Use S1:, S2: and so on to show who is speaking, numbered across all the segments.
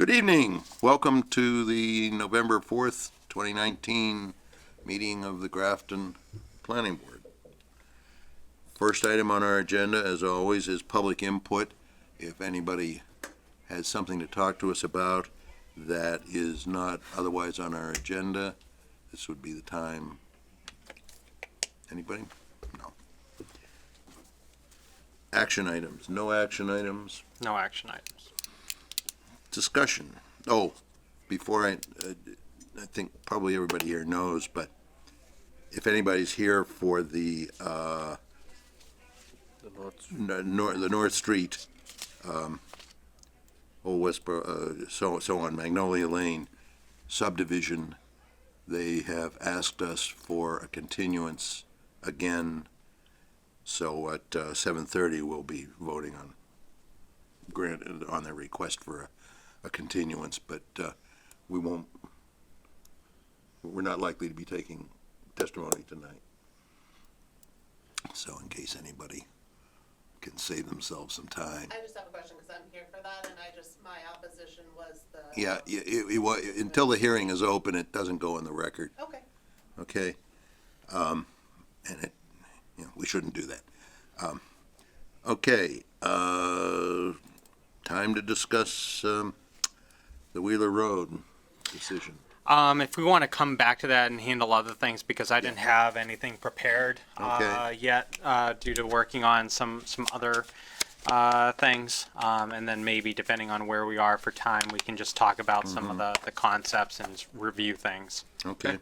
S1: Good evening. Welcome to the November 4th, 2019 meeting of the Grafton Planning Board. First item on our agenda, as always, is public input. If anybody has something to talk to us about that is not otherwise on our agenda, this would be the time. Anybody? No. Action items. No action items.
S2: No action items.
S1: Discussion. Oh, before I think probably everybody here knows, but if anybody's here for the North Street, Old Westboro, so on Magnolia Lane subdivision, they have asked us for a continuance again. So at 7:30 we'll be voting on their request for a continuance, but we're not likely to be taking testimony tonight. So in case anybody can save themselves some time.
S3: I just have a question because I'm here for that, and my opposition was the.
S1: Yeah, until the hearing is open, it doesn't go on the record.
S3: Okay.
S1: Okay. And we shouldn't do that. Okay. Time to discuss the Wheeler Road decision.
S2: If we want to come back to that and handle other things, because I didn't have anything prepared yet due to working on some other things, and then maybe depending on where we are for time, we can just talk about some of the concepts and review things.
S1: Okay.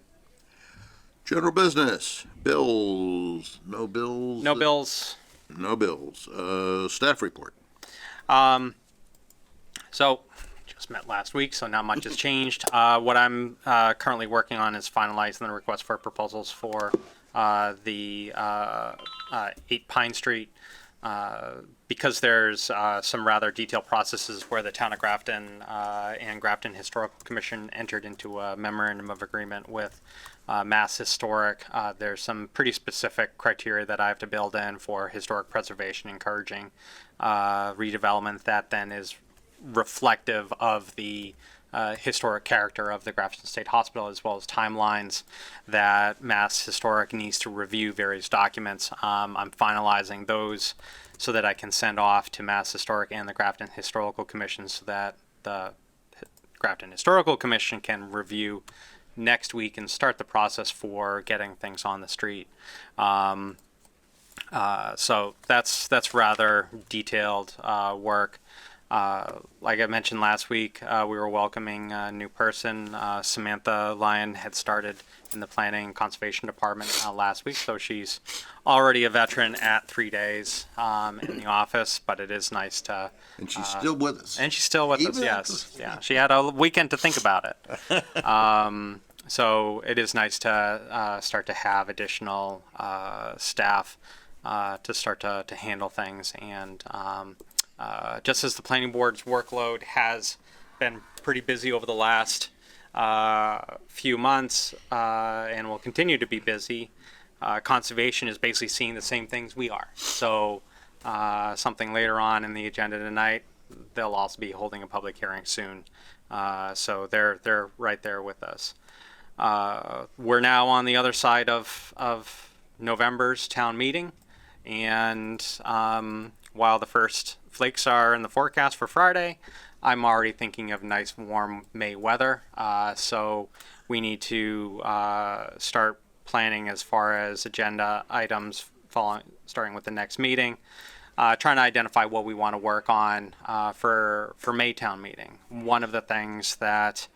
S1: General business. Bills. No bills.
S2: No bills.
S1: No bills. Staff report.
S2: So just met last week, so not much has changed. What I'm currently working on is finalizing the request for proposals for the 8 Pine Street, because there's some rather detailed processes where the town of Grafton and Grafton Historical Commission entered into a memorandum of agreement with Mass Historic. There's some pretty specific criteria that I have to build in for historic preservation, encouraging redevelopment that then is reflective of the historic character of the Grafton State Hospital, as well as timelines that Mass Historic needs to review various documents. I'm finalizing those so that I can send off to Mass Historic and the Grafton Historical Commission, so that the Grafton Historical Commission can review next week and start the process for getting things on the street. So that's rather detailed work. Like I mentioned last week, we were welcoming a new person. Samantha Lyon had started in the Planning and Conservation Department last week, so she's already a veteran at 3 days in the office, but it is nice to...
S1: And she's still with us.
S2: And she's still with us, yes. Yeah, she had a weekend to think about it. So it is nice to start to have additional staff to start to handle things, and just as the planning board's workload has been pretty busy over the last few months and will continue to be busy, conservation is basically seeing the same things we are. So something later on in the agenda tonight, they'll also be holding a public hearing soon. So they're right there with us. We're now on the other side of November's town meeting, and while the first flakes are in the forecast for Friday, I'm already thinking of nice warm May weather. So we need to start planning as far as agenda items starting with the next meeting. Trying to identify what we want to work on for Maytown meeting. One of the things that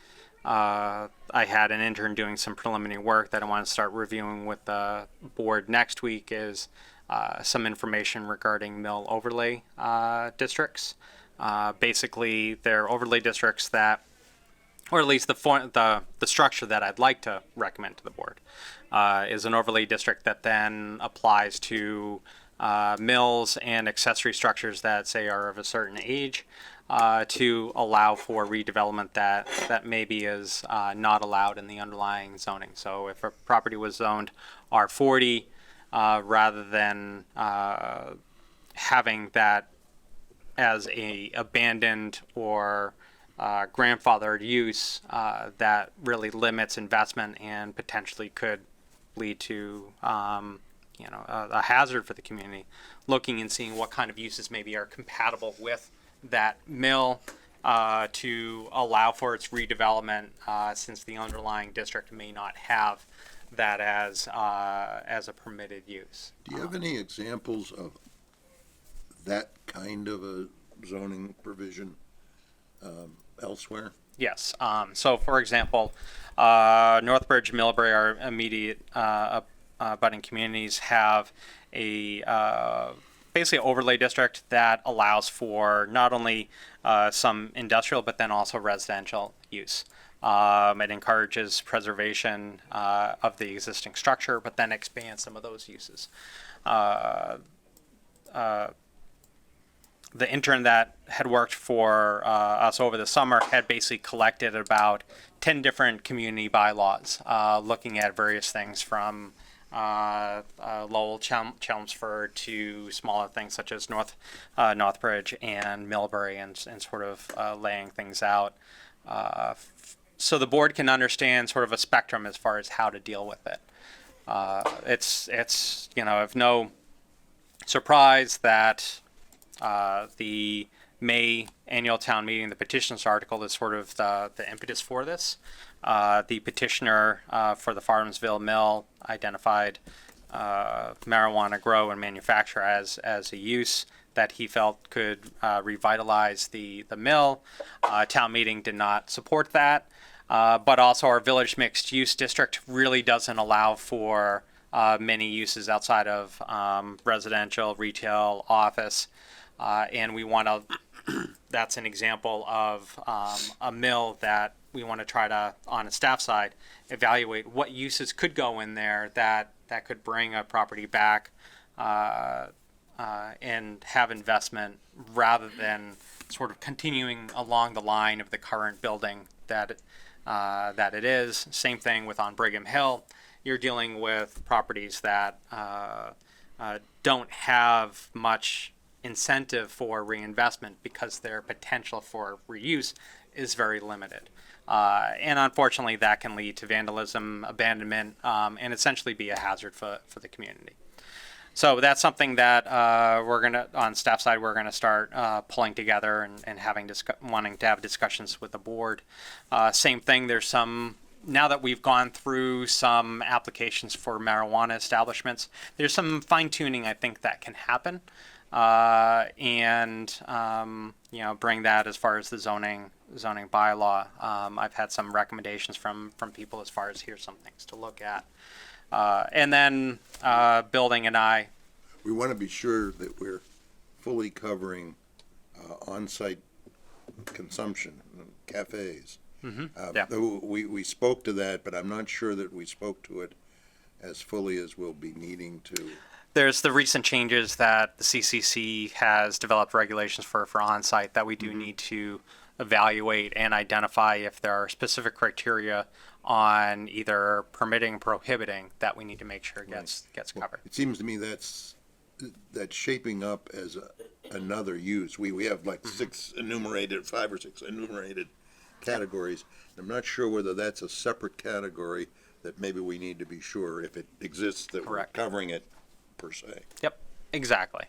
S2: I had an intern doing some preliminary work that I want to start reviewing with the board next week is some information regarding mill overlay districts. Basically, they're overlay districts that, or at least the structure that I'd like to recommend to the board is an overlay district that then applies to mills and accessory structures that say are of a certain age, to allow for redevelopment that maybe is not allowed in the underlying zoning. So if a property was zoned R40, rather than having that as a abandoned or grandfathered use that really limits investment and potentially could lead to a hazard for the community. Looking and seeing what kind of uses maybe are compatible with that mill to allow for its redevelopment, since the underlying district may not have that as a permitted use.
S1: Do you have any examples of that kind of a zoning provision elsewhere?
S2: Yes. So, for example, Northbridge, Millbury, our immediate abutting communities, have a basically an overlay district that allows for not only some industrial but then also residential use. It encourages preservation of the existing structure, but then expands some of those uses. The intern that had worked for us over the summer had basically collected about 10 different community bylaws, looking at various things from Lowell, Chelmsford to smaller things such as Northbridge and Millbury, and sort of laying things out. So the board can understand sort of a spectrum as far as how to deal with it. It's of no surprise that the May annual town meeting, the petitions article, is sort of the impetus for this. The petitioner for the Farmsville Mill identified marijuana grow and manufacture as a use that he felt could revitalize the mill. Town meeting did not support that, but also our village mixed use district really doesn't allow for many uses outside of residential, retail, office. And we want to, that's an example of a mill that we want to try to, on a staff side, evaluate what uses could go in there that could bring a property back and have investment rather than sort of continuing along the line of the current building that it is. Same thing with on Brigham Hill. You're dealing with properties that don't have much incentive for reinvestment because their potential for reuse is very limited. And unfortunately, that can lead to vandalism, abandonment, and essentially be a hazard for the community. So that's something that we're going to, on staff side, we're going to start pulling together and wanting to have discussions with the board. Same thing, there's some, now that we've gone through some applications for marijuana establishments, there's some fine tuning I think that can happen. And bring that as far as the zoning bylaw. I've had some recommendations from people as far as here's some things to look at. And then building and I.
S1: We want to be sure that we're fully covering on-site consumption, cafes.
S2: Yeah.
S1: We spoke to that, but I'm not sure that we spoke to it as fully as we'll be needing to.
S2: There's the recent changes that the CCC has developed regulations for on-site that we do need to evaluate and identify if there are specific criteria on either permitting or prohibiting that we need to make sure gets covered.
S1: It seems to me that's shaping up as another use. We have like 5 or 6 enumerated categories. I'm not sure whether that's a separate category that maybe we need to be sure if it exists that
S2: Correct.
S1: We're covering it per se.
S2: Yep, exactly.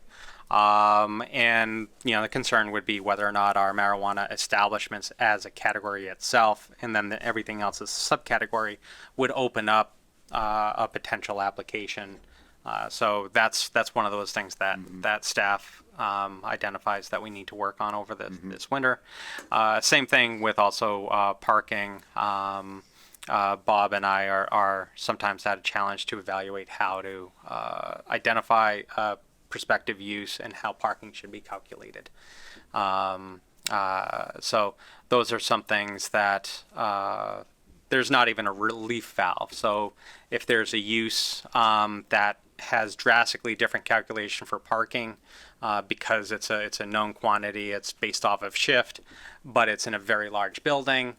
S2: And the concern would be whether or not our marijuana establishments as a category itself, and then everything else as a subcategory, would open up a potential application. So that's one of those things that staff identifies that we need to work on over this winter. Same thing with also parking. Bob and I are sometimes had a challenge to evaluate how to identify prospective use and how parking should be calculated. So those are some things that there's not even a relief valve. So if there's a use that has drastically different calculation for parking because it's a known quantity, it's based off of shift, but it's in a very large building,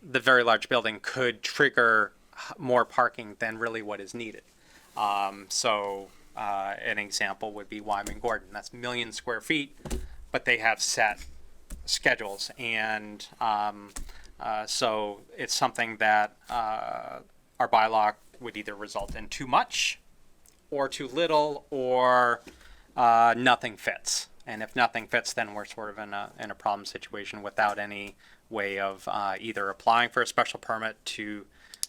S2: the very large building could trigger more parking than really what is needed. So an example would be Wyman Gordon. That's 1 million square feet, but they have set schedules, and so it's something that our bylaw would either result in too much or too little, or nothing fits. And if nothing fits, then we're sort of in a problem situation without any way of either applying for a special permit to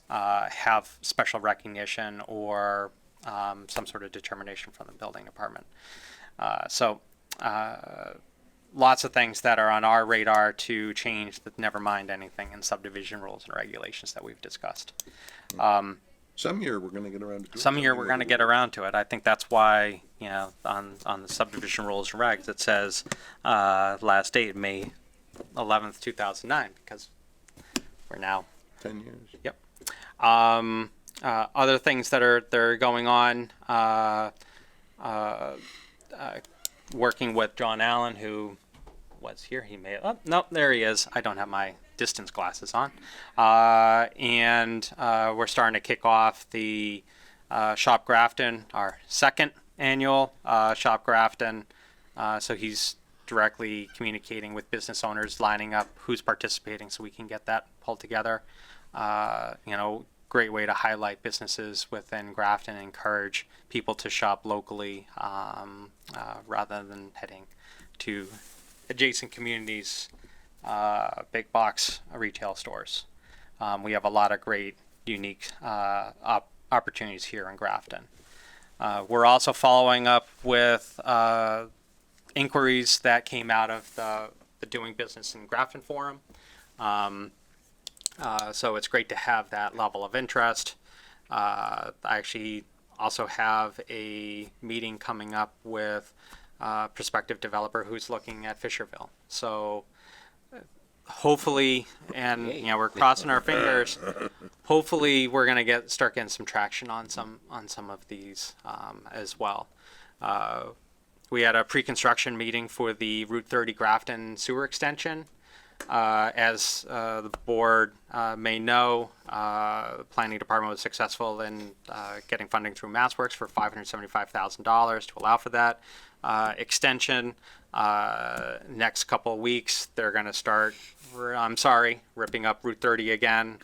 S2: have special recognition or some sort of determination from the building department. So lots of things that are on our radar to change, that never mind anything in subdivision rules and regulations that we've discussed.
S1: Some year we're gonna get around to it.
S2: Some year we're going to get around to it. I think that's why, on the subdivision rules and regs, it says last date, May 11th, 2009, because we're now
S1: 10 years.
S2: Yep. Other things that are going on, working with John Allen, who was here. He may. Oh, no, there he is. I don't have my distance glasses on. And we're starting to kick off the Shop Grafton, our second annual Shop Grafton. So he's directly communicating with business owners, lining up who's participating so we can get that pulled together. Great way to highlight businesses within Grafton and encourage people to shop locally rather than heading to adjacent communities, big box retail stores. We have a lot of great, unique opportunities here in Grafton. We're also following up with inquiries that came out of the Doing Business in Grafton Forum. So it's great to have that level of interest. I actually also have a meeting coming up with a prospective developer who's looking at Fisherville. So hopefully, and we're crossing our fingers. Hopefully, we're gonna start getting some traction on some of these as well. We had a pre-construction meeting for the Route 30 Grafton sewer extension. As the board may know, the planning department was successful in getting funding through MassWorks for $575,000 to allow for that extension. Next couple of weeks, they're going to start, ripping up Route 30 again.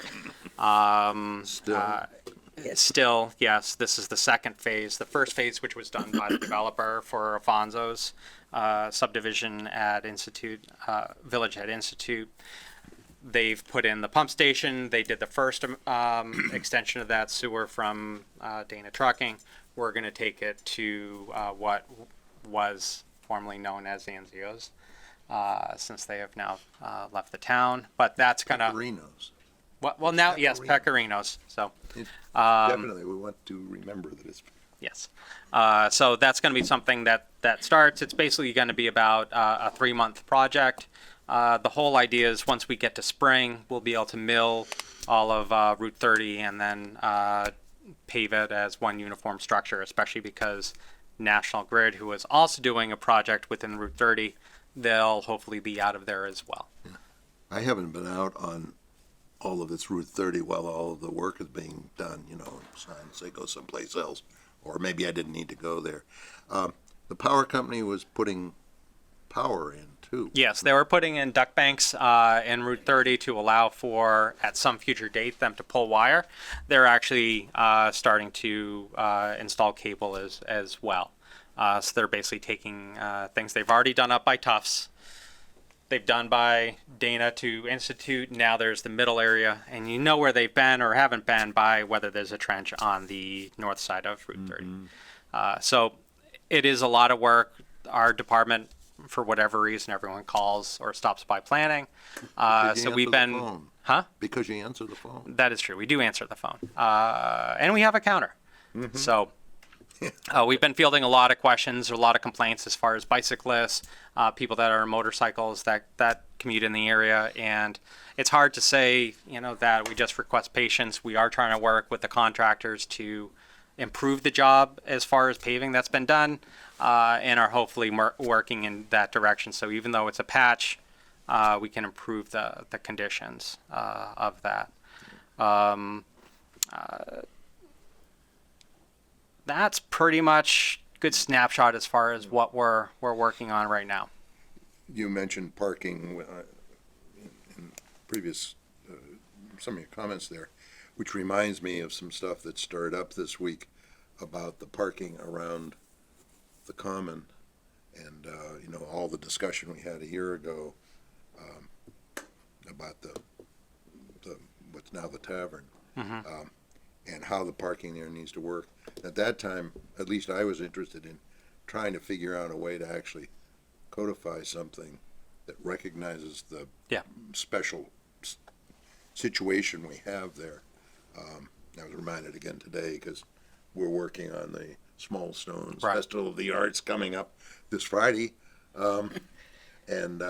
S2: Still, yes, this is the second phase. The first phase, which was done by the developer for Afonso's subdivision at Village at Institute. They've put in the pump station. They did the first extension of that sewer from Dana Trucking. We're going to take it to what was formerly known as Anzio's, since they have now left the town. But that's going to...
S1: Pecorino's.
S2: Well, now, yes, Pecorino's. So...
S1: Definitely, we want to remember that it's...
S2: Yes. So that's going to be something that starts. It's basically going to be about a 3-month project. The whole idea is once we get to spring, we'll be able to mill all of Route 30 and then pave it as one uniform structure, especially because National Grid, who is also doing a project within Route 30, they'll hopefully be out of there as well.
S1: Yeah. I haven't been out on all of this Route 30 while all of the work is being done, signs say go someplace else, or maybe I didn't need to go there. The power company was putting power in too.
S2: Yes, they were putting in duct banks in Route 30 to allow for, at some future date, them to pull wire. They're actually starting to install cable as well. So they're basically taking things they've already done up by Tufts, they've done by Dana to Institute. Now there's the middle area, and you know where they've been or haven't been by whether there's a trench on the north side of Route 30. So it is a lot of work. Our department, for whatever reason, everyone calls or stops by planning. So we've been,
S1: phone? Because you answer the phone.
S2: That is true. We do answer the phone, and we have a counter. So. We've been fielding a lot of questions, a lot of complaints as far as bicyclists, people that are motorcycles that commute in the area, and it's hard to say, that we just request patience. We are trying to work with the contractors to improve the job as far as paving that's been done, and are hopefully working in that direction. So even though it's a patch, we can improve the conditions of that. That's pretty much good snapshot as far as what we're working on right now.
S1: you mentioned parking in previous, some of your comments there, which reminds me of some stuff that stirred up this week about the parking around the common and, all the discussion we had a year ago about the what's now the tavern. And how the parking there needs to work. At that time, at least I was interested in trying to figure out a way to actually codify something that recognizes the special situation we have there. I was reminded again today because we're working on the Small Stones Festival of the Arts coming up this Friday, and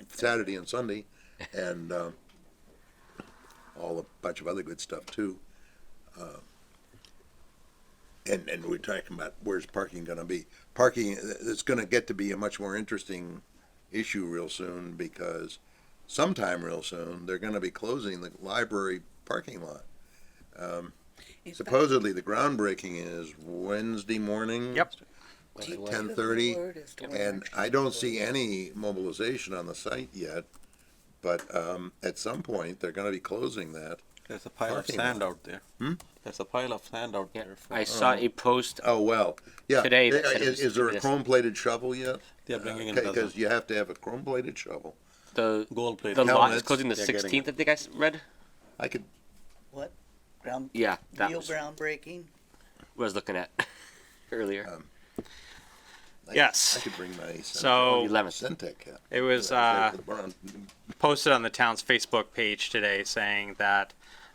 S1: Saturday and Sunday, and all a bunch of other good stuff too. And we're talking about where's parking going to be. Parking is going to get to be a much more interesting issue real soon because sometime real soon they're going to be closing the library parking lot. Supposedly the groundbreaking is Wednesday morning.
S2: Yep.
S1: 10:30, and I don't see any mobilization on the site yet. But at some point they're going to be closing that.
S4: There's a pile of sand out there. There's a pile of sand out there.
S5: I saw a post.
S1: Oh, well, yeah.
S5: Today that said it was
S1: Is there a
S5: this-
S1: chrome-plated shovel yet?
S4: They're bringing in another.
S1: Because you have to have a chrome-plated shovel.
S5: The
S4: Gold plate.
S5: the lot is
S1: Helmets,
S5: closing the
S4: they're getting
S5: 16th. I think I read.
S1: I could,
S6: What? Ground,
S5: Yeah, that
S6: real
S5: was
S6: groundbreaking?
S5: what I was looking at earlier.
S2: Yes.
S1: I could bring my
S2: So
S5: 11th.
S1: Centec cap.
S2: it was posted on the town's Facebook page today saying that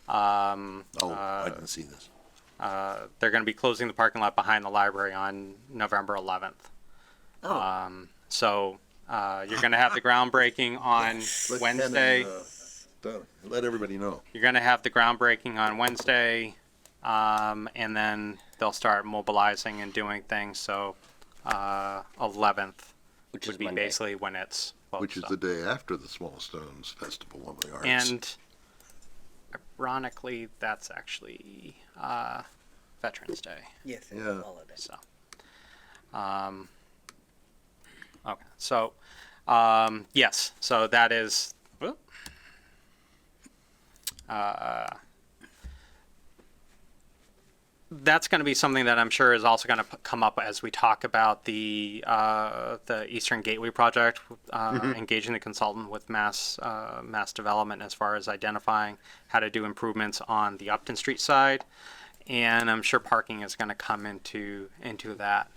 S1: Oh, I didn't see this.
S2: they're going to be closing the parking lot behind the library on November 11th.
S6: Oh.
S2: So you're going to have the groundbreaking on
S1: Let
S2: Wednesday.
S1: Ken and, let everybody know.
S2: You're going to have the groundbreaking on Wednesday, and then they'll start mobilizing and doing things. So 11th
S5: Which
S2: would
S5: is
S2: be
S5: Monday.
S2: basically when it's closed
S1: Which is
S2: up.
S1: the day after the Small Stones Festival of the Arts.
S2: And ironically, that's actually Veterans Day.
S6: Yes, it's
S1: Yeah.
S6: a holiday.
S2: So, okay. So, yes. So that is. Whoop. That's going to be something that I'm sure is also going to come up as we talk about the Eastern Gateway project, engaging the consultant with mass development as far as identifying how to do improvements on the Upton Street side, and I'm sure parking is going to come into that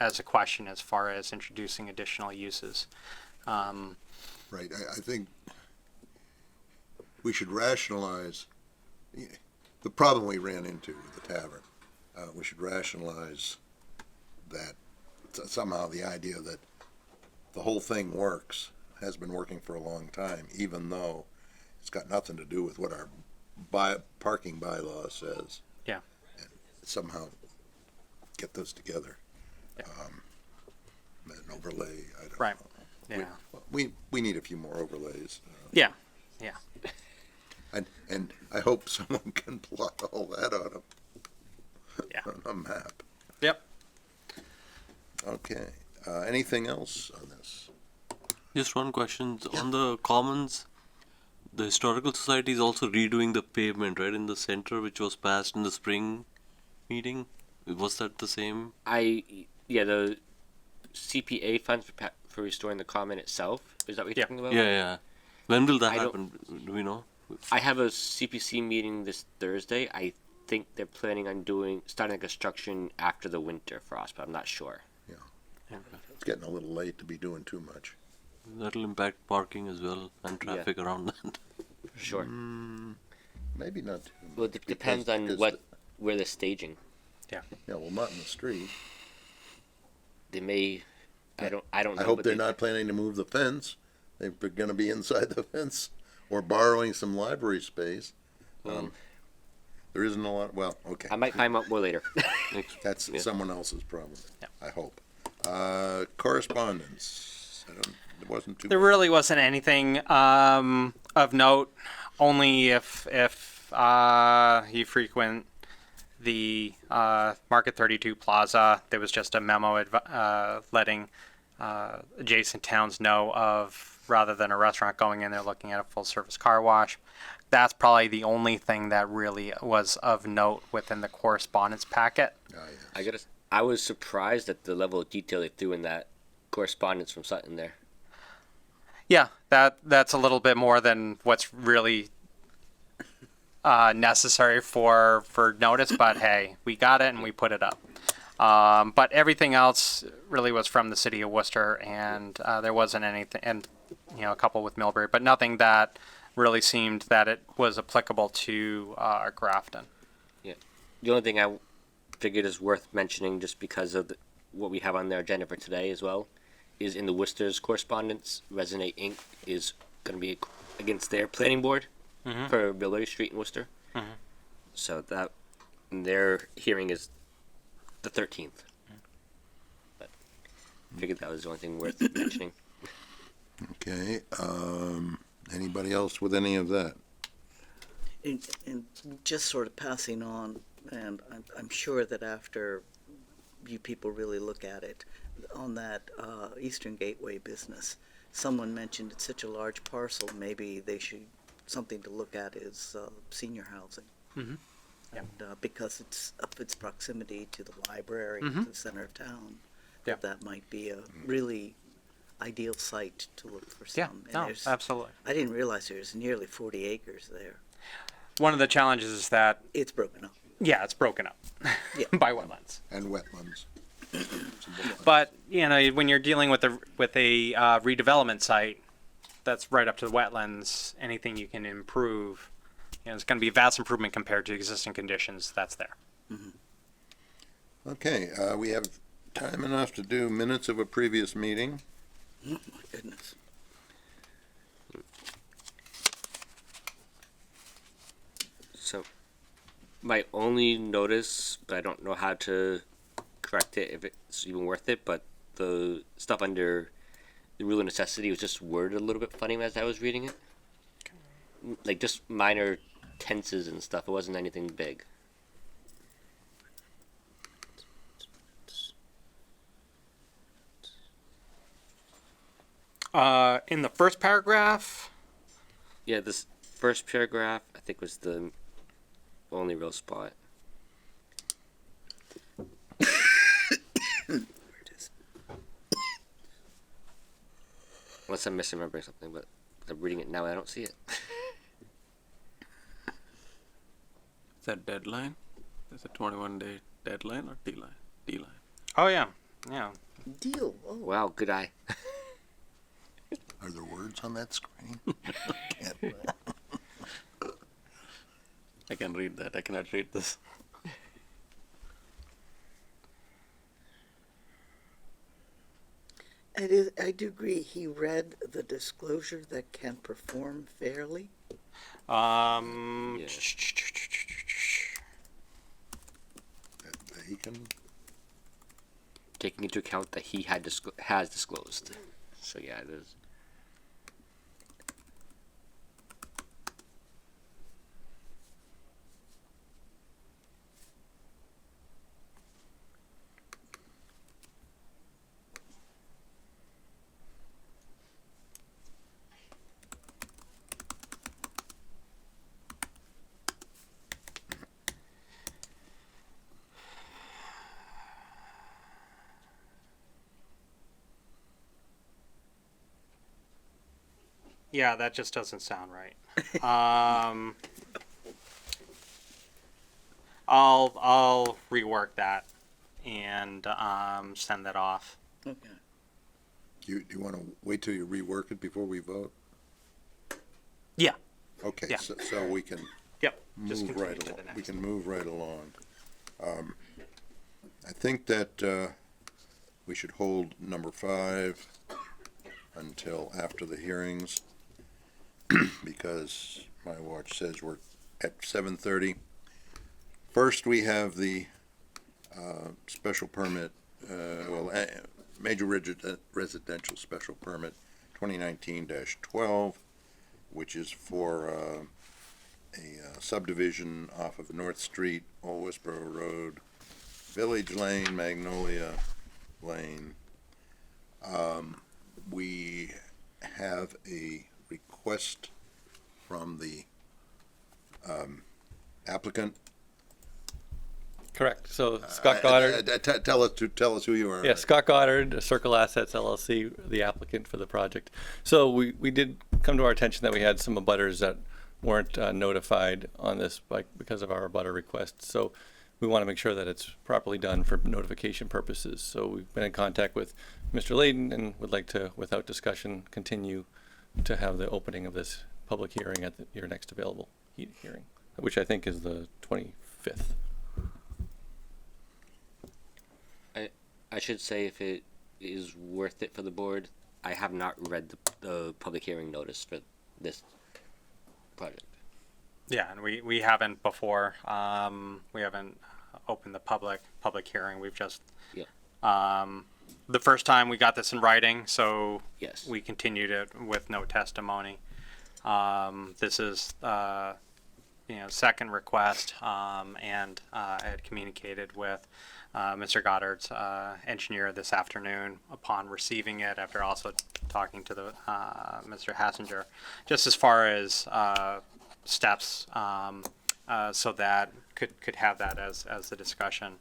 S2: as a question as far as introducing additional uses.
S1: Right, I think we should rationalize the problem we ran into with the tavern. We should rationalize that somehow the idea that the whole thing works, has been working for a long time, even though it's got nothing to do with what our parking bylaw says.
S2: Yeah.
S1: And somehow get those together.
S2: Yeah.
S1: An overlay, I don't
S2: Right.
S1: know.
S2: Yeah.
S1: We need a few more overlays.
S2: Yeah. Yeah.
S1: And I hope someone can plot all that on
S2: Yeah.
S1: a map.
S2: Yep.
S1: Okay. Anything else on this?
S4: Just one question. On the commons, the Historical Society is also redoing the pavement, right, in the center, which was passed in the spring meeting. Was that the same?
S5: The CPA funds for restoring the common itself. Is that what you're
S2: Yeah.
S5: talking about?
S4: Yeah. When will that
S5: I don't-
S4: happen? Do we know?
S5: I have a CPC meeting this Thursday. I think they're planning on starting construction after the winter frost, but I'm not sure.
S1: It's getting a little late to be doing too much.
S4: That'll impact parking as well and traffic around that.
S5: For sure.
S1: Maybe not too much.
S5: Well, it depends on
S1: because
S5: where they're staging.
S1: yeah, well, not in the street.
S5: They may. I don't know.
S1: I hope
S5: but
S1: they're not planning to move the fence. They're going to be inside the fence or borrowing some library space. There isn't a lot. Well, okay.
S5: I might find out more later.
S1: That's
S4: Yeah.
S1: someone else's problem.
S2: Yeah.
S1: I hope. Correspondence. It wasn't too.
S2: There really wasn't anything of note. Only if you frequent the Market 32 Plaza, there was just a memo letting adjacent towns know of, rather than a restaurant going in there looking at a full service car wash. That's probably the only thing that really was of note within the correspondence packet.
S5: I was surprised at the level of detail they threw in that correspondence from Sutton there.
S2: Yeah, that's a little bit more than what's really necessary for notice, but hey, we got it and we put it up. But everything else really was from the city of Worcester, and there wasn't anything, and a couple with Millbury, but nothing that really seemed that it was applicable to Grafton.
S5: Yeah. The only thing I figured is worth mentioning, just because of what we have on their agenda for today as well, is in the Worcester's correspondence, Resonate Inc. is going to be against their planning board for Bilberry Street in Worcester. So that their hearing is the 13th. But I figured that was the only thing worth mentioning.
S1: Okay, anybody else with any of that?
S6: And just sort of passing on, and I'm sure that after you people really look at it, on that Eastern Gateway business, someone mentioned it's such a large parcel, maybe they should, something to look at is senior housing.
S2: Mhm.
S6: And because it's of its proximity to the library, to the center of town,
S2: Yeah.
S6: that might be a really ideal site to look for
S2: Yeah,
S6: some. And
S2: no,
S6: there's-
S2: absolutely.
S6: I didn't realize there's nearly 40 acres there.
S2: One of the challenges is that,
S6: It's broken up.
S2: yeah, it's broken up
S6: Yeah.
S2: by wetlands.
S1: And wetlands.
S2: But when you're dealing with a redevelopment site that's right up to the wetlands, anything you can improve, it's going to be a vast improvement compared to existing conditions that's there.
S1: Okay, we have time enough to do minutes of a previous meeting.
S6: My goodness.
S5: So my only notice, but I don't know how to correct it, if it's even worth it, but the stuff under the rule of necessity was just worded a little bit funny as I was reading it. Like just minor tenses and stuff. It wasn't anything big.
S2: In the first paragraph,
S5: Yeah, this first paragraph I think was the only real spot.
S6: Where it is.
S5: Unless I'm misremembering something, but I'm reading it now and I don't see it.
S4: Is that deadline? Is it 21-day deadline or D-line? D-line.
S2: oh yeah,
S6: Deal. Oh,
S5: Wow, good eye.
S1: Are there words on that screen? Can't-
S4: I can read that. I cannot read this.
S6: I do agree. He read the disclosure that can perform fairly.
S5: Yeah.
S1: That they can,
S5: Taking into account that he has disclosed. So yeah, it is.
S2: yeah, that just doesn't sound right. I'll rework that and send that off.
S6: Okay.
S1: do you want to wait till you rework it before we vote?
S2: Yeah.
S1: Okay,
S2: Yeah.
S1: so we can
S2: Yep. Just
S1: move
S2: continue
S1: right
S2: to the
S1: along. We
S2: next.
S1: can move right along. I think that we should hold number 5 until after the hearings because my watch says we're at 7:30. First, we have the special permit, major residential special permit 2019-12, which is for a subdivision off of North Street, Old Westboro Road, Village Lane, Magnolia Lane. have a request from the applicant.
S7: Correct. So Scott Goddard.
S1: Tell us who you are.
S7: Yeah, Scott Goddard, Circle Assets LLC, the applicant for the project. So we did come to our attention that we had some abutters that weren't notified on this because of our abutter request. So we want to make sure that it's properly done for notification purposes. So we've been in contact with Mr. Layden and would like to, without discussion, continue to have the opening of this public hearing at your next available hearing, which I think is the 25th.
S5: I should say, if it is worth it for the board, I have not read the public hearing notice for this project.
S2: Yeah, and we haven't before. We haven't opened the public hearing. We've just the first time we got this in writing, so
S5: Yes.
S2: we continued it with no testimony. This is second request, and I had communicated with Mr. Goddard's engineer this afternoon upon receiving it, after also talking to the Mr. Hassinger, just as far as steps, so that could have that as the discussion.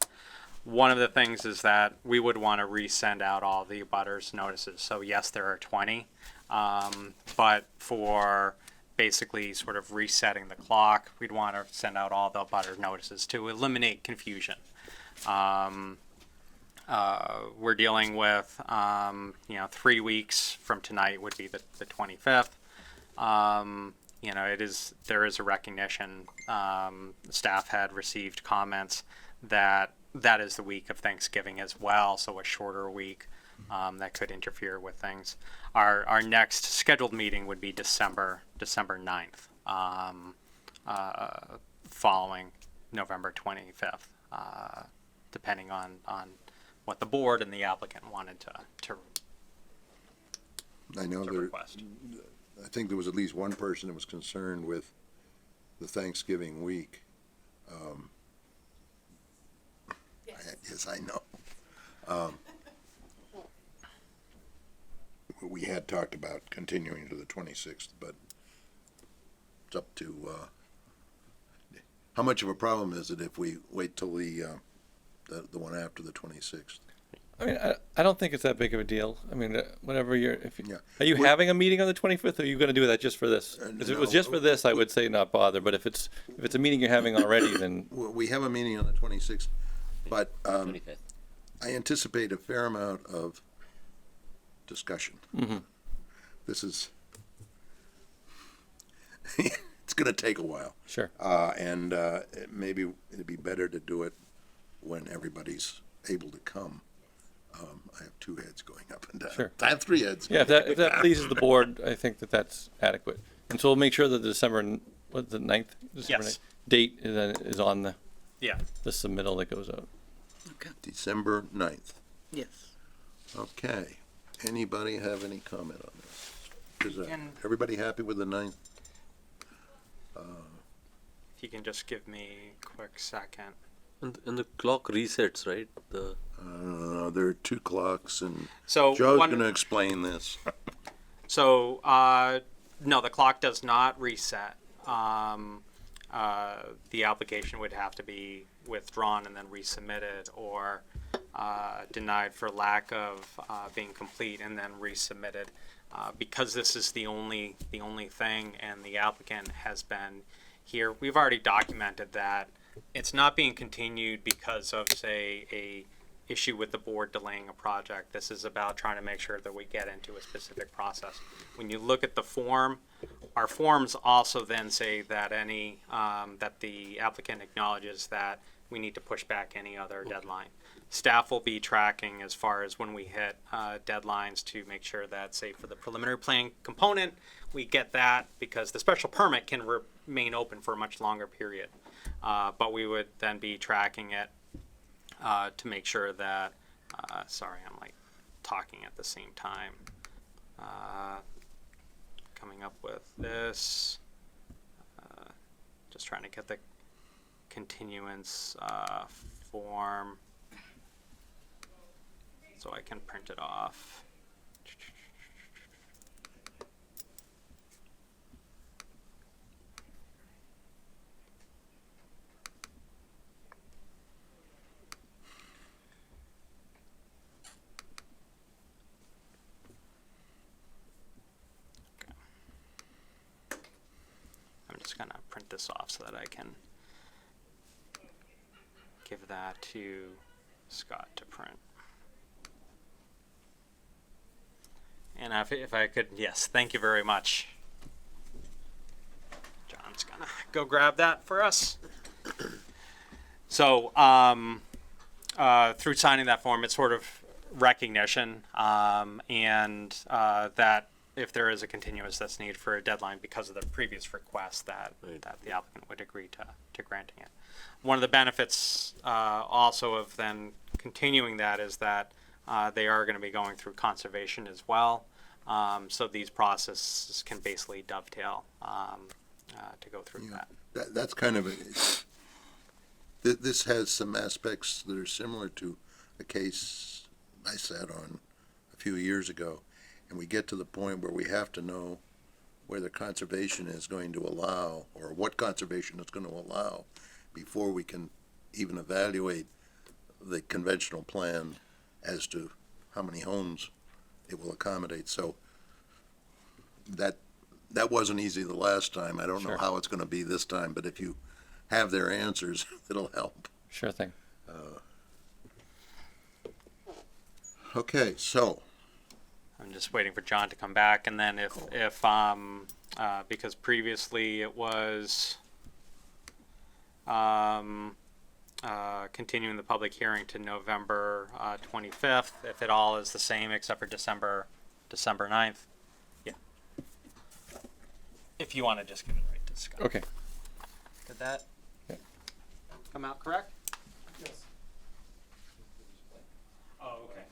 S2: One of the things is that we would want to resend out all the abutters notices. So yes, there are 20, but for basically sort of resetting the clock, we'd want to send out all the abutter notices to eliminate confusion. We're dealing with 3 weeks from tonight would be the 25th. There is a recognition. Staff had received comments that is the week of Thanksgiving as well, so a shorter week that could interfere with things. Our next scheduled meeting would be December 9th, following November 25th, depending on what the board and the applicant wanted to
S1: I know
S2: request.
S1: I think there was at least one person that was concerned with the Thanksgiving week. Yes, I know. We had talked about continuing to the 26th, but it's up to, how much of a problem is it if we wait till the one after the 26th?
S7: I mean, I don't think it's that big of a deal. I mean, whatever
S1: Yeah.
S7: Are you having a meeting on the 25th, or are you going to do that just for this? Because if it was just for this, I would say not bother, but if it's a meeting you're having already, then
S1: We have a meeting on the 26th, but
S5: 25th.
S1: I anticipate a fair amount of discussion.
S7: Mm-hmm.
S1: This is, it's gonna take a while.
S7: sure.
S1: And maybe it'd be better to do it when everybody's able to come. I have two heads going up and down.
S7: Sure.
S1: I have three heads.
S7: Yeah, if that pleases the board, I think that's adequate. And so we'll make sure that the December 9th? December
S2: Yes.
S7: 9th date is on the
S2: Yeah.
S7: submittal that goes out.
S6: Okay,
S1: December 9th.
S6: yes.
S1: Okay. Anybody have any comment on this? Is
S2: And-
S1: everybody happy with the 9th?
S2: If you can just give me a quick second.
S4: And the clock resets, right?
S1: There are two clocks and
S2: So
S1: Joe's
S2: one-
S1: gonna explain this.
S2: So, no, the clock does not reset. The application would have to be withdrawn and then resubmitted, or denied for lack of being complete and then resubmitted. Because this is the only thing, and the applicant has been here, we've already documented that it's not being continued because of, say, a issue with the board delaying a project. This is about trying to make sure that we get into a specific process. When you look at the form, our forms also then say that that the applicant acknowledges that we need to push back any other deadline. Staff will be tracking as far as when we hit deadlines to make sure that, say, for the preliminary plan component, we get that, because the special permit can remain open for a much longer period. But we would then be tracking it to make sure that, sorry, I'm like talking at the same time. Coming up with this, just trying to get the continuance form so I can print it off. this off so that I can give that to Scott to print. And if I could, yes, thank you very much. John's gonna go grab that for us. So, through signing that form, it's sort of recognition, and that if there is a continuous that's needed for a deadline because of the previous request, that the applicant would agree to granting it. One of the benefits also of then continuing that is that they are going to be going through conservation as well. So these processes can basically dovetail to go through that.
S1: That's kind of this has some aspects that are similar to a case I sat on a few years ago, and we get to the point where we have to know whether conservation is going to allow, or what conservation is going to allow, before we can even evaluate the conventional plan as to how many homes it will accommodate. So that wasn't easy the last time. I don't know
S7: Sure.
S1: how it's going to be this time, but if you have their answers, it'll help.
S7: Sure thing.
S1: Okay, so
S2: I'm just waiting for John to come back, and then if because previously it was continuing the public hearing to November 25th, if it all is the same except for December 9th. Yeah. If you want to just give it right to Scott.
S7: Okay.
S2: Did that
S7: Yeah.
S2: come out correct? Yes. Oh, okay.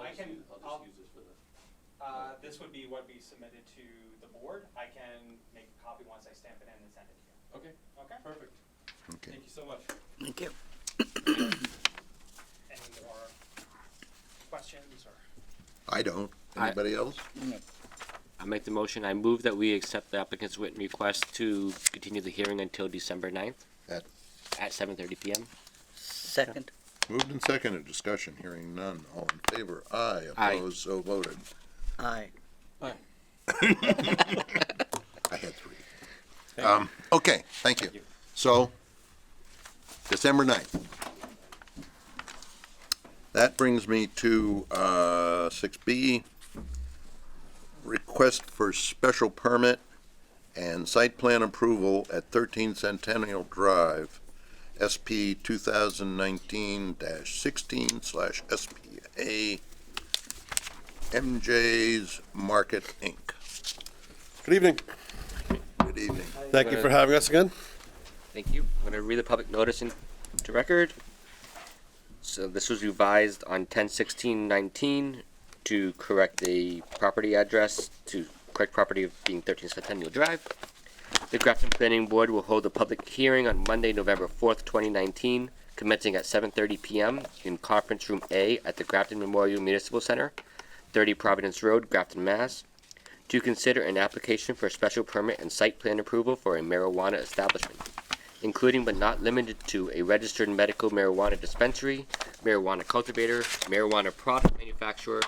S2: I can. This would be what we submitted to the board. I can make a copy once I stamp it in and send it to you.
S8: Okay,
S2: Okay.
S8: perfect.
S1: okay.
S8: Thank you so much.
S6: Thank you.
S2: Any more questions or?
S1: I don't. Anybody else?
S5: I make the motion. I move that we accept the applicant's written request to continue the hearing until December 9th
S1: At-
S5: at 7:30 p.m.
S6: Second.
S1: Moved and seconded, discussion, hearing none. All in favor? Aye.
S5: Aye.
S1: Opposed? So voted.
S6: Aye.
S1: I had three. Okay, thank you. So, December 9th. That brings me to 6B, request for special permit and site plan approval at 13 Centennial Drive, SP 2019-16/SPA MJ's Market, Inc.
S9: Good evening.
S1: Good evening.
S9: Thank you for having us again.
S5: Thank you. I'm going to read the public notice into record. So this was revised on 10/16/19 to correct the property address to correct property of being 13 Centennial Drive. The Grafton Planning Board will hold a public hearing on Monday, November 4th, 2019, commencing at 7:30 p.m. in Conference Room A at the Grafton Memorial Municipal Center, 30 Providence Road, Grafton, Mass., to consider an application for a special permit and site plan approval for a marijuana establishment, including but not limited to a registered medical marijuana dispensary, marijuana cultivator, marijuana product manufacturer,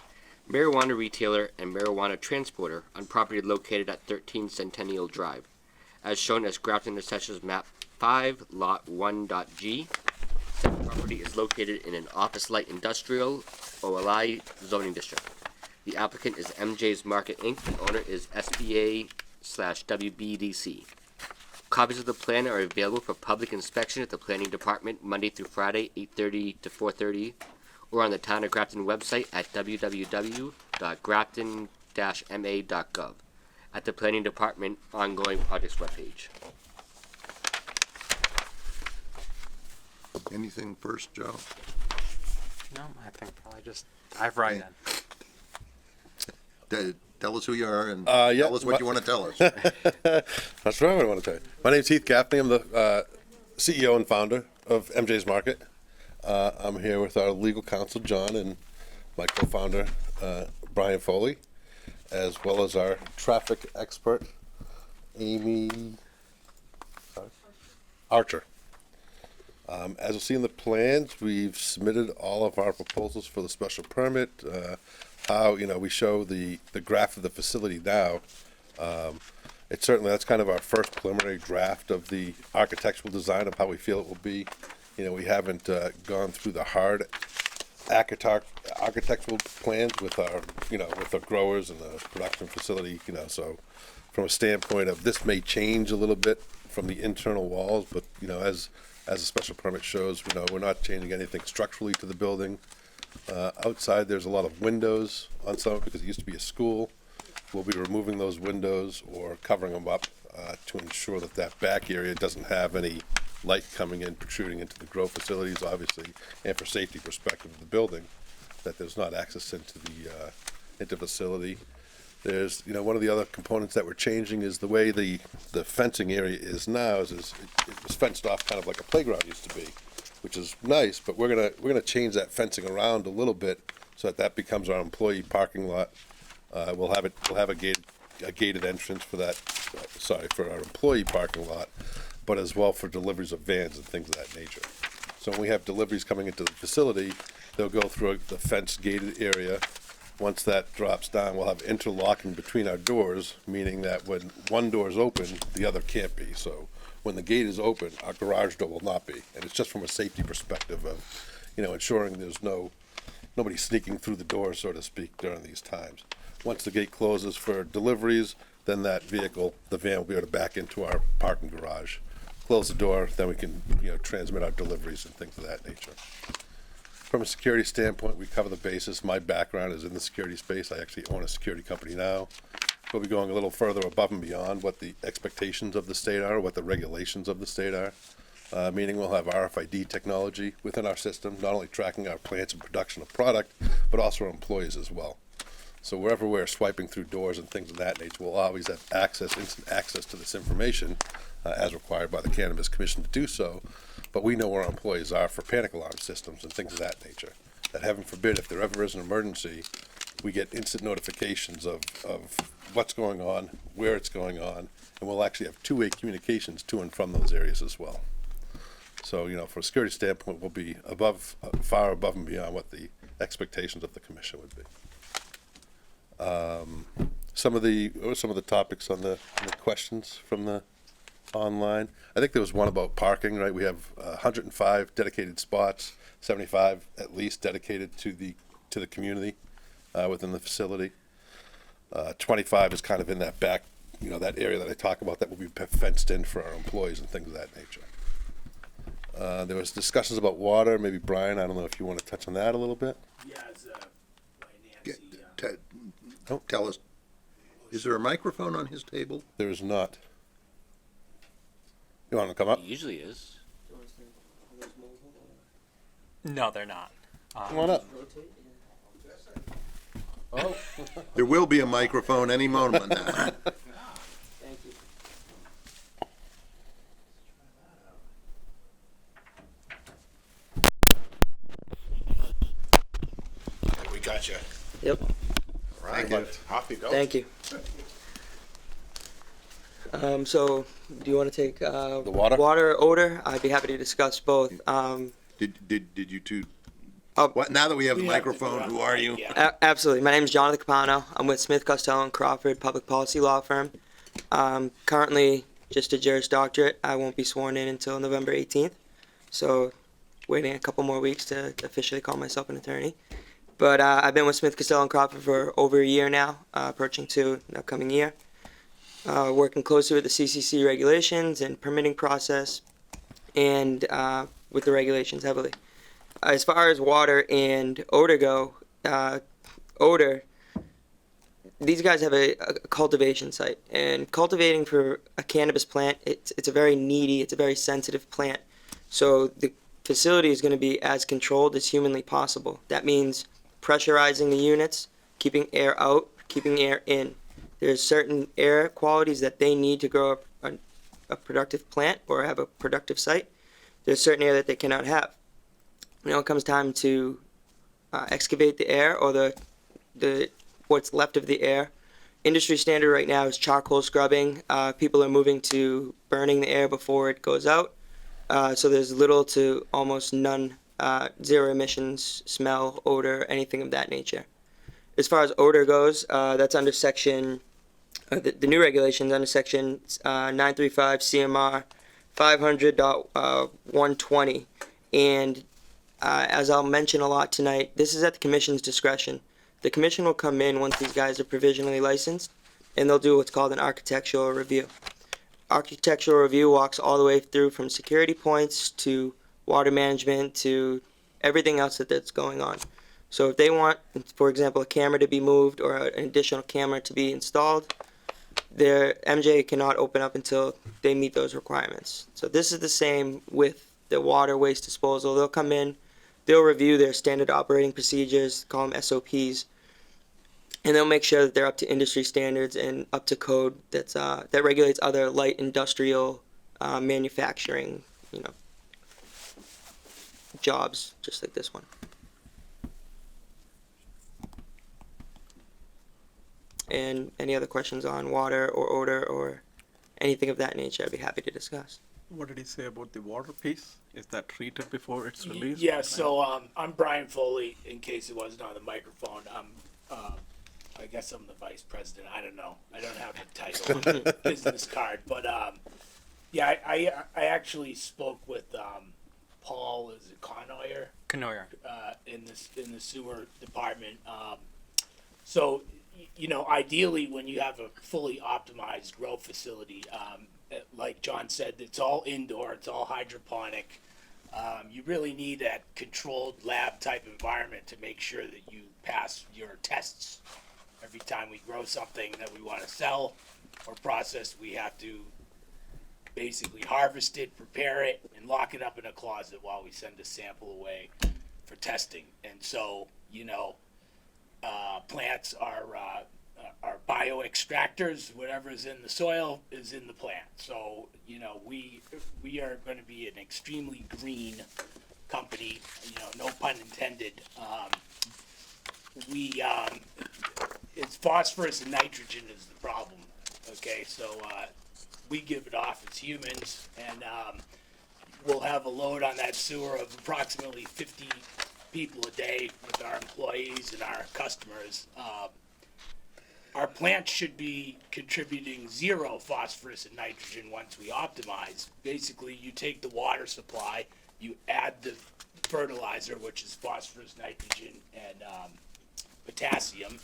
S5: marijuana retailer, and marijuana transporter on property located at 13 Centennial Drive, as shown as Grafton Assessors Map 5, Lot 1.G. Said property is located in an office light industrial OLI zoning district. The applicant is MJ's Market Inc. The owner is SBA/WBDC. Copies of the plan are available for public inspection at the planning department Monday through Friday, 8:30 to 4:30, or on the Town of Grafton website at www.grafton-ma.gov at the planning department ongoing projects webpage.
S1: Anything first, Joe?
S2: No, I think probably just dive right in.
S1: Tell us who you are and
S9: Yeah,
S1: tell us what you want to tell us.
S9: That's what I want to tell you. My name's Heath Gaffney. I'm the CEO and founder of MJ's Market. I'm here with our legal counsel, John, and my co-founder, Brian Foley, as well as our traffic expert, Amy Archer. As you'll see in the plans, we've submitted all of our proposals for the special permit. How, we show the graph of the facility now. It's certainly, that's kind of our first preliminary draft of the architectural design of how we feel it will be. We haven't gone through the hard architectural plans with our, with our growers and the production facility, so from a standpoint of this may change a little bit from the internal walls, but, as a special permit shows, we're not changing anything structurally to the building. Outside, there's a lot of windows on some of it because it used to be a school. We'll be removing those windows or covering them up to ensure that that back area doesn't have any light coming in, protruding into the grow facilities, obviously, and for safety perspective of the building, that there's not access into the facility. There's, one of the other components that we're changing is the way the fencing area is now is it was fenced off kind of like a playground used to be, which is nice, but we're gonna change that fencing around a little bit so that becomes our employee parking lot. We'll have a gated entrance for that, for our employee parking lot, but as well for deliveries of vans and things of that nature. So when we have deliveries coming into the facility, they'll go through the fenced gated area. Once that drops down, we'll have interlocking between our doors, meaning that when one door is open, the other can't be. So when the gate is open, our garage door will not be. And it's just from a safety perspective of, ensuring there's nobody sneaking through the door, so to speak, during these times. Once the gate closes for deliveries, then that vehicle, the van, will be able to back into our parking garage. Close the door, then we can, transmit our deliveries and things of that nature. From a security standpoint, we cover the basis. My background is in the security space. I actually own a security company now. We'll be going a little further above and beyond what the expectations of the state are, what the regulations of the state are. Meaning we'll have RFID technology within our system, not only tracking our plants and production of product, but also our employees as well. So wherever we're swiping through doors and things of that nature, we'll always have instant access to this information as required by the Cannabis Commission to do so. But we know where our employees are for panic alarm systems and things of that nature. That heaven forbid, if there ever is an emergency, we get instant notifications of what's going on, where it's going on, and we'll actually have two-way communications to and from those areas as well. So, from a security standpoint, we'll be far above and beyond what the expectations of the commission would be. What were some of the topics on the questions from the online? I think there was one about parking, right? We have 105 dedicated spots, 75 at least dedicated to the community within the facility. 25 is kind of in that back, that area that I talk about that will be fenced in for our employees and things of that nature. There was discussions about water. Maybe Brian, I don't know if you want to touch on that a little bit.
S8: Yeah, it's by Nancy.
S1: Tell us, is there a microphone on his table?
S9: There is not. You want to come up?
S5: It usually is.
S2: No, they're not.
S9: Come on up.
S6: Oh,
S1: There will be a microphone any moment now.
S6: thank you.
S8: We got you.
S6: Yep,
S8: Right. Off you go.
S10: Thank you. So, do you want to take
S9: The water?
S10: water or odor? I'd be happy to discuss both.
S1: Did you two?
S10: Oh.
S1: What? Now that we have the microphone, who are you?
S10: Absolutely. My name is Jonathan Capano. I'm with Smith, Costello, and Crawford Public Policy Law Firm. Currently, just a Juris Doctorate. I won't be sworn in until November 18th. So, waiting a couple more weeks to officially call myself an attorney. But I've been with Smith, Costello, and Crawford for over a year now, approaching 2 in the upcoming year. working closely with the CCC regulations and permitting process, and with the regulations heavily. As far as water and odor go, odor, these guys have a cultivation site, and cultivating for a cannabis plant, it's a very needy, it's a very sensitive plant. So the facility is going to be as controlled as humanly possible. That means pressurizing the units, keeping air out, keeping air in. There's certain air qualities that they need to grow a productive plant or have a productive site. There's certain air that they cannot have. When it comes time to excavate the air or the what's left of the air, industry standard right now is charcoal scrubbing. People are moving to burning the air before it goes out. So there's little to almost none zero emissions, smell, odor, anything of that nature. As far as odor goes, that's under section, the new regulations under section 935 CMR 500.120. And as I'll mention a lot tonight, this is at the commission's discretion. The commission will come in once these guys are provisionally licensed, and they'll do what's called an architectural review. Architectural review walks all the way through from security points to water management to everything else that's going on. So if they want, for example, a camera to be moved or an additional camera to be installed, their MJ cannot open up until they meet those requirements. So this is the same with the water waste disposal. They'll come in, they'll review their standard operating procedures, call them SOPs, and they'll make sure that they're up to industry standards and up to code that's that regulates other light industrial manufacturing, jobs just like this one. And any other questions on water or odor or anything of that nature, I'd be happy to discuss.
S11: What did he say about the water piece? Is that treated before it's released?
S8: Yeah, so I'm Brian Foley, in case it wasn't on the microphone. I guess I'm the vice president. I don't know. I don't have the title on the business card. But yeah, I actually spoke with Paul, is it Conoyer?
S2: Canoyer.
S8: In the sewer department. So, ideally, when you have a fully optimized grow facility, like John said, it's all indoor, it's all hydroponic. You really need that controlled lab type environment to make sure that you pass your tests. Every time we grow something that we want to sell or process, we have to basically harvest it, prepare it, and lock it up in a closet while we send a sample away for testing. And so, plants are bioextractors. Whatever is in the soil is in the plant. So, we are going to be an extremely green company, no pun intended. It's phosphorus and nitrogen is the problem. Okay, so we give it off as humans, and we'll have a load on that sewer of approximately 50 people a day with our employees and our customers. Our plant should be contributing 0 phosphorus and nitrogen once we optimize. Basically, you take the water supply, you add the fertilizer, which is phosphorus, nitrogen, and potassium,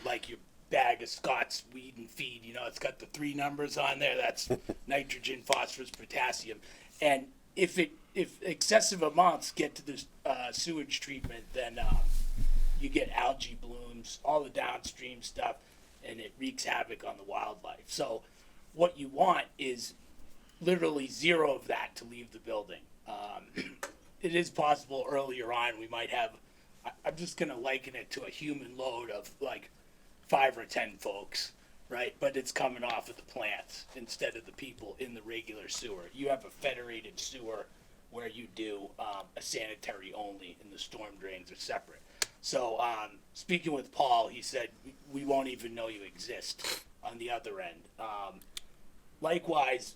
S8: like your bag of Scott's weed and feed. It's got the 3 numbers on there. That's nitrogen, phosphorus, potassium. And if excessive amounts get to the sewage treatment, then you get algae blooms, all the downstream stuff, and it wreaks havoc on the wildlife. So what you want is literally 0 of that to leave the building. It is possible earlier on we might have, I'm just going to liken it to a human load of like 5 or 10 folks, right? But it's coming off of the plants instead of the people in the regular sewer. You have a federated sewer where you do a sanitary only, and the storm drains are separate. So speaking with Paul, he said we won't even know you exist on the other end. Likewise,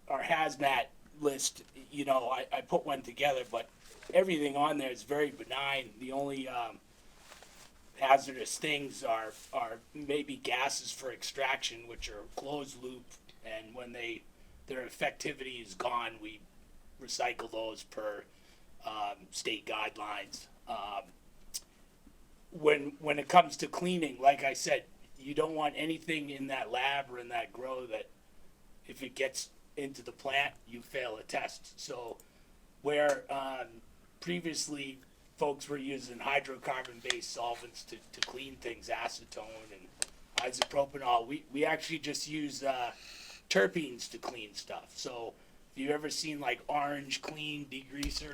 S8: our hazmat list, I put one together, but everything on there is very benign. The only hazardous things are maybe gases for extraction, which are closed loop, and when their effectivity is gone, we recycle those per state guidelines. When it comes to cleaning, like I said, you don't want anything in that lab or in that grow that if it gets into the plant, you fail a test. So where previously folks were using hydrocarbon-based solvents to clean things, acetone and isopropanol, we actually just use terpenes to clean stuff. So if you've ever seen like Orange Clean degreaser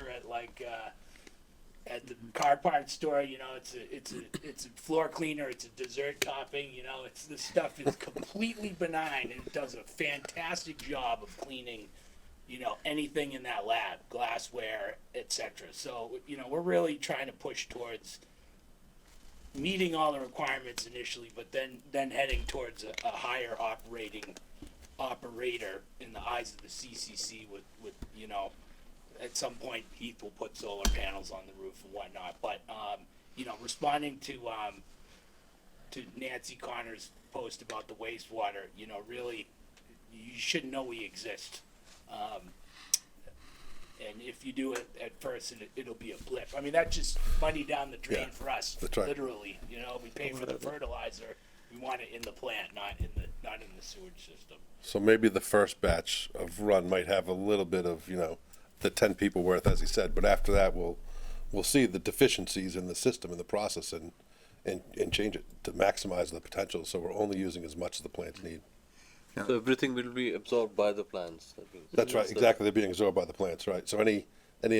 S8: at the car parts store, you know, it's a floor cleaner, it's a dessert topping, you know, this stuff is completely benign and it does a fantastic job of cleaning, you know, anything in that lab, glassware, etc. So, you know, we're really trying to push towards meeting all the requirements initially, but then heading towards a higher operator in the eyes of the CCC with, you know, at some point Heath will put solar panels on the roof and whatnot. But, you know, responding to Nancy Connor's post about the wastewater, you know, really, you should know we exist. And if you do it at first, it'll be a blip. I mean, that's just money down the drain for us,
S9: that's right.
S8: literally. You know, we pay for the fertilizer. We want it in the plant, not in the sewage system.
S9: So maybe the first batch of run might have a little bit of, you know, the 10 people worth, as he said, but after that, we'll see the deficiencies in the system, in the process, and change it to maximize the potential, so we're only using as much as the plants need.
S4: So everything will be absorbed by the plants.
S9: That's right, exactly, they're being absorbed by the plants, right? So any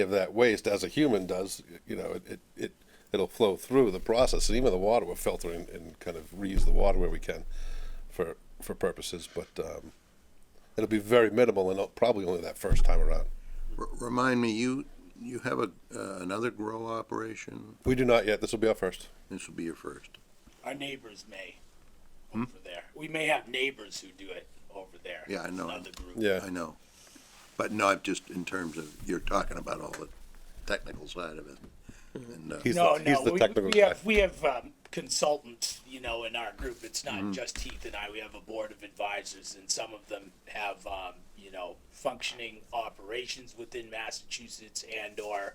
S9: of that waste, as a human does, you know, it'll flow through the process, and even the water we're filtering and kind of reuse the water where we can for purposes, but it'll be very minimal and probably only that first time around.
S1: Remind me, you have another grow operation?
S9: We do not yet, this will be our first.
S1: This will be your first.
S8: Our neighbors may over there. We may have neighbors who do it over there.
S1: Yeah, I know.
S8: Another group.
S9: Yeah.
S1: I know. But not just in terms of, you're talking about all the technical side of it. And,
S9: He's
S8: No,
S9: the technical
S8: we
S9: guy.
S8: have consultants, you know, in our group. It's not just Heath and I. We have a board of advisors, and some of them have, you know, functioning operations within Massachusetts and/or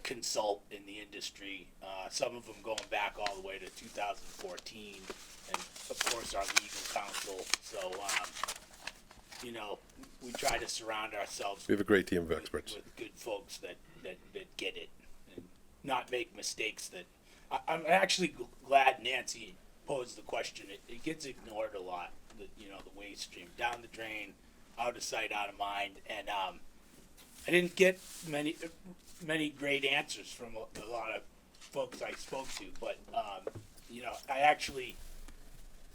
S8: consult in the industry. Some of them going back all the way to 2014, and of course our legal counsel. So, you know, we try to surround ourselves
S9: We have a great team of experts.
S8: with good folks that get it and not make mistakes that I'm actually glad Nancy posed the question. It gets ignored a lot, you know, the waste stream down the drain, out of sight, out of mind. And I didn't get many great answers from a lot of folks I spoke to, but you know, I actually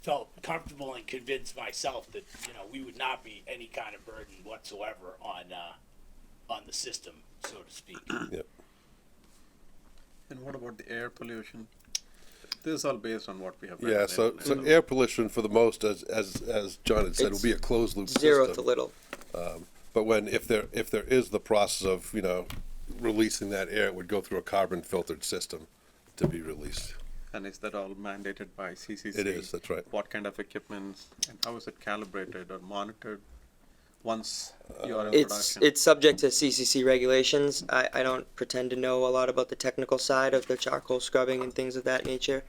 S8: felt comfortable and convinced myself that, you know, we would not be any kind of burden whatsoever on the system, so to speak.
S9: Yep.
S11: And what about the air pollution? This is all based on what we have. read
S9: Yeah,
S11: on the
S9: so
S11: internet.
S9: air pollution for the most, as John had said, will be a closed loop system.
S10: Zero to little.
S9: But if there is the process of, you know, releasing that air, it would go through a carbon filtered system to be released.
S11: And is that all mandated by CCC?
S9: It is, that's right.
S11: What kind of equipment and how is it calibrated or monitored once you are in
S10: It's
S11: production?
S10: subject to CCC regulations. I don't pretend to know a lot about the technical side of the charcoal scrubbing and things of that nature.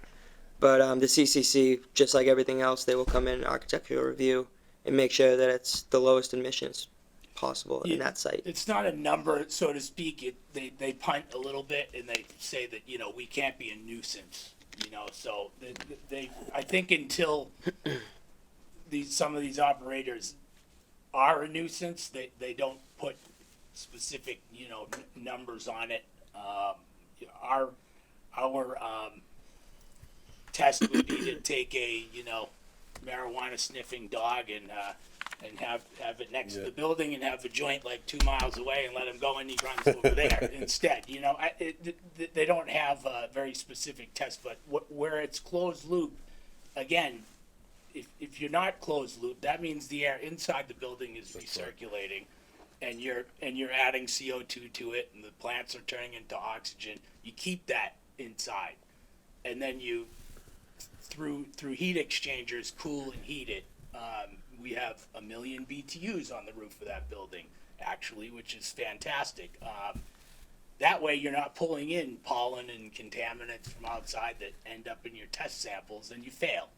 S10: But the CCC, just like everything else, they will come in architectural review and make sure that it's the lowest emissions possible in that site.
S8: It's not a number, so to speak. They punt a little bit and they say that, you know, we can't be a nuisance, you know. So they I think until some of these operators are a nuisance, they don't put specific, you know, numbers on it. Our test would be to take a, you know, marijuana sniffing dog and have it next to the building and have the joint like 2 miles away and let him go and he runs over there instead. You know, they don't have a very specific test, but where it's closed loop, again, if you're not closed loop, that means the air inside the building is recirculating, and you're adding CO2 to it, and the plants are turning into oxygen. You keep that inside, and then you through heat exchangers cool and heat it. We have 1 million BTUs on the roof of that building, actually, which is fantastic. That way you're not pulling in pollen and contaminants from outside that end up in your test samples and you fail.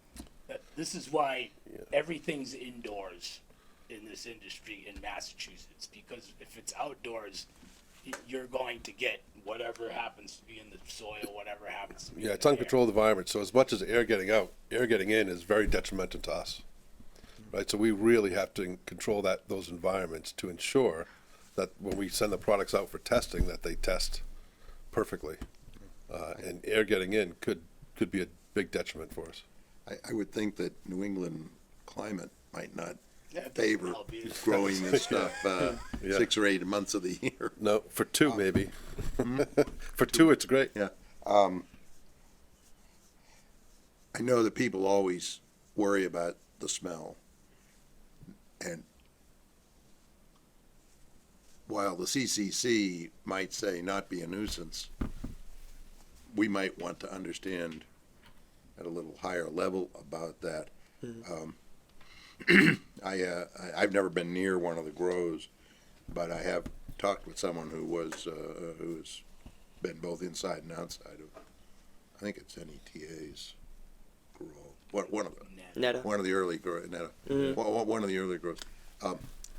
S8: This is why everything's indoors in this industry in Massachusetts, because if it's outdoors, you're going to get whatever happens to be in the soil, whatever happens to be in
S9: Yeah, it's
S8: the air.
S9: uncontrolled environment, so as much as air getting out, air getting in is very detrimental to us. Right, so we really have to control those environments to ensure that when we send the products out for testing, that they test perfectly. And air getting in could be a big detriment for us.
S1: I would think that New England climate might not
S8: Yeah, it doesn't
S1: favor
S8: help either.
S1: growing this stuff
S9: Yeah.
S1: 6 or 8 months of the year.
S9: No, for two maybe. For two, it's great.
S1: Yeah. I know that people always worry about the smell. And while the CCC might say not be a nuisance, we might want to understand at a little higher level about that. I've never been near one of the grows, but I have talked with someone who's been both inside and outside of, I think it's NETA's grow. One of them.
S10: Netta.
S1: One of the early grows. One of the early grows.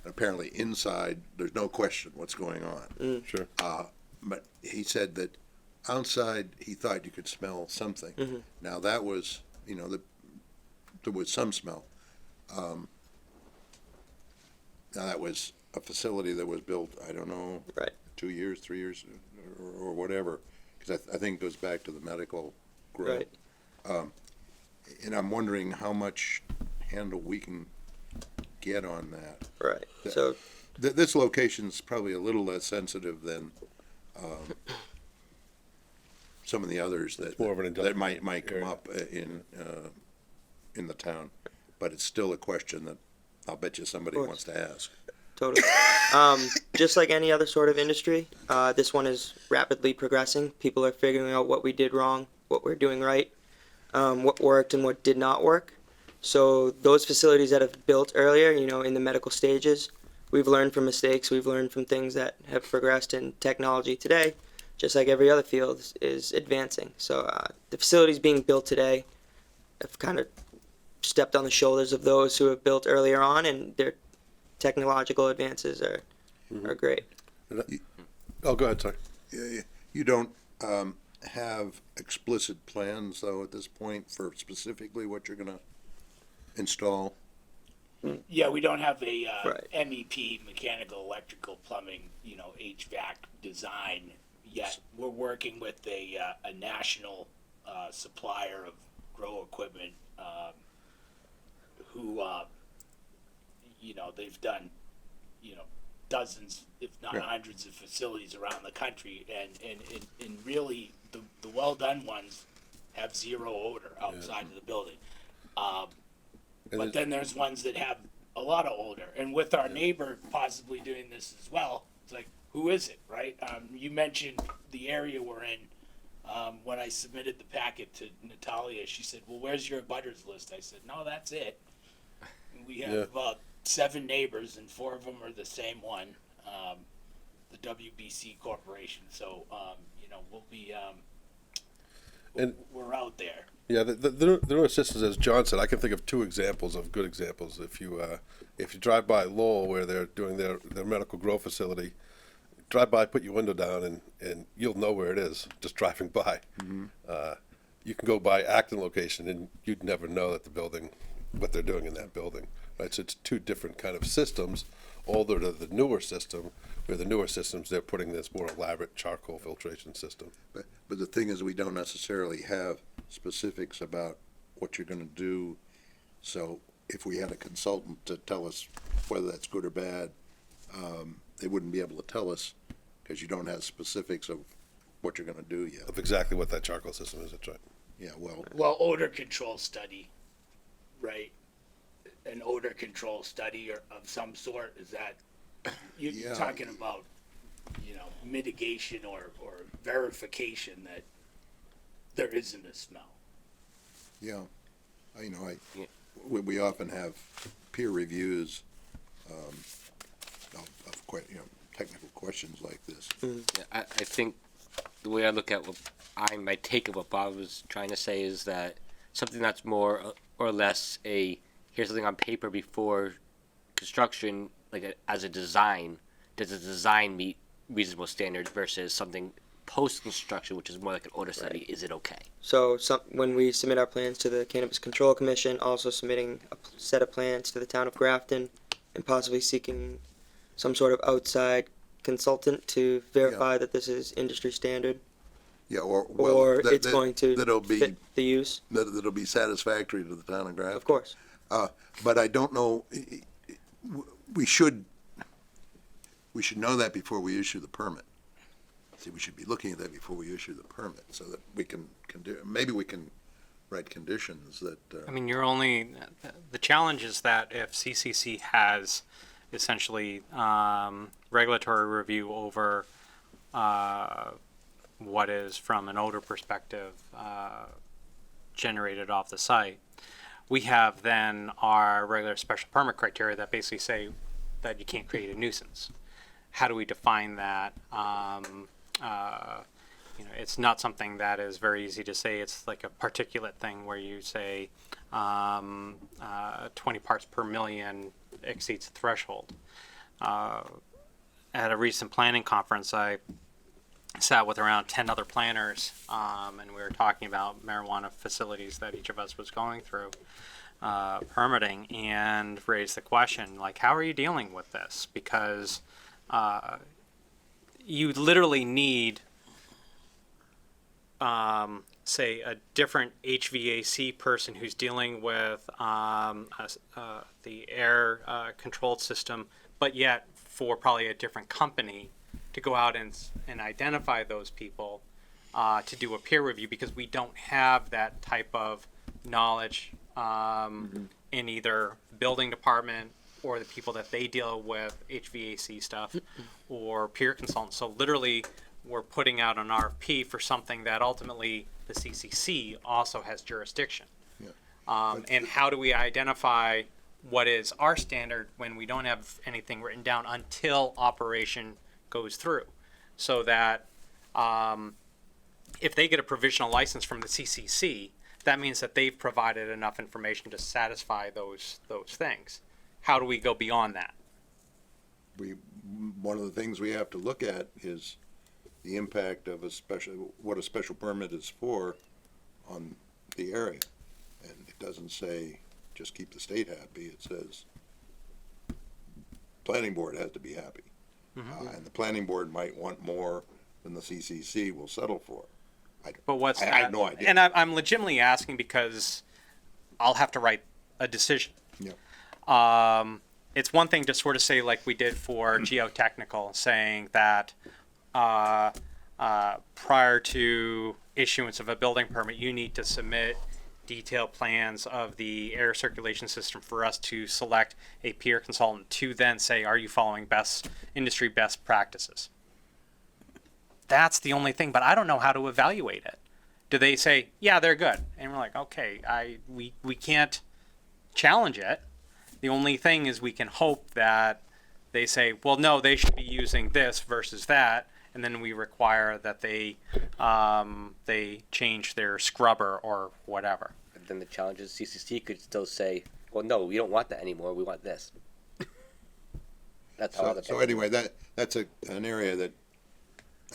S1: Apparently, inside there's no question what's going on.
S9: Sure.
S1: But he said that outside he thought you could smell something. Now that was, there was some smell. Now that was a facility that was built, I don't know,
S10: Right.
S1: 2 years, 3 years, or whatever, because I think it goes back to the medical grow.
S10: Right.
S1: And I'm wondering how much handle we can get on that.
S10: Right. So
S1: This location's probably a little less sensitive than some of the others that
S9: more of an
S1: that
S9: industrial
S1: might come
S9: area.
S1: up in the town, but it's still a question that I'll bet you somebody
S10: course.
S1: wants to ask.
S10: totally. Just like any other sort of industry, this one is rapidly progressing. People are figuring out what we did wrong, what we're doing right, what worked and what did not work. So those facilities that have built earlier, in the medical stages, we've learned from mistakes. We've learned from things that have progressed in technology today, just like every other field is advancing. So the facilities being built today have kind of stepped on the shoulders of those who have built earlier on, and their technological advances are great.
S9: Oh, go ahead, sorry.
S1: You don't have explicit plans, though, at this point for specifically what you're going to install?
S8: Yeah, we don't have a
S10: Right.
S8: MEP, mechanical, electrical, plumbing, HVAC design yet. We're working with a national supplier of grow equipment who, they've done, dozens, if not
S1: Yeah.
S8: hundreds of facilities around the country. And really, the well-done ones have zero odor outside of the building.
S9: And
S8: But then there's ones that have a lot of odor. And with our neighbor possibly doing this as well, it's like, who is it, right? You mentioned the area we're in. When I submitted the packet to Natalia, she said, well, where's your butters list? I said, no, that's it. We have about 7 neighbors, and 4 of them are the same one, the WBC Corporation. So, we'll be,
S9: And-
S8: we're out there.
S9: Yeah, the newer systems, as John said, I can think of 2 examples of good examples. If you drive by Lowell, where they're doing their medical grow facility, drive by, put your window down, and you'll know where it is just driving by. You can go by Acton location, and you'd never know that what they're doing in that building. Right, so it's 2 different kind of systems, older to the newer system, where the newer systems, they're putting this more elaborate charcoal filtration system.
S1: But the thing is, we don't necessarily have specifics about what you're going to do. So if we had a consultant to tell us whether that's good or bad, they wouldn't be able to tell us because you don't have specifics of what you're going to do yet.
S9: Of exactly what that charcoal system is, that's right.
S1: Yeah, well,
S8: Odor control study, right? An odor control study or of some sort, is that, you're
S1: Yeah.
S8: talking about, mitigation or verification that there isn't a smell.
S1: yeah. We often have peer reviews of quite, technical questions like this.
S5: Yeah, I think the way I look at my take of what Bob was trying to say is that something that's more or less here's something on paper before construction, as a design? Does the design meet reasonable standards versus something post-construction, which is more like an order study? Is it okay?
S10: So when we submit our plans to the Cannabis Control Commission, also submitting a set of plans to the town of Grafton, and possibly seeking some sort of outside consultant to verify that this is industry standard,
S1: Yeah,
S10: or it's going to
S1: that'll be
S10: fit the use.
S1: that'll be satisfactory to the town of Grafton.
S10: Of course.
S1: But I don't know. We should know that before we issue the permit. See, we should be looking at that before we issue the permit, so that we can maybe we can write conditions that.
S2: I mean, the challenge is that if CCC has essentially regulatory review over what is, from an odor perspective, generated off the site, we have then our regular special permit criteria that basically say that you can't create a nuisance. How do we define that? It's not something that is very easy to say. It's like a particulate thing where you say 20 parts per million exceeds the threshold. At a recent planning conference, I sat with around 10 other planners, and we were talking about marijuana facilities that each of us was going through permitting, and raised the question, like, how are you dealing with this? Because you literally need, say, a different HVAC person who's dealing with the air controlled system, but yet for probably a different company to go out and identify those people to do a peer review, because we don't have that type of knowledge in either building department or the people that they deal with HVAC stuff or peer consultants. So literally we're putting out an RFP for something that ultimately the CCC also has jurisdiction.
S1: Yeah.
S2: And how do we identify what is our standard when we don't have anything written down until operation goes through? So that if they get a provisional license from the CCC, that means that they've provided enough information to satisfy those things. How do we go beyond that?
S1: One of the things we have to look at is the impact of what a special permit is for on the area. And it doesn't say just keep the state happy. It says planning board has to be happy. And the planning board might want more than the CCC will settle for.
S2: But what's
S1: I have no idea.
S2: And I'm legitimately asking because I'll have to write a decision.
S1: Yeah.
S2: It's one thing to sort of say, like we did for geotechnical, saying that prior to issuance of a building permit, you need to submit detailed plans of the air circulation system for us to select a peer consultant to then say, are you following industry best practices? That's the only thing, but I don't know how to evaluate it. Do they say, yeah, they're good? And we're like, okay, we can't challenge it. The only thing is we can hope that they say, well, no, they should be using this versus that, and then we require that they change their scrubber or whatever.
S5: But then the challenge is CCC could still say, well, no, we don't want that anymore. We want this. That's how other
S1: So anyway, that's an area that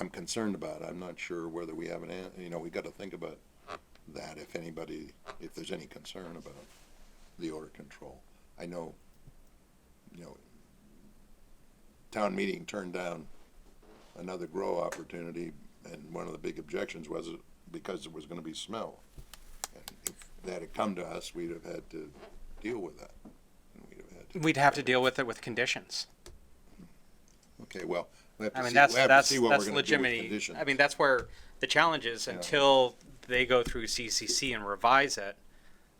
S1: I'm concerned about. I'm not sure whether we have we got to think about that if there's any concern about the odor control. I know, town meeting turned down another grow opportunity, and one of the big objections was because there was going to be smell. And if that had come to us, we'd have had to deal with that.
S2: We'd have to deal with it with conditions.
S1: Okay, well, we have to
S2: I mean,
S1: see what we're
S2: that's
S1: going to do with
S2: legitimate.
S1: conditions.
S2: I mean, that's where the challenge is until they go through CCC and revise it.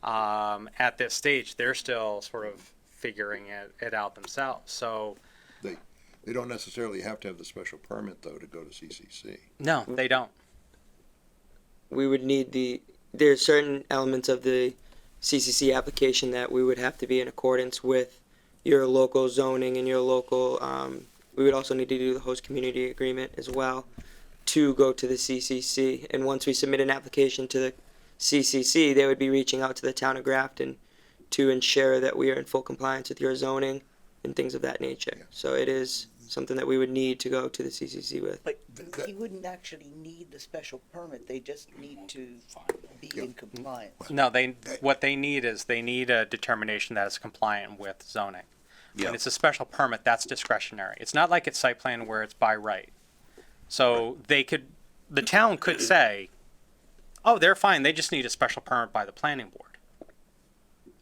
S2: At this stage, they're still sort of figuring it out themselves. So
S1: They don't necessarily have to have the special permit, though, to go to CCC.
S2: no, they don't.
S10: We would need there's certain elements of the CCC application that we would have to be in accordance with your local zoning and your local, we would also need to do the host community agreement as well to go to the CCC. And once we submit an application to the CCC, they would be reaching out to the town of Grafton to ensure that we are in full compliance with your zoning and things of that nature. So it is something that we would need to go to the CCC with.
S6: But you wouldn't actually need the special permit, they just need to be in compliance.
S2: No, what they need is they need a determination that it's compliant with zoning.
S1: Yeah.
S2: When it's a special permit, that's discretionary. It's not like it's site plan where it's by right. So the town could say, oh, they're fine, they just need a special permit by the planning board.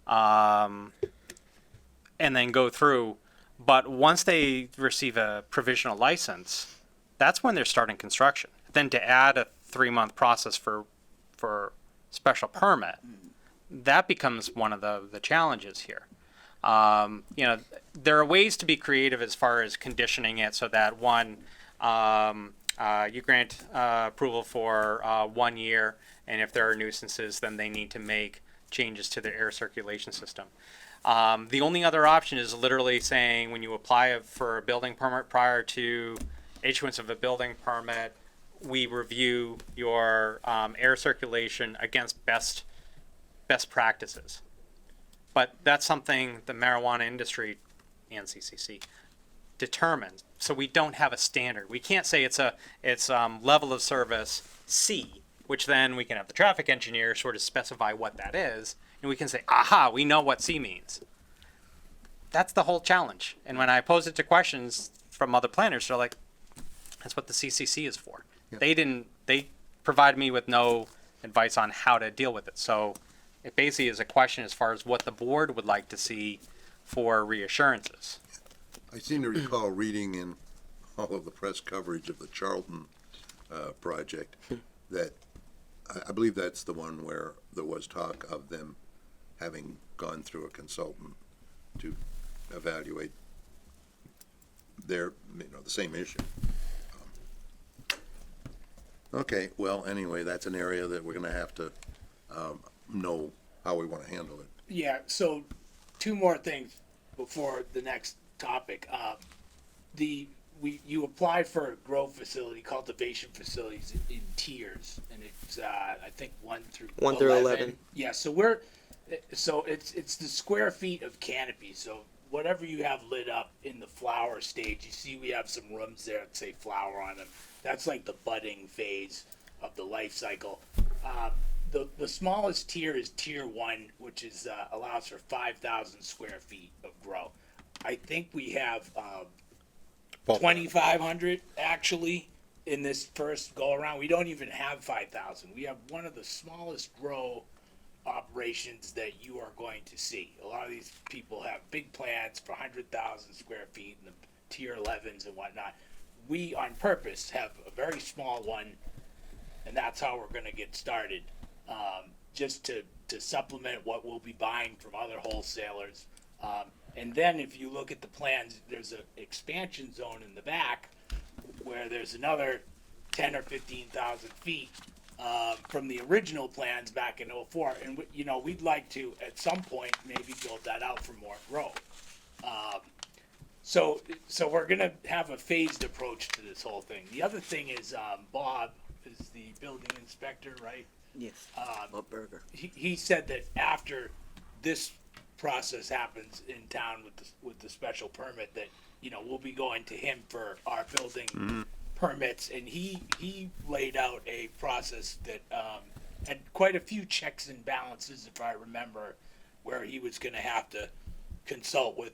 S2: And then go through, but once they receive a provisional license, that's when they're starting construction. Then to add a 3-month process for special permit, that becomes one of the challenges here. There are ways to be creative as far as conditioning it so that you grant approval for 1 year, and if there are nuisances, then they need to make changes to their air circulation system. The only other option is literally saying when you apply for a building permit prior to issuance of a building permit, we review your air circulation against best practices. But that's something the marijuana industry and CCC determines. So we don't have a standard. We can't say it's level of service C, which then we can have the traffic engineer sort of specify what that is, and we can say, aha, we know what C means. That's the whole challenge. And when I pose it to questions from other planners, they're like, that's what the CCC is for.
S1: Yeah.
S2: They provide me with no advice on how to deal with it. So it basically is a question as far as what the board would like to see for reassurances.
S1: I seem to recall reading in all of the press coverage of the Charlton project that I believe that's the one where there was talk of them having gone through a consultant to evaluate the same issue. Okay, well, anyway, that's an area that we're gonna have to know how we wanna handle it.
S8: Yeah, so 2 more things before the next topic. You apply for a grow facility, cultivation facilities in tiers, and it's I think 1 through
S10: 11.
S8: Yeah, so it's the square feet of canopy. So whatever you have lit up in the flower stage, you see we have some rooms there that say flower on them. That's like the budding phase of the life cycle. The smallest tier is tier 1, which is allows for 5,000 square feet of grow. I think we have 2,500 actually in this first go around. We don't even have 5,000. We have one of the smallest grow operations that you are going to see. A lot of these people have big plans for 100,000 square feet and the tier 11s and whatnot. We on purpose have a very small one, and that's how we're going to get started, just to supplement what we'll be buying from other wholesalers. And then if you look at the plans, there's an expansion zone in the back where there's another 10 or 15,000 feet from the original plans back in '04. And, we'd like to, at some point, maybe build that out for more growth. So we're going to have a phased approach to this whole thing. The other thing is Bob is the building inspector, right?
S6: Yes, Bob Berger.
S8: He said that after this process happens in town with the special permit, that we'll be going to him for our building permits, and he laid out a process that had quite a few checks and balances, if I remember, where he was going to have to consult with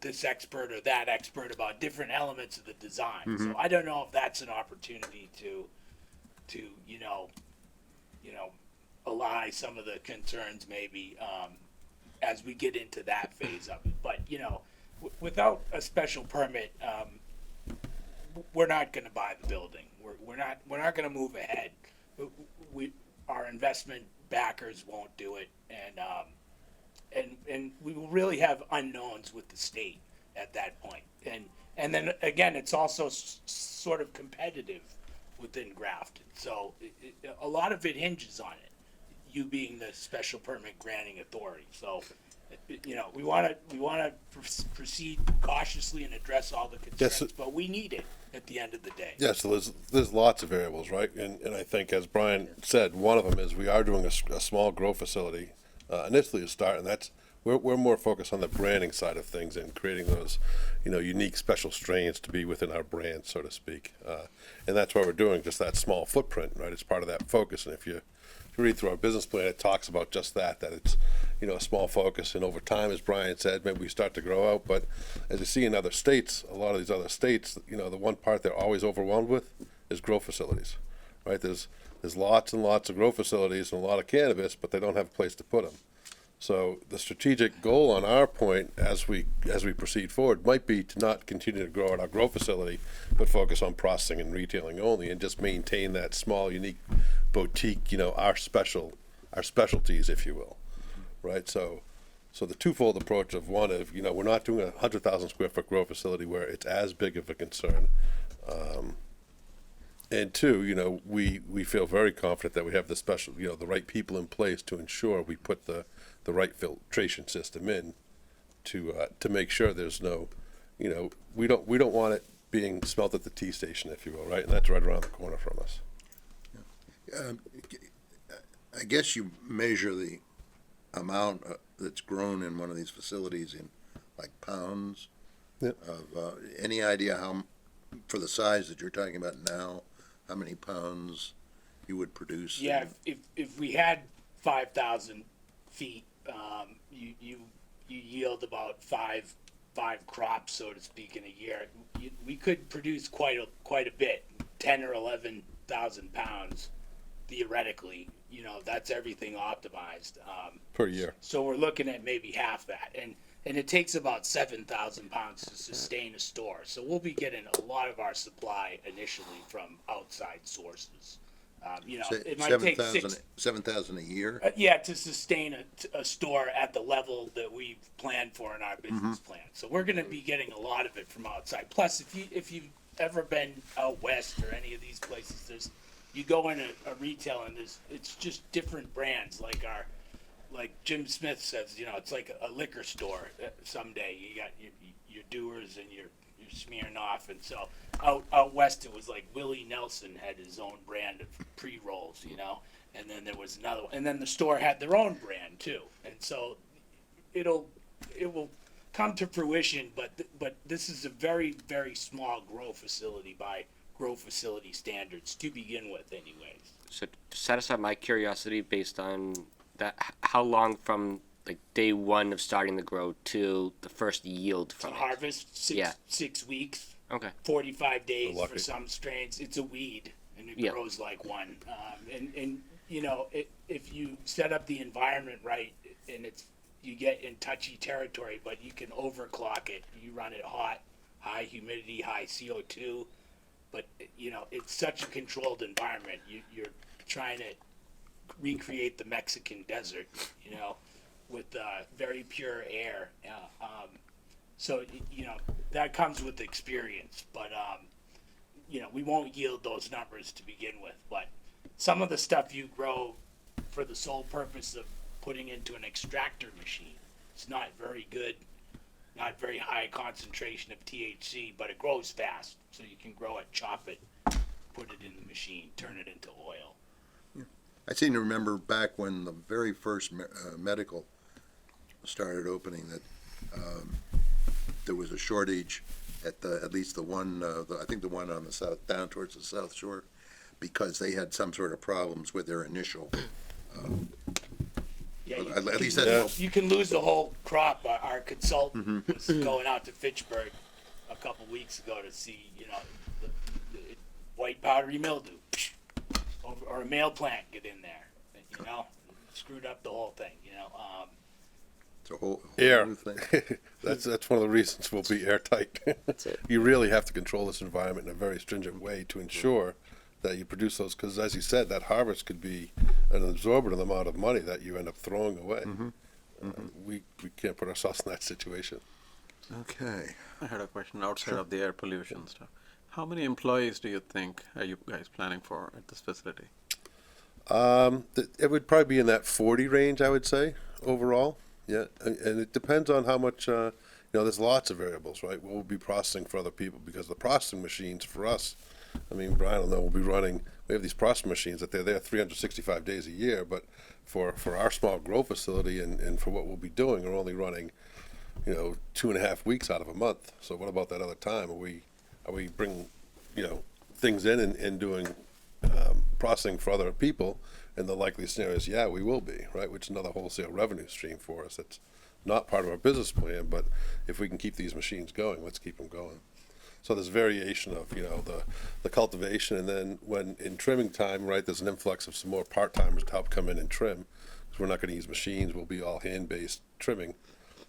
S8: this expert or that expert about different elements of the design. So I don't know if that's an opportunity to allay some of the concerns maybe as we get into that phase of it. But without a special permit, we're not going to buy the building. We're not going to move ahead. Our investment backers won't do it, and we will really have unknowns with the state at that point. And then again, it's also sort of competitive within Grafton. So a lot of it hinges on it, you being the special permit granting authority. So You know, we wanna proceed cautiously and address all the concerns, but we need it at the end of the day.
S9: Yeah, so there's lots of variables, right? And I think, as Brian said, one of them is we are doing a small grow facility initially to start, and that's we're more focused on the branding side of things and creating those, unique special strains to be within our brand, so to speak. And that's why we're doing just that small footprint, right? It's part of that focus. And if you read through our business plan, it talks about just that it's, a small focus. And over time, as Brian said, maybe we start to grow out. But as you see in other states, a lot of these other states, the one part they're always overwhelmed with is grow facilities, right? There's lots and lots of grow facilities and a lot of cannabis, but they don't have a place to put them. So the strategic goal on our point as we proceed forward might be to not continue to grow at our grow facility, but focus on processing and retailing only, and just maintain that small, unique boutique, our specialties, if you will, right? So the twofold approach of one, if we're not doing 100,000 square foot grow facility where it's as big of a concern, and two, we feel very confident that we have the special, the right people in place to ensure we put the right filtration system in to make sure there's no, we don't want it being smelt at the tea station, if you will, right? And that's right around the corner from us.
S1: I guess you measure the amount that's grown in one of these facilities in like pounds.
S9: Yep.
S1: Of, any idea how, for the size that you're talking about now, how many pounds you would produce?
S8: Yeah, if we had 5,000 feet, you yield about five crops, so to speak, in a year. We could produce quite a bit, 10 or 11,000 pounds, theoretically. That's everything optimized.
S9: Per year.
S8: So we're looking at maybe half that, and it takes about 7,000 pounds to sustain a store. So we'll be getting a lot of our supply initially from outside sources. It might take
S1: 7,000 a year?
S8: to sustain a store at the level that we've planned for in our business plan. So we're going to be getting a lot of it from outside. Plus, if you've ever been out west or any of these places, you go in a retail and it's just different brands. Like Jim Smith says, it's like a liquor store. Someday you got your doers and your Smirnoff, and so out west it was like Willie Nelson had his own brand of pre-rolls, and then there was another one, and then the store had their own brand too, and so it will come to fruition, but this is a very, very small grow facility by grow facility standards to begin with anyways.
S5: So to satisfy my curiosity based on that, how long from like day one of starting the grow to the first yield from
S8: To
S5: it?
S8: harvest, 6 weeks.
S5: Okay.
S8: 45 days
S9: We're lucky.
S8: for some strains. It's a weed, and it
S5: Yeah.
S8: grows like one. And if you set up the environment right, and you get in touchy territory, but you can overclock it. You run it hot, high humidity, high CO2, but it's such a controlled environment. You're trying to recreate the Mexican desert, with very pure air. So that comes with experience, but we won't yield those numbers to begin with. But some of the stuff you grow for the sole purpose of putting into an extractor machine, it's not very good, not very high concentration of THC, but it grows fast. So you can grow it, chop it, put it in the machine, turn it into oil.
S1: I seem to remember back when the very first medical started opening that there was a shortage at least the one, I think the one on the south, down towards the South Shore, because they had some sort of problems with their initial. At least that's
S8: You can lose the whole crop. Our consultant was going out to Fitchburg a couple weeks ago to see, the white powdery mildew, or a male plant get in there, screwed up the whole thing,
S1: It's a whole
S9: Air.
S1: new thing.
S9: That's one of the reasons we'll be airtight.
S10: That's it.
S9: You really have to control this environment in a very stringent way to ensure that you produce those, because as you said, that harvest could be an exorbitant amount of money that you end up throwing away. We can't put ourselves in that situation.
S1: Okay.
S11: I had a question outside of the air pollution stuff. How many employees do you think are you guys planning for at this facility?
S9: It would probably be in that 40 range, I would say, overall. Yeah, and it depends on how much, there's lots of variables, right? We'll be processing for other people because the processing machines for us, I mean, Brian will know, we'll be running, we have these processing machines that they're there 365 days a year, but for our small grow facility and for what we'll be doing, we're only running, 2.5 weeks out of a month. So what about that other time? Are we bringing, things in and doing processing for other people? And the likely scenario is, yeah, we will be, right? Which is another wholesale revenue stream for us. That's not part of our business plan, but if we can keep these machines going, let's keep them going. So there's variation of, the cultivation, and then when in trimming time, right, there's an influx of some more part-timers to help come in and trim, because we're not gonna use machines, we'll be all hand-based trimming.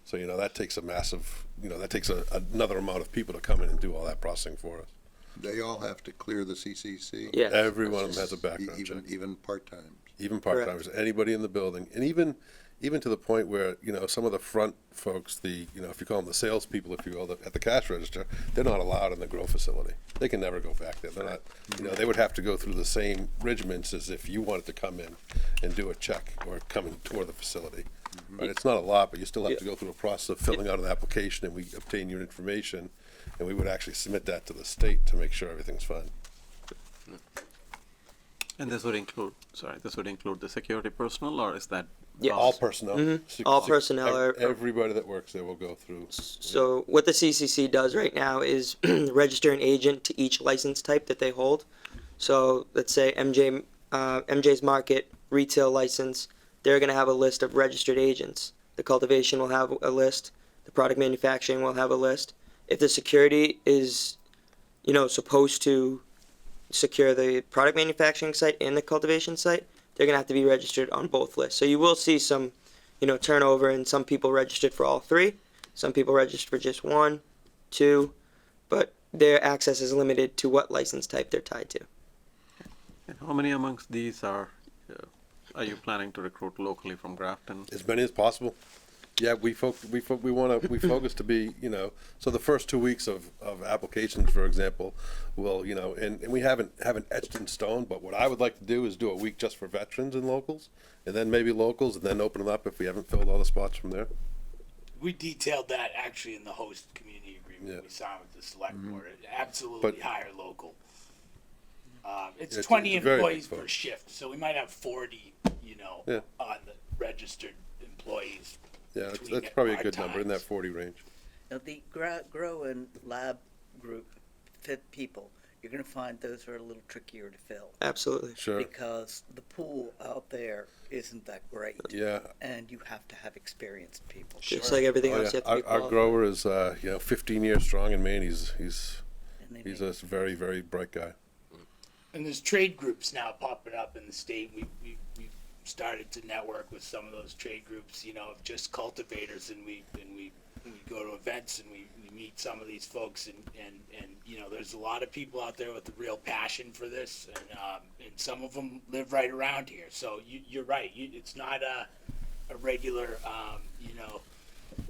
S9: So, that takes a massive, that takes another amount of people to come in and do all that processing for us.
S1: They all have to clear the CCC?
S10: Yeah.
S9: Every one of them has a background check.
S1: Even part-time?
S9: Even part-timers, anybody in the building, and even to the point where, some of the front folks, if you call them the salespeople, if you will, at the cash register, they're not allowed in the grow facility. They can never go back there. They're not, they would have to go through the same regiments as if you wanted to come in and do a check or come and tour the facility. Right? It's not a lot, but you still have to go through a process of filling out an application, and we obtain your information, and we would actually submit that to the state to make sure everything's fine.
S11: And this would include the security personnel, or is that?
S10: Yeah.
S9: All personnel.
S10: All personnel are-
S9: Everybody that works there will go through.
S10: So what the CCC does right now is register an agent to each license type that they hold. So let's say MJ's Market retail license, they're going to have a list of registered agents. The cultivation will have a list. The product manufacturing will have a list. If the security is, supposed to secure the product manufacturing site and the cultivation site, they're going to have to be registered on both lists. So you will see some, turnover, and some people registered for all three. Some people registered for just 1, 2, but their access is limited to what license type they're tied to.
S11: And how many amongst these are you planning to recruit locally from Grafton?
S9: As many as possible. Yeah, we focus to be, so the first 2 weeks of applications, for example, will, and we haven't etched in stone, but what I would like to do is do a week just for veterans and locals, and then maybe locals, and then open them up if we haven't filled all the spots from there.
S8: We detailed that actually in the host community agreement we signed with the select board. Absolutely hire local. It's 20
S9: a very
S8: employees
S9: big
S8: per
S9: focus.
S8: shift, so we might have 40,
S9: Yeah.
S8: on the registered employees.
S9: Yeah, that's
S8: between
S9: probably a
S8: our
S9: good number in that
S8: times.
S9: 40 range.
S6: Now, the grow and lab group fit people, you're gonna find those are a little trickier to fill.
S10: Absolutely.
S9: Sure.
S6: Because the pool out there isn't that great.
S9: Yeah.
S6: And you have to have experienced people.
S10: Just like everything
S9: Oh,
S10: else,
S9: yeah.
S10: you have to be
S9: Our
S10: qualified.
S9: grower is, 15 years strong, and man, he's
S6: And they
S9: a
S6: make-
S9: very, very bright guy.
S8: And there's trade groups now popping up in the state. We started to network with some of those trade groups, of just cultivators, and we go to events and we meet some of these folks, and there's a lot of people out there with a real passion for this, and some of them live right around here. So you're right. It's not a regular,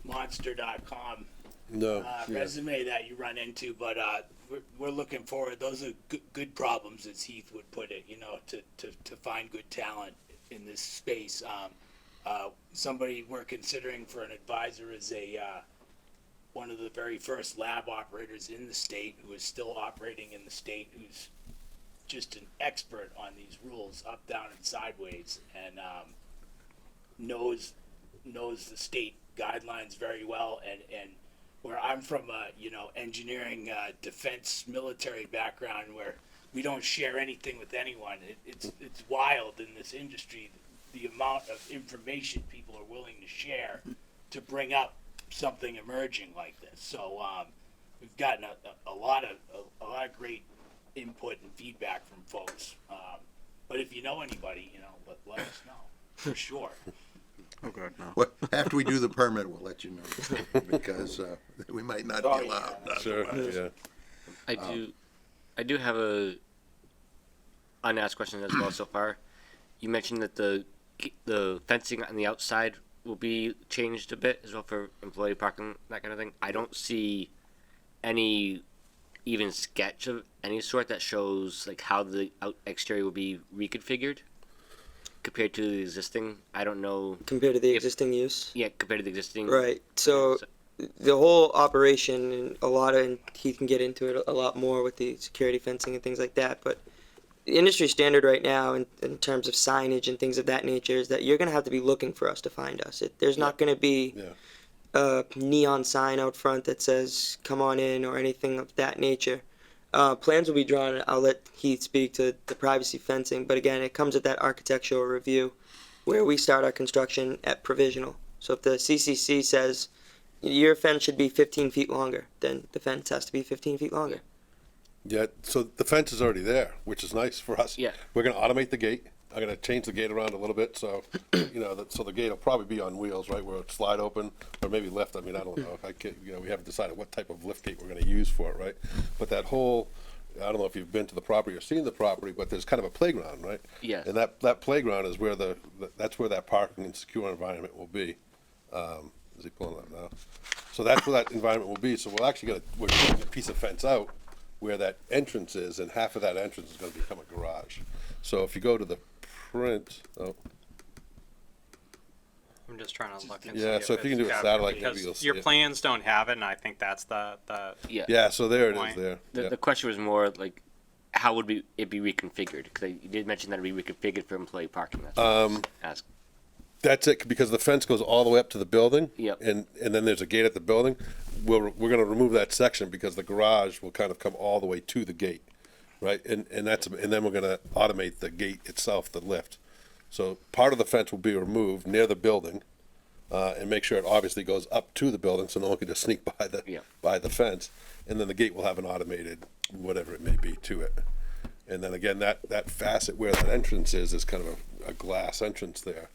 S8: monster.com
S9: No. Yeah.
S8: resume that you run into, but we're looking forward. Those are good problems, as Heath would put it, to find good talent in this space. Somebody we're considering for an advisor is one of the very first lab operators in the state, who is still operating in the state, who's just an expert on these rules up, down, and sideways, and knows the state guidelines very well, and where I'm from, engineering, defense, military background, where we don't share anything with anyone. It's wild in this industry, the amount of information people are willing to share to bring up something emerging like this. So we've gotten a lot of great input and feedback from folks. But if you know anybody, let us know for sure.
S11: Oh, God, no.
S1: Well, after we do the permit, we'll let you know, because we might not be
S8: Oh, yeah.
S1: allowed.
S9: Sure. Yeah.
S5: I do have a unasked question as well so far. You mentioned that the fencing on the outside will be changed a bit as well for employee parking, that kind of thing. I don't see any even sketch of any sort that shows like how the exterior will be reconfigured. compared to the existing. I don't know.
S10: compared to the
S5: If-
S10: existing use.
S5: Yeah, compared to the existing.
S10: Right. So the whole operation and and Heath can get into it a lot more with the security fencing and things like that, but the industry standard right now in terms of signage and things of that nature is that you're going to have to be looking for us to find us. There's not going to be
S9: Yeah.
S10: a neon sign out front that says come on in or anything of that nature. Plans will be drawn. I'll let Heath speak to the privacy fencing, but again, it comes at that architectural review where we start our construction at provisional. So if the CCC says your fence should be 15 feet longer, then the fence has to be 15 feet longer.
S9: Yeah, so the fence is already there, which is nice for us.
S5: Yeah.
S9: We're gonna automate the gate. I'm gonna change the gate around a little bit, so, so the gate will probably be on wheels, right, where it's slide open, or maybe lift, I mean, I don't know. I can't, we haven't decided what type of lift gate we're gonna use for it, right? But that whole, I don't know if you've been to the property or seen the property, but there's kind of a playground, right?
S5: Yes.
S9: And that playground is where that's where that parking and secure environment will be. Is he pulling up now? So that's where that environment will be, so we're taking a piece of fence out where that entrance is, and half of that entrance is gonna become a garage. So if you go to the print,
S2: I'm just trying to look and
S9: Yeah,
S2: see
S9: so if you can do a
S2: it's-
S9: satellite,
S2: because
S9: maybe you'll see
S2: your
S9: it.
S2: plans don't have it, and I think that's the
S5: Yeah.
S9: yeah, so there it is
S2: Point.
S9: there.
S5: The,
S9: Yeah.
S5: the question was more like, how would it be reconfigured? Because you did mention that it'd be reconfigured for employee parking. That's what I was asking.
S9: That's it, because the fence goes all the way up to the building.
S5: Yep.
S9: And then there's a gate at the building. We're gonna remove that section because the garage will kind of come all the way to the gate, right? And then we're gonna automate the gate itself, the lift. So part of the fence will be removed near the building, and make sure it obviously goes up to the building, so no one can just sneak
S5: Yep.
S9: by the fence. And then the gate will have an automated, whatever it may be, to it. And then again, that facet where that entrance is kind of a glass entrance there.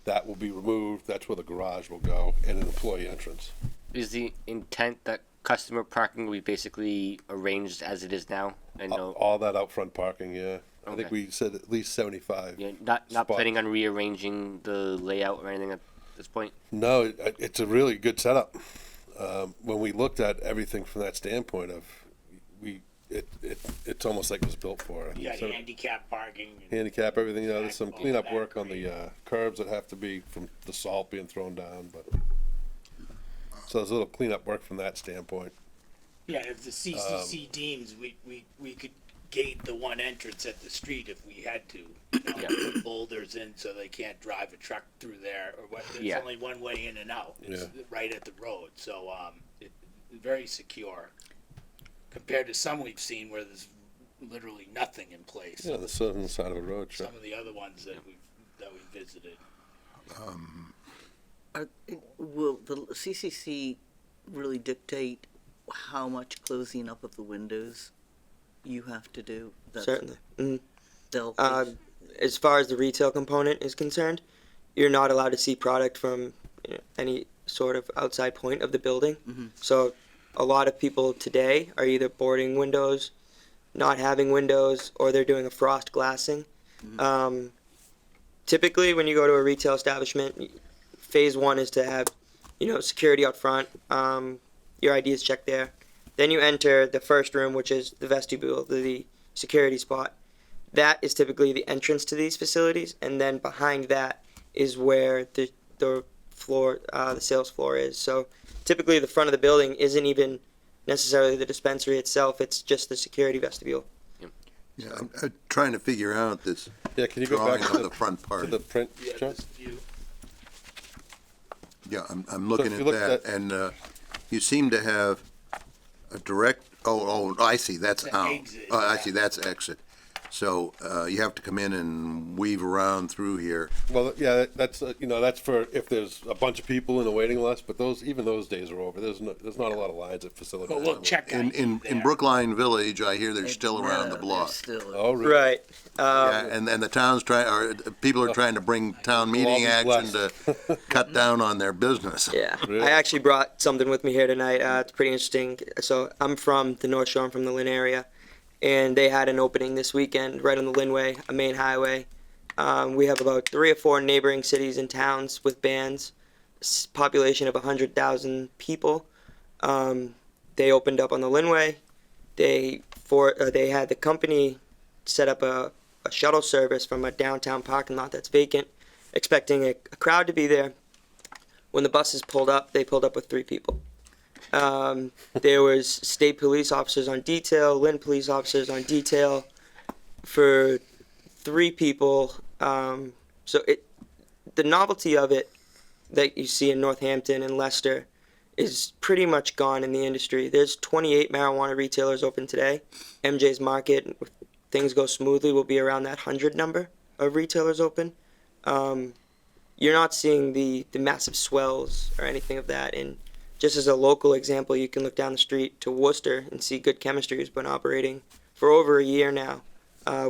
S9: That will be removed, that's where the garage will go, and an employee entrance.
S5: Is the intent that customer parking will be basically arranged as it is now? I know.
S9: All that out front parking, yeah. I think
S5: Okay.
S9: we said at least 75.
S5: Yeah, not
S9: spots.
S5: planning on rearranging the layout or anything at this point.
S9: No, it's a really good setup. When we looked at everything from that standpoint of, it's almost like it was built for it.
S8: You got
S9: So
S8: handicap parking. and-
S9: handicap, everything, there's some
S8: All
S9: cleanup
S8: that
S9: work on the
S8: great.
S9: curbs that have to be from the salt being thrown down, but. So there's a little cleanup work from that standpoint.
S8: Yeah, if the CCC deems we could gate the one entrance at the street if we had to. Put boulders in so they can't drive a truck through there, or what, there's
S5: Yeah.
S8: only one way in and out. It's
S9: Yeah.
S8: right at the road, so, very secure. Compared to some we've seen where there's literally nothing in place.
S9: Yeah, the southern side of the road, sure.
S8: Some of the other ones that we visited.
S6: Will the CCC really dictate how much closing up of the windows you have to do?
S10: Certainly. Mhm.
S6: They'll.
S10: As far as the retail component is concerned, you're not allowed to see product from any sort of outside point of the building. So a lot of people today are either boarding windows, not having windows, or they're doing a frost glassing. Typically, when you go to a retail establishment, phase one is to have, security out front. Your ID is checked there. Then you enter the first room, which is the vestibule, the security spot. That is typically the entrance to these facilities, and then behind that is where the floor, the sales floor is. So typically, the front of the building isn't even necessarily the dispensary itself; it's just the security vestibule.
S1: Yeah, I'm trying to figure out this
S9: Yeah, can you go
S1: drawing
S9: back
S1: of the front
S9: to
S1: part.
S9: the print,
S8: Yeah,
S9: John?
S8: this view.
S1: Yeah, I'm looking
S9: if
S1: at
S9: you look
S1: that,
S9: at-
S1: and you seem to have a direct, I see, that's
S8: It's an
S1: out.
S8: exit,
S1: I
S8: yeah.
S1: see, that's exit. So, you have to come in and weave around through here.
S9: Well, yeah, that's that's for if there's a bunch of people in the waiting list. But even those days are over. There's not a lot of lines at facilities.
S8: But we'll check
S1: In
S8: ID there.
S1: Brookline Village, I hear they're still around the
S6: they're
S1: block.
S6: Still,
S9: Oh, really?
S10: Right.
S1: Yeah, and the town's people are trying to bring town meeting
S9: Lobby's
S1: action to cut down on their business.
S10: Yeah,
S9: Really?
S10: I actually brought something with me here tonight. It's pretty interesting. So I'm from the North Shore, I'm from the Lynn area, and they had an opening this weekend right on the Lynnway, a main highway. We have about 3 or 4 neighboring cities and towns with bands, population of 100,000 people. They opened up on the Lynnway. They had the company set up a a shuttle service from a downtown parking lot that's vacant, expecting a crowd to be there. When the buses pulled up, they pulled up with 3 people. There was state police officers on detail, Lynn police officers on detail for 3 people. The novelty of it that you see in Northampton and Leicester is pretty much gone in the industry. There's 28 marijuana retailers open today. MJ's Market, if things go smoothly, will be around that 100 number of retailers open. You're not seeing the massive swells or anything of that. And just as a local example, you can look down the street to Worcester and see Good Chemistry has been operating for over a year now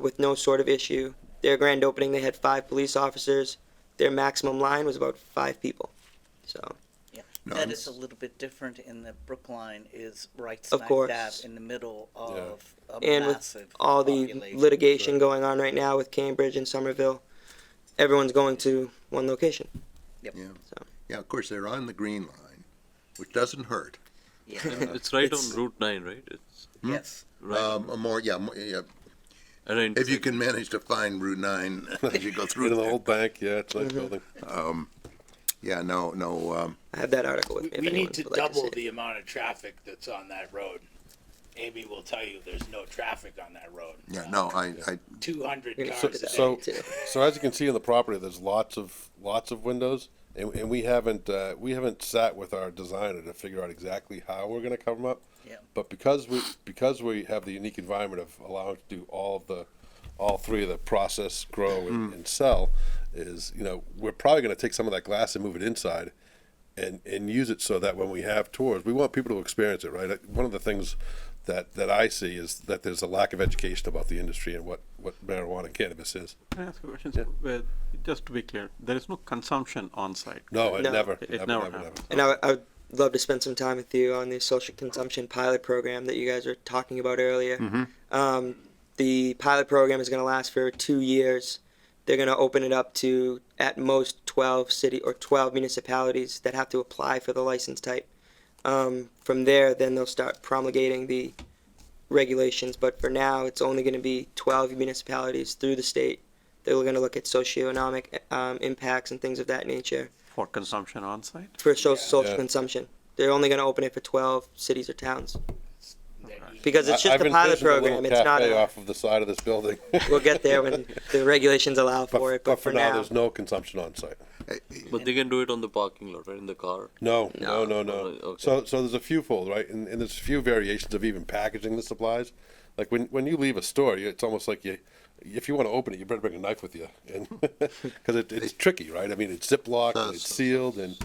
S10: with no sort of issue. Their grand opening, they had 5 police officers. Their maximum line was about 5 people. So.
S1: No,
S6: That is a little bit different in that Brookline is right
S10: Of
S6: smack
S10: course.
S6: dab in the middle of a
S10: And with
S6: massive
S10: all the
S6: population.
S10: litigation going on right now with Cambridge and Somerville, everyone's going to one location.
S1: Yeah.
S10: So.
S1: Yeah, of course, they're on the green line, which doesn't hurt.
S6: Yeah.
S4: It's right
S6: It's-
S4: on Route 9, right? It's
S6: Yes.
S4: right.
S1: Yeah.
S4: And I
S1: If you can manage to find Route 9 as you go through
S9: In the
S1: there.
S9: old bank, yeah, it's a nice building.
S1: Yeah, no,
S10: I have that article with me. if
S8: We
S10: anyone
S8: need to
S10: would like
S8: double
S10: see it.
S8: the amount of traffic that's on that road. Amy will tell you there's no traffic on that road.
S1: yeah, no, I
S8: 200
S10: We're gonna
S8: cars
S10: fix
S8: a
S10: that
S8: day.
S9: So,
S10: too.
S9: so as you can see in the property, there's lots of windows, and we haven't sat with our designer to figure out exactly how we're gonna cover them up.
S6: Yeah.
S9: But because we have the unique environment of allowing to do all 3 of the process, grow, and sell, is, we're probably gonna take some of that glass and move it inside, and use it so that when we have tours, we want people to experience it, right? One of the things that I see is that there's a lack of education about the industry and what marijuana and cannabis is.
S11: Can I ask a question? Well, just to be clear, there is no consumption on site.
S9: No, it
S10: No.
S9: never.
S11: It never happened.
S10: And I would love to spend some time with you on the social consumption pilot program that you guys were talking about earlier. The pilot program is going to last for 2 years. They're going to open it up to at most 12 municipalities that have to apply for the license type. From there, then they'll start promulgating the regulations. But for now, it's only going to be 12 municipalities through the state. They're going to look at socioeconomic impacts and things of that nature
S11: For consumption on site?
S10: for social
S9: Yeah.
S10: consumption. They're only going to open it for 12 cities or towns
S8: That you-
S10: because it's just
S9: I've
S10: a pilot
S9: envisioned a little
S10: program. It's not
S9: cafe
S10: a.
S9: off of the side of this building.
S10: We'll get there when the regulations allow for it.
S9: But for now, there's no consumption on site.
S4: But they can do it on the parking lot, right, in the car.
S9: No.
S10: No.
S9: So
S4: Okay.
S9: there's a few fold, right? And there's a few variations of even packaging the supplies. Like when you leave a store, it's almost like if you want to open it, you better bring a knife with you, and because it's tricky, right? I mean, it's Ziploc, and it's sealed, and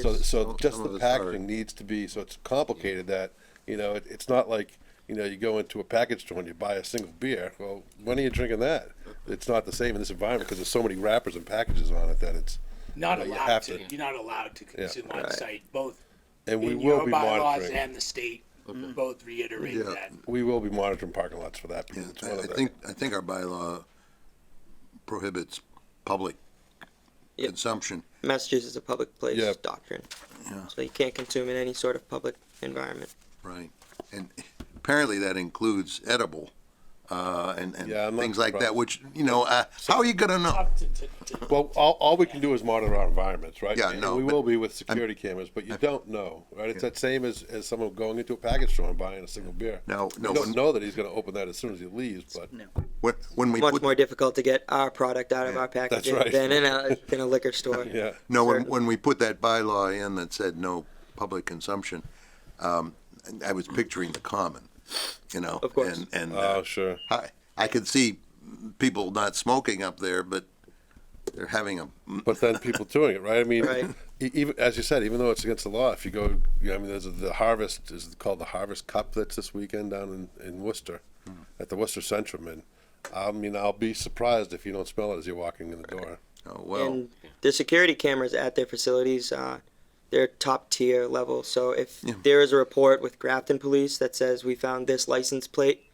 S9: so
S1: Some
S9: just
S1: of
S9: the
S1: it's
S9: packaging
S1: hard.
S9: needs to be, so it's complicated that, it's not like, you go into a package store and you buy a single beer. Well, when are you drinking that? It's not the same in this environment because there's so many wrappers and packages on it that it's,
S8: Not
S9: you
S8: allowed
S9: have
S8: to.
S9: to.
S8: You're not allowed to consume on
S10: Right.
S8: site. Both
S9: and we
S8: in
S9: will
S8: your
S9: be
S8: bylaws
S9: monitoring.
S8: and the state both reiterate
S1: Yeah.
S8: that.
S9: We will be monitoring parking lots for that.
S1: Yeah,
S9: Because it's one of
S1: I think our bylaw prohibits public
S10: Yep.
S1: consumption.
S10: Massachusetts is a public place
S9: Yeah.
S10: doctrine,
S1: Yeah.
S10: so you can't consume in any sort of public environment.
S1: Right, and apparently that includes edible, and
S9: Yeah, I'm not
S1: things like that,
S9: surprised.
S1: which, how are you gonna know?
S8: Up to
S9: Well, all we can do is monitor our environments, right?
S1: Yeah,
S9: And
S1: no,
S9: we
S1: but
S9: will be with security cameras, but you don't know, right? It's that same as someone going into a package store and buying a single beer.
S1: No,
S9: You
S1: no,
S9: don't know that he's gonna open that as soon as he leaves, but
S6: No.
S1: when we
S10: Much
S1: put,
S10: more difficult to get our product out of our packaging
S9: right.
S10: than in a liquor store.
S9: yeah.
S1: no,
S10: Certain.
S1: when we put that bylaw in that said no public consumption, I was picturing the common,
S10: Of course.
S1: and
S9: Oh, sure.
S1: I could see people not smoking up there, but they're having a,
S9: But then people doing it, right? I mean,
S10: Right.
S9: even as you said, even though it's against the law, if you go, there's the Harvest, is it called the Harvest Cup that's this weekend down in Worcester, at the Worcester Centrum, and I'll be surprised if you don't smell it as you're walking in the door.
S1: oh, well,
S10: And the security cameras at their facilities, they're top tier level. So if there is a report with Grafton Police that says we found this license plate,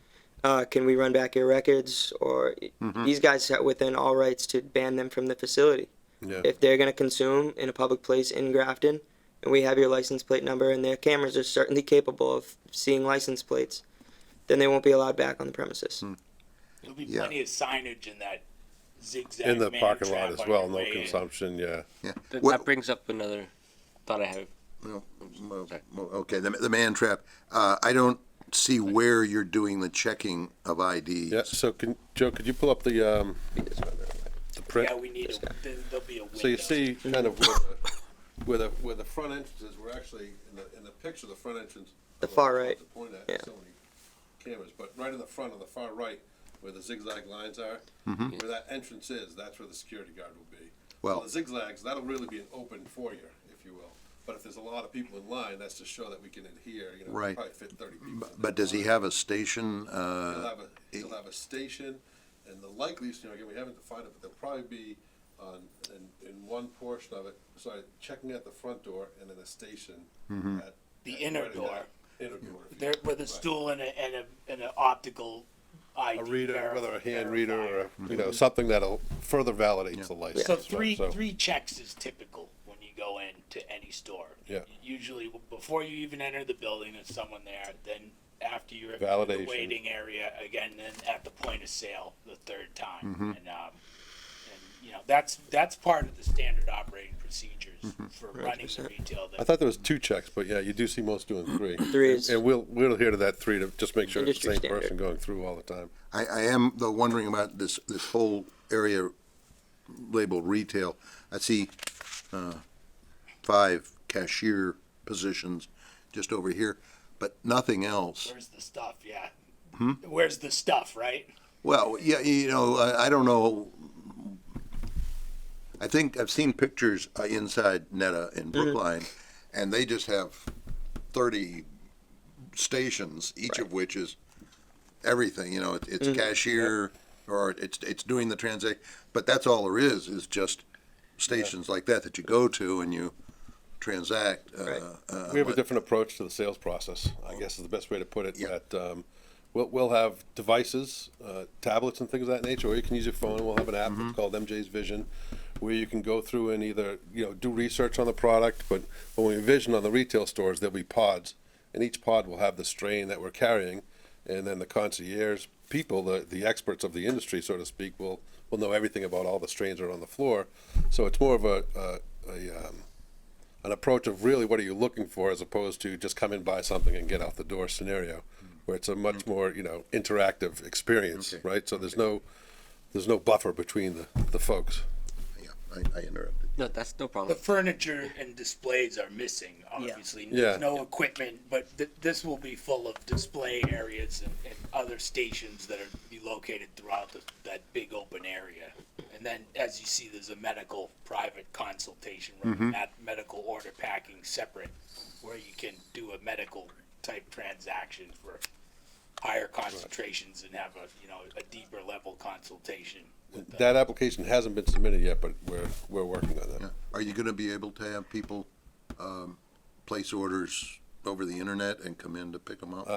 S10: can we run back your records? Or these guys are within all rights to ban them from the facility.
S9: Yeah.
S10: If they're going to consume in a public place in Grafton, and we have your license plate number, and their cameras are certainly capable of seeing license plates, then they won't be allowed back on the premises.
S8: There'll be
S1: Yeah.
S8: plenty of signage in that zigzag.
S9: In the
S8: man
S9: parking lot
S8: trap
S9: as
S8: on
S9: well,
S8: your
S9: no
S8: way in.
S9: consumption, yeah.
S1: Yeah.
S5: That brings up another thought I have.
S1: Well, okay, the man trap. I don't see where you're doing the checking of IDs.
S9: Yeah, so Joe, could you pull up the print?
S8: Yeah, we need there'll be a window.
S9: So you see kind of where the front entrance is, we're actually, in the picture, the front entrance.
S10: The far right.
S9: To point at,
S10: Yeah.
S9: so many cameras, but right in the front, on the far right, where the zigzag lines are,
S1: Mm-hmm.
S9: where that entrance is, that's where the security guard will be.
S1: Well-
S9: So the zigzags, that'll really be an open foyer, if you will. But if there's a lot of people in line, that's to show that we can adhere, you know, we
S1: Right.
S9: probably fit 30 people. in
S1: But
S9: that
S1: does he
S9: line.
S1: have a station?
S9: He'll have a station, and the likeliest, you know, again, we haven't defined it, but there'll probably be in one portion of it, sorry, checking at the front door and then a station at.
S8: The inner
S9: right in
S8: door.
S9: that Inner door. if you
S8: There
S9: will.
S8: with a stool and an optical ID.
S9: A reader, whether a hand reader or,
S8: verifier.
S9: you know, something that'll further validates the license.
S8: So
S9: right?
S8: three checks is typical when you go into any store.
S9: Yeah.
S8: Usually before you even enter the building, there's someone there. Then after you're in the
S9: Validation.
S8: waiting area again, then at the point of sale the third time, and you know that's part of the standard operating procedures for running the retail.
S9: I thought there was 2 checks, but yeah, you do see most doing 3.
S10: 3 is
S9: And we'll adhere to that 3 to just make sure it's the
S10: Industry
S9: same person
S10: standard.
S9: going through all the time.
S1: I am though wondering about this whole area labeled retail. I see 5 cashier positions just over here, but nothing else.
S8: Where's the stuff? Yeah. Where's the stuff? Right.
S1: Well, yeah, you know, I don't know. I think I've seen pictures inside Netta in Brookline, and they just have 30 stations, each of which is everything. You know, it's cashier or it's doing the transaction, but that's all there is just stations like that you go to and you transact.
S10: Right.
S9: We have a different approach to the sales process, I guess is the best way to put it.
S1: Yeah.
S9: That we'll have devices, tablets and things of that nature, or you can use your phone. We'll have an app that's called MJ's Vision, where you can go through and either, you know, do research on the product, but when we envision on the retail stores, there'll be pods, and each pod will have the strain that we're carrying, and then the concierge people, the experts of the industry, so to speak, will know everything about all the strains that are on the floor. So it's more of an approach of really what are you looking for, as opposed to just come in, buy something and get out the door scenario, where it's a much more, you know, interactive experience,
S1: Okay.
S9: right? So there's no buffer between the folks.
S1: Yeah, I interrupted.
S5: No, that's no
S8: The
S5: problem.
S8: furniture and displays are missing, obviously.
S9: Yeah.
S8: There's no equipment, but this will be full of display areas and other stations that are be located throughout that big open area. And then, as you see, there's a medical private consultation room, medical order packing separate, where you can do a medical type transaction for higher concentrations and have a deeper level consultation.
S9: That application hasn't been submitted yet, but we're working on that.
S1: Yeah. Are you going to be able to have people place orders over the internet and come in to pick them up?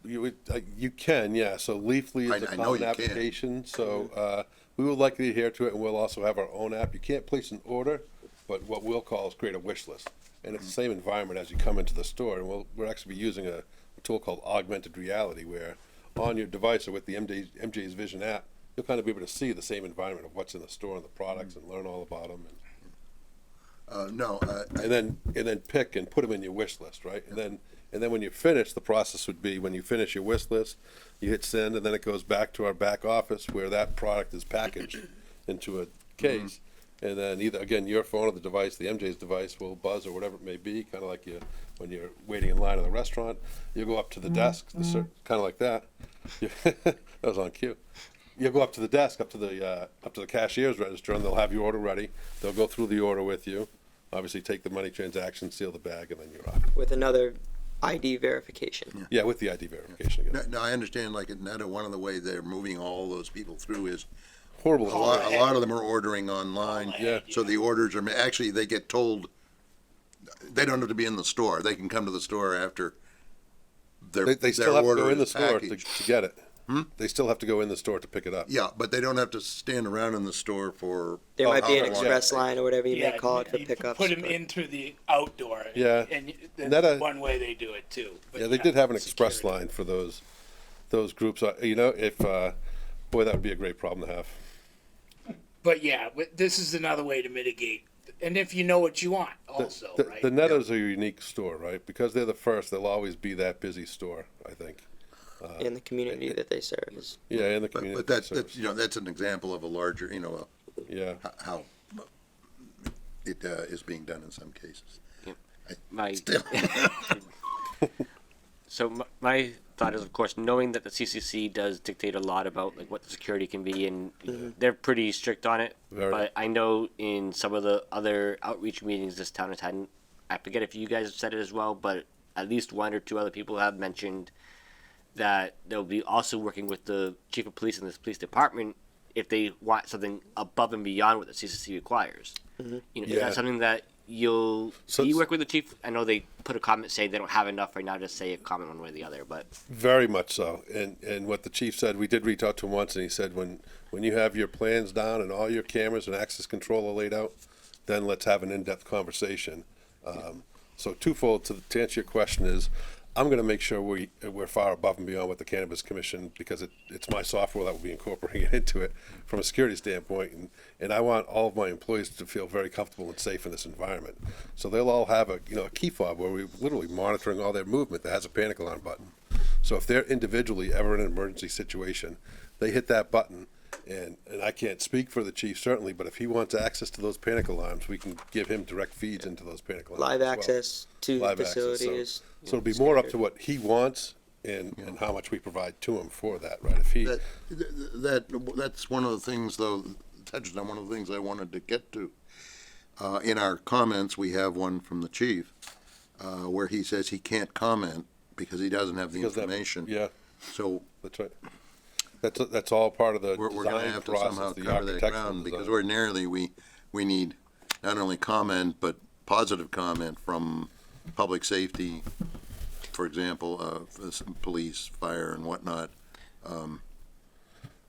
S9: You can, yeah. So Leafly is a
S1: I know
S9: common
S1: you can.
S9: application, so we will likely adhere to it, and we'll also have our own app. You can't place an order, but what we'll call is create a wish list, and it's the same environment as you come into the store. And we'll actually be using a tool called augmented reality, where on your device or with the MJ's Vision app, you'll kind of be able to see the same environment of what's in the store and the products and learn all about them. And then pick and put them in your wish list, right? And then when you finish, the process would be when you finish your wish list, you hit send, and then it goes back to our back office where that product is packaged into a case. And then either, again, your phone or the device, the MJ's device will buzz or whatever it may be, kind of like when you're waiting in line at the restaurant. You go up to the desk, kind of like that. That was on cue. You'll go up to the desk, up to the cashier's register, and they'll have your order ready. They'll go through the order with you, obviously take the money transaction, seal the bag, and then you're off.
S10: with another ID verification.
S9: Yeah, with the ID verification again.
S1: Now, I understand, like at Netta, one of the ways they're moving all those people through is
S9: Horrible.
S1: a lot of them are ordering online.
S9: Yeah.
S1: So the orders are, actually, they get told, they don't have to be in the store. They can come to the store after
S9: They still have to go in the store
S1: packaged.
S9: to get it. They still have to go in the store to pick it up.
S1: Yeah, but they don't have to stand around in the store for.
S10: There might be an
S1: how long.
S10: express line or whatever you may call it for
S8: you
S10: pickups.
S8: Put them
S10: but-
S8: in through the outdoor.
S9: Yeah.
S8: And
S9: And
S8: that's
S9: that,
S8: one way they do it too. But
S9: Yeah, they did have an express
S8: security.
S9: line for those groups. You know, if Boy, that would be a great problem to have.
S8: But yeah, this is another way to mitigate. And if you know what you want, also, right?
S9: The Netters are a unique store, right? Because they're the first, they'll always be that busy store, I think.
S10: In the community that they serve is.
S9: Yeah, in the community.
S1: But that's, you know, that's an example of a larger, you know,
S9: Yeah.
S1: how it is being done in some cases.
S5: My
S1: Still.
S5: So my thought is, of course, knowing that the CCC does dictate a lot about like what the security can be, and they're pretty strict on it.
S9: Very.
S5: But I know in some of the other outreach meetings this town has had, I forget if you guys have said it as well, but at least one or two other people have mentioned that they'll be also working with the chief of police in this police department if they want something above and beyond what the CCC requires. You know, is
S9: Yeah.
S5: that something that you'll
S9: So-
S5: you work with the chief? I know they put a comment saying they don't have enough right now to say a comment one way or the other, but
S9: Very much so. And what the chief said, we did reach out to him once, and he said, when you have your plans down and all your cameras and access control are laid out, then let's have an in-depth conversation. So twofold to answer your question is, I'm gonna make sure we're far above and beyond what the Cannabis Commission, because it's my software that will be incorporating into it from a security standpoint, and I want all of my employees to feel very comfortable and safe in this environment. So they'll all have a key fob where we're literally monitoring all their movement that has a panic alarm button. So if they're individually ever in an emergency situation, they hit that button, and I can't speak for the chief certainly, but if he wants access to those panic alarms, we can give him direct feeds into those panic alarms
S10: Live
S9: as well.
S10: access to the
S9: Live access,
S10: facilities.
S9: So it'll be more up to what he wants and how much we provide to him for that, right? If he,
S1: That's one of the things, though, touches on one of the things I wanted to get to. In our comments, we have one from the chief, where he says he can't comment because he doesn't have the
S9: because that-
S1: information.
S9: Yeah,
S1: So
S9: that's right. That's all part of the
S1: we're gonna
S9: design
S1: have to
S9: process,
S1: somehow
S9: the
S1: cover that
S9: architectural
S1: ground, because
S9: design.
S1: ordinarily we need not only comment, but positive comment from public safety, for example, police, fire and whatnot.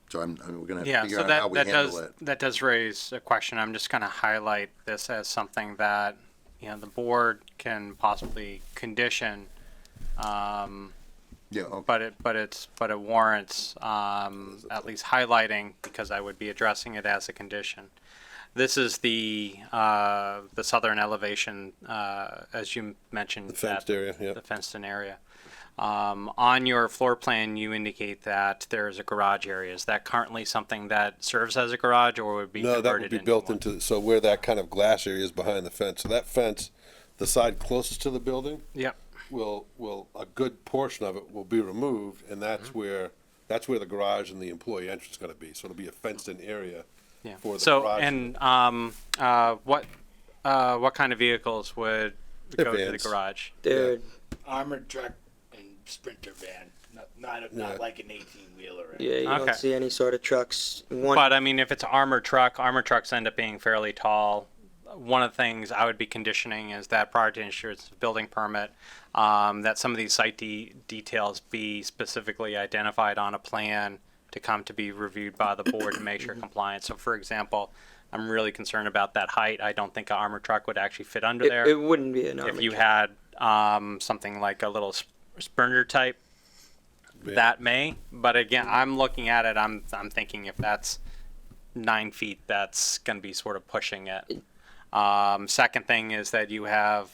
S1: So we're gonna have to
S2: Yeah,
S1: figure
S2: so
S1: out how we handle
S2: does
S1: that.
S2: that does raise a question. I'm just going to highlight this as something that the board can possibly condition,
S1: Yeah, okay.
S2: but it warrants at least highlighting, because I would be addressing it as a condition. This is the southern elevation, as you mentioned.
S9: The fenced area, yeah.
S2: The fenced-in area. On your floor plan, you indicate that there's a garage area. Is that currently something that serves as a garage, or would be
S9: No, that
S2: converted
S9: would be
S2: into
S9: built
S2: one?
S9: into, so where that kind of glass area is behind the fence, so that fence, the side closest to the building,
S2: Yep.
S9: will a good portion of it will be removed, and that's
S2: Mm-hmm.
S9: where the garage and the employee entrance is gonna be, so it'll be a fenced-in area
S2: Yeah.
S9: for the
S2: So,
S9: garage.
S2: and what kind of vehicles would
S9: They're
S2: go to the
S9: vans.
S2: garage?
S10: They're
S8: Armored truck and sprinter van, not
S9: Yeah.
S8: like an 18-wheeler.
S10: yeah, you
S2: Okay.
S10: don't see any sort of trucks. One
S2: But I mean, if it's an armored trucks end up being fairly tall. One of the things I would be conditioning is that prior to issuance of building permit, that some of these site details be specifically identified on a plan to come to be reviewed by the board to make sure compliance. So, for example, I'm really concerned about that height. I don't think an armored truck would actually fit under there.
S10: it wouldn't be an
S2: If
S10: armored
S2: you
S10: truck.
S2: had something like a little Sprinter type, that may. But again, I'm looking at it. I'm thinking if that's 9 feet, that's going to be sort of pushing it. Second thing is that you have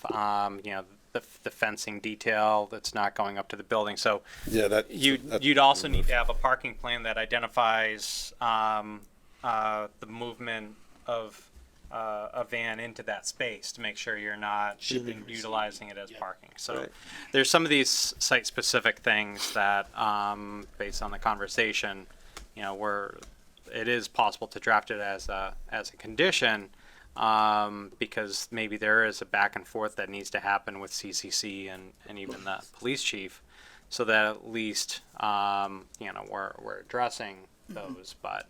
S2: the fencing detail that's not going up to the building. So
S9: Yeah, that.
S2: you'd also need to have a parking plan that identifies the movement of a van into that space to make sure you're not utilizing it as parking. So
S10: Right.
S2: there's some of these site-specific things that, based on the conversation, where it is possible to draft it as a condition, because maybe there is a back and forth that needs to happen with CCC and even the police chief, so that at least we're addressing those. But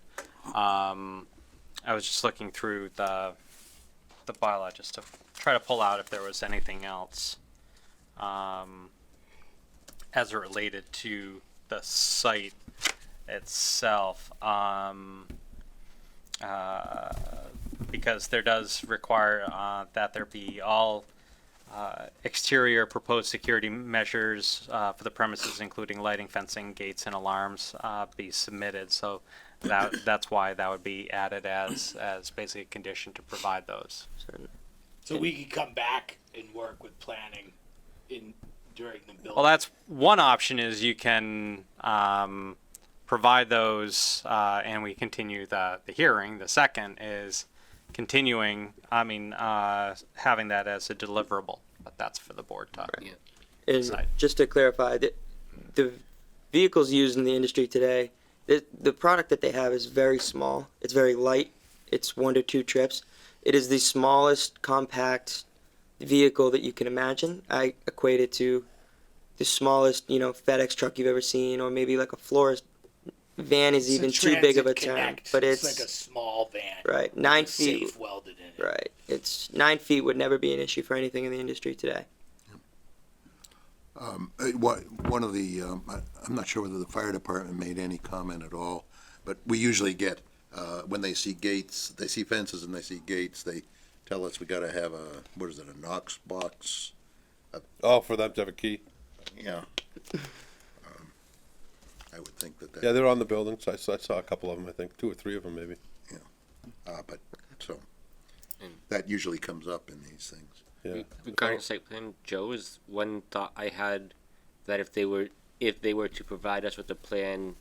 S2: I was just looking through the bylaw just to try to pull out if there was anything else as it related to the site itself, because there does require that there be all exterior proposed security measures for the premises, including lighting, fencing, gates, and alarms, be submitted. So that's why that would be added as basically a condition to provide those.
S8: So we could come back and work with planning during the building.
S2: Well, that's one option is you can provide those and we continue the hearing. The second is continuing, having that as a deliverable, but that's for the board to
S5: Yeah.
S10: And
S2: Decide.
S10: just to clarify, the vehicles used in the industry today, the product that they have is very small. It's very light. It's 1 to 2 trips. It is the smallest compact vehicle that you can imagine. I equate it to the smallest, FedEx truck you've ever seen, or maybe like a florist van is
S8: It's
S10: even
S8: a
S10: too big of a
S8: Transit
S10: term.
S8: Connect.
S10: But
S8: it's like a small van.
S10: right,
S8: with
S10: 9
S8: a
S10: feet.
S8: Safe welded in it.
S10: Right, it's 9 feet would never be an issue for anything in the industry today.
S1: One of the, I'm not sure whether the fire department made any comment at all, but we usually get, when they see gates, they see fences and they see gates, they tell us we gotta have a Knox box?
S9: Oh, for them to have a key?
S1: Yeah. I would think that.
S9: Yeah, they're on the buildings. I saw a couple of them, I think, 2 or 3 of them maybe.
S1: But, so, that usually comes up in these things.
S9: Yeah.
S5: Regarding site plan, Joe, is one thought I had that if they were to provide us with a plan,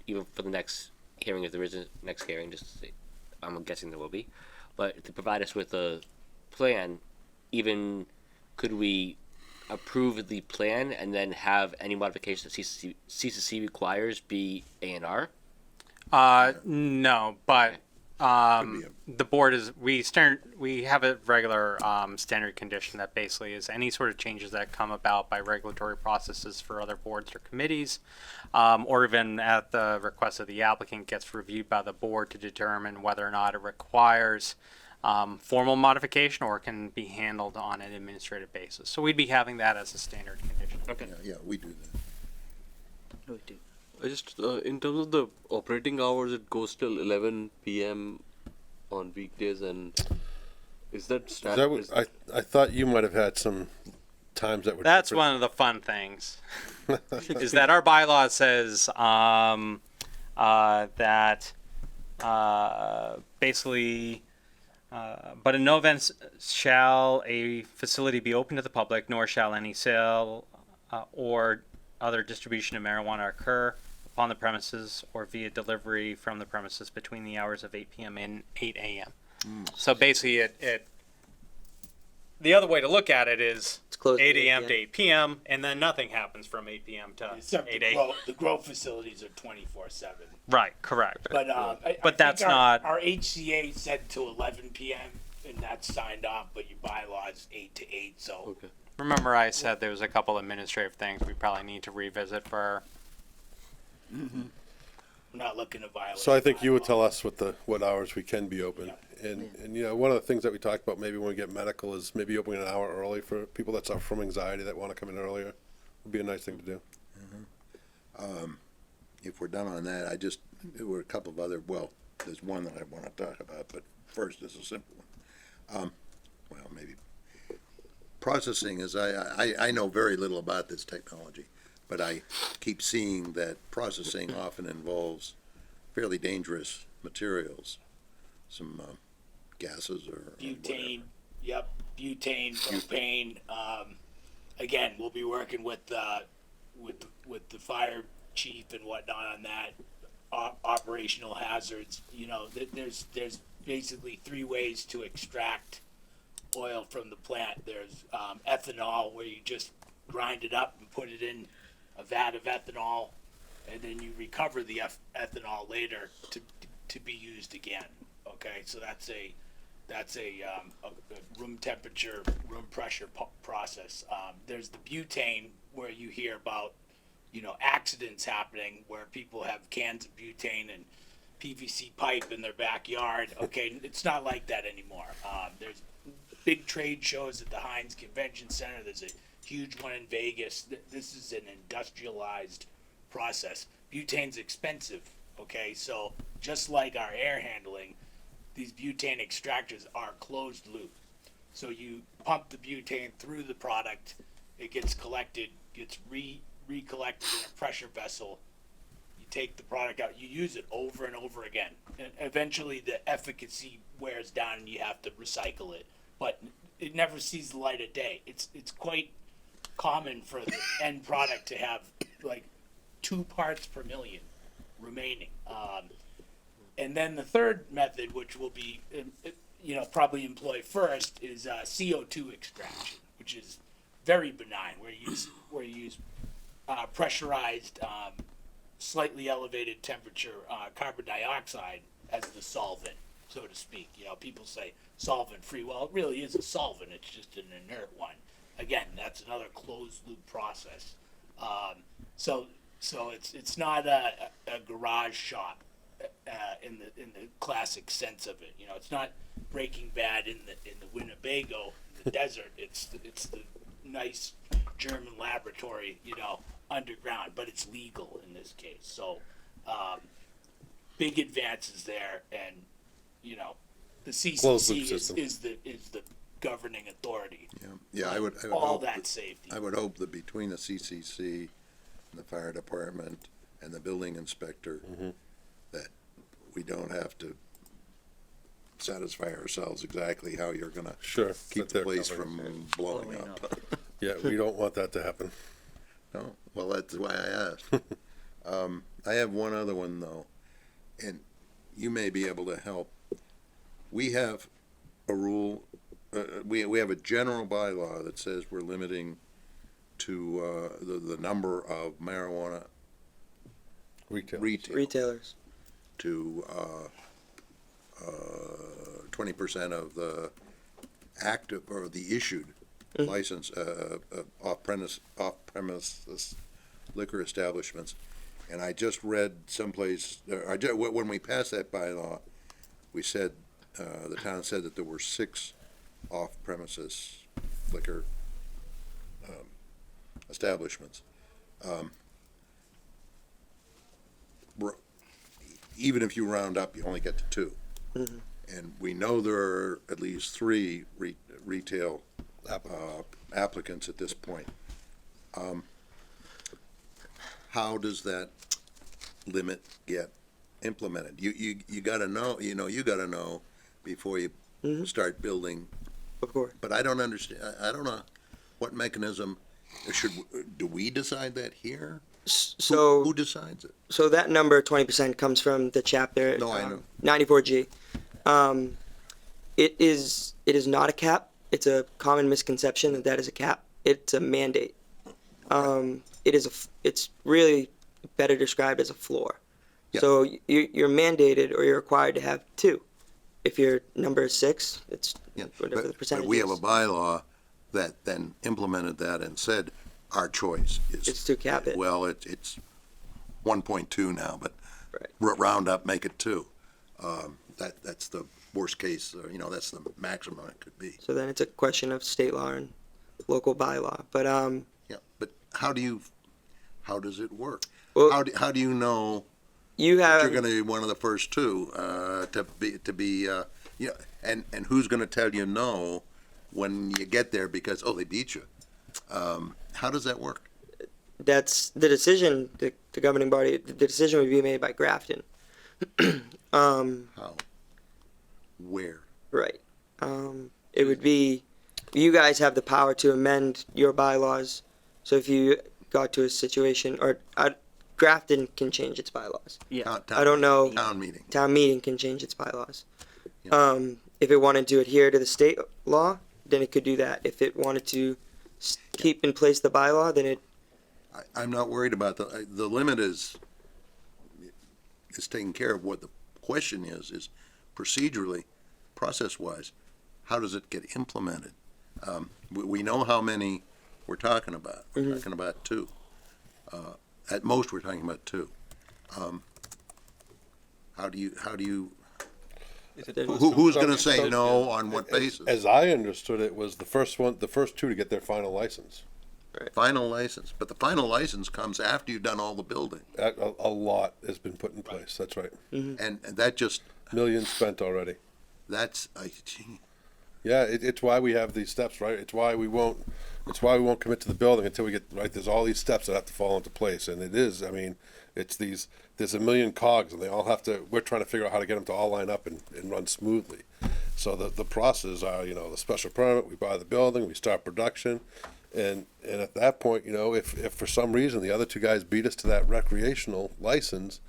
S5: even for the next hearing, if there is a next hearing, just to say, I'm guessing there will be, but to provide us with a plan, even could we approve the plan and then have any modifications that CCC requires be A&R?
S2: No, but the board is we have a regular standard condition that basically is any sort of changes that come about by regulatory processes for other boards or committees, or even at the request of the applicant, gets reviewed by the board to determine whether or not it requires formal modification or can be handled on an administrative basis. So we'd be having that as a standard condition.
S5: Okay.
S1: Yeah, we do that.
S6: We do.
S4: I just in terms of the operating hours, it goes till 11 p.m. on weekdays, and is that
S9: Is that what, I thought you might have had some times that were.
S2: That's
S9: different.
S2: one of the fun things, is that our bylaw says that basically, but in no event shall a facility be open to the public, nor shall any sale or other distribution of marijuana occur upon the premises or via delivery from the premises between the hours of 8 p.m. and 8 a.m. So basically, it the other way to look at it is
S10: It's closed
S2: 8
S10: at 8
S2: a.m. to
S10: p.m.
S2: 8 p.m. and then nothing happens from 8 p.m. to
S8: Except
S2: 8
S8: the
S2: a.m.
S8: grow facilities are 24/7.
S2: Right, correct.
S8: But I
S2: But that's
S8: think
S2: not-
S8: our HCA said to 11 p.m. and that's signed off, but your bylaw is 8 to 8. So
S4: okay?
S2: Remember I said there was a couple administrative things we probably need to revisit for.
S8: we're not looking to violate.
S9: So I think you would
S8: bylaw.
S9: tell us what hours we can be open. And one of the things that we talked about maybe when we get medical is maybe opening an hour early for people that suffer from anxiety that want to come in earlier. Would be a nice thing to do.
S1: If we're done on that, there were a couple of other, there's one that I want to talk about, but first is a simple one. Maybe. Processing is, I know very little about this technology, but I keep seeing that processing often involves fairly dangerous materials, some gases or
S8: Butane, yep, butane, propane. Again, we'll be working with the fire chief and whatnot on that. Operational hazards. There's basically 3 ways to extract oil from the plant. There's ethanol, where you just grind it up and put it in a vat of ethanol, and then you recover the ethanol later to be used again. Okay, so that's a room temperature, room pressure process. There's the butane, where you hear about accidents happening where people have cans of butane and PVC pipe in their backyard. Okay, it's not like that anymore. There's big trade shows at the Heinz Convention Center. There's a huge one in Vegas. This is an industrialized process. Butane's expensive. Okay, so just like our air handling, these butane extractors are closed loop. So you pump the butane through the product, it gets collected, gets recollected in a pressure vessel. You take the product out, you use it over and over again. And eventually the efficacy wears down and you have to recycle it. But it never sees the light of day. It's quite common for the end product to have like 2 parts per million remaining. And then the third method, which will be, probably employ first, is CO2 extraction, which is very benign, where you use pressurized, slightly elevated temperature carbon dioxide as the solvent, so to speak. People say solvent free. Well, it really is a solvent. It's just an inert one. Again, that's another closed loop process. So it's not a garage shop in the classic sense of it. It's not Breaking Bad in the Winnebago, in the desert. It's the nice German laboratory, underground, but it's legal in this case. So big advances there, and the CCC is the governing authority.
S1: Yeah, I would
S8: all
S1: hope
S8: that safety.
S1: I would hope that between the CCC and the fire department and the building inspector, that we don't have to satisfy ourselves exactly how you're gonna keep the place from blowing up.
S9: Yeah, we don't want that to happen.
S1: No, well, that's why I asked. I have one other one though, and you may be able to help. We have a rule, we have a general bylaw that says we're limiting to the number of marijuana
S10: Retailers.
S1: to 20% of the active or the issued license off-premises liquor establishments. And I just read someplace, when we passed that bylaw, we said, the town said that there were 6 off-premises liquor establishments. Even if you round up, you only get to 2. And we know there are at least 3 retail applicants at this point. How does that limit get implemented? You gotta know, you gotta know before you start building.
S10: Of course.
S1: But I don't understand, I don't know what mechanism, do we decide that here?
S10: So
S1: Who decides it?
S10: So that number 20% comes from the chapter
S1: No, I know.
S10: 94G. It is not a cap. It's a common misconception that is a cap. It's a mandate. It's really better described as a floor.
S1: Yeah.
S10: So you're mandated or you're required to have 2. If your number is 6, it's whatever the percentage
S1: But we
S10: is.
S1: have a bylaw that then implemented that and said our choice is.
S10: It's to cap it.
S1: Well, it's 1.2 now, but
S10: Right.
S1: round up, make it 2. That's the worst case, that's the maximum it could be.
S10: So then it's a question of state law and local bylaw. But
S1: Yeah, but how does it work?
S10: Well,
S1: How do you know
S10: you
S1: that
S10: have
S1: you're gonna be one of the first 2, to be, and who's gonna tell you no when you get there because, they beat you? How does that work?
S10: that's the decision. The governing body. The decision would be made by Grafton.
S1: How? Where?
S10: Right. It would be, you guys have the power to amend your bylaws. So if you got to a situation, or Grafton can change its bylaws.
S5: Yeah.
S10: I don't know.
S1: Town meeting.
S10: Town meeting can change its bylaws.
S1: Yeah.
S10: If it wanted to adhere to the state law, then it could do that. If it wanted to keep in place the bylaw, then it.
S1: I'm not worried about the limit is taking care of. What the question is procedurally, process-wise, how does it get implemented? We know how many we're talking about. We're talking about 2. At most, we're talking about 2. How do you? Who's going to say no on what basis?
S9: As I understood it, was the first 2 to get their final license.
S1: Final license, but the final license comes after you've done all the building,
S9: A lot has been put in place, that's right.
S1: and that just
S9: Millions spent already.
S1: that's
S9: Yeah, it's why we have these steps, right? It's why we won't commit to the building until we get, right, there's all these steps that have to fall into place, and it is, I mean, there's a million cogs and they all have to, we're trying to figure out how to get them to all line up and run smoothly. So the process are, the special permit, we buy the building, we start production. And at that point, if for some reason the other two guys beat us to that recreational license,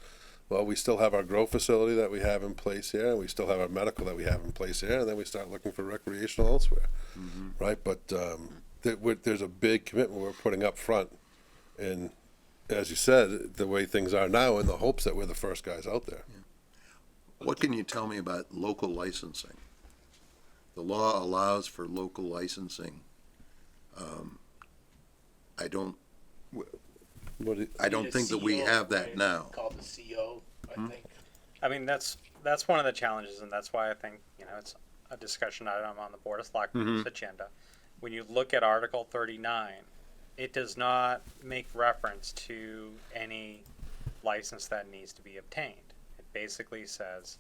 S9: well, we still have our grow facility that we have in place here, and we still have our medical that we have in place here, and then we start looking for recreational elsewhere, right? But there's a big commitment we're putting up front, and as you said, the way things are now, in the hopes that we're the first guys out there.
S1: What can you tell me about local licensing? The law allows for local licensing. I don't think that we have that now.
S8: Called the CO, I think.
S2: I mean, that's one of the challenges, and that's why I think, it's a discussion item on the Board of Selectmen's agenda. When you look at Article 39, it does not make reference to any license that needs to be obtained. It basically says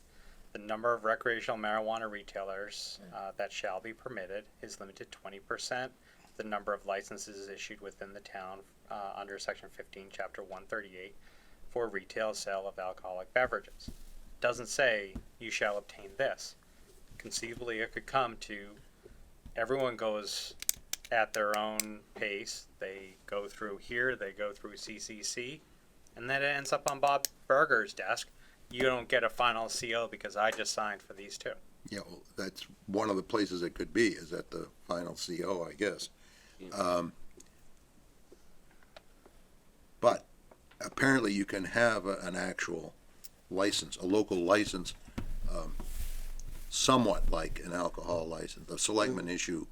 S2: the number of recreational marijuana retailers that shall be permitted is limited to 20%. The number of licenses issued within the town under Section 15, Chapter 138 for retail sale of alcoholic beverages. It doesn't say you shall obtain this. Conceivably, it could come to everyone goes at their own pace. They go through here, they go through CCC, and then it ends up on Bob Berger's desk. You don't get a final CO because I just signed for these two.
S1: Yeah, well, that's one of the places it could be, is at the final CO, I guess. But apparently you can have an actual license, a local license, somewhat like an alcohol license. The selectmen issue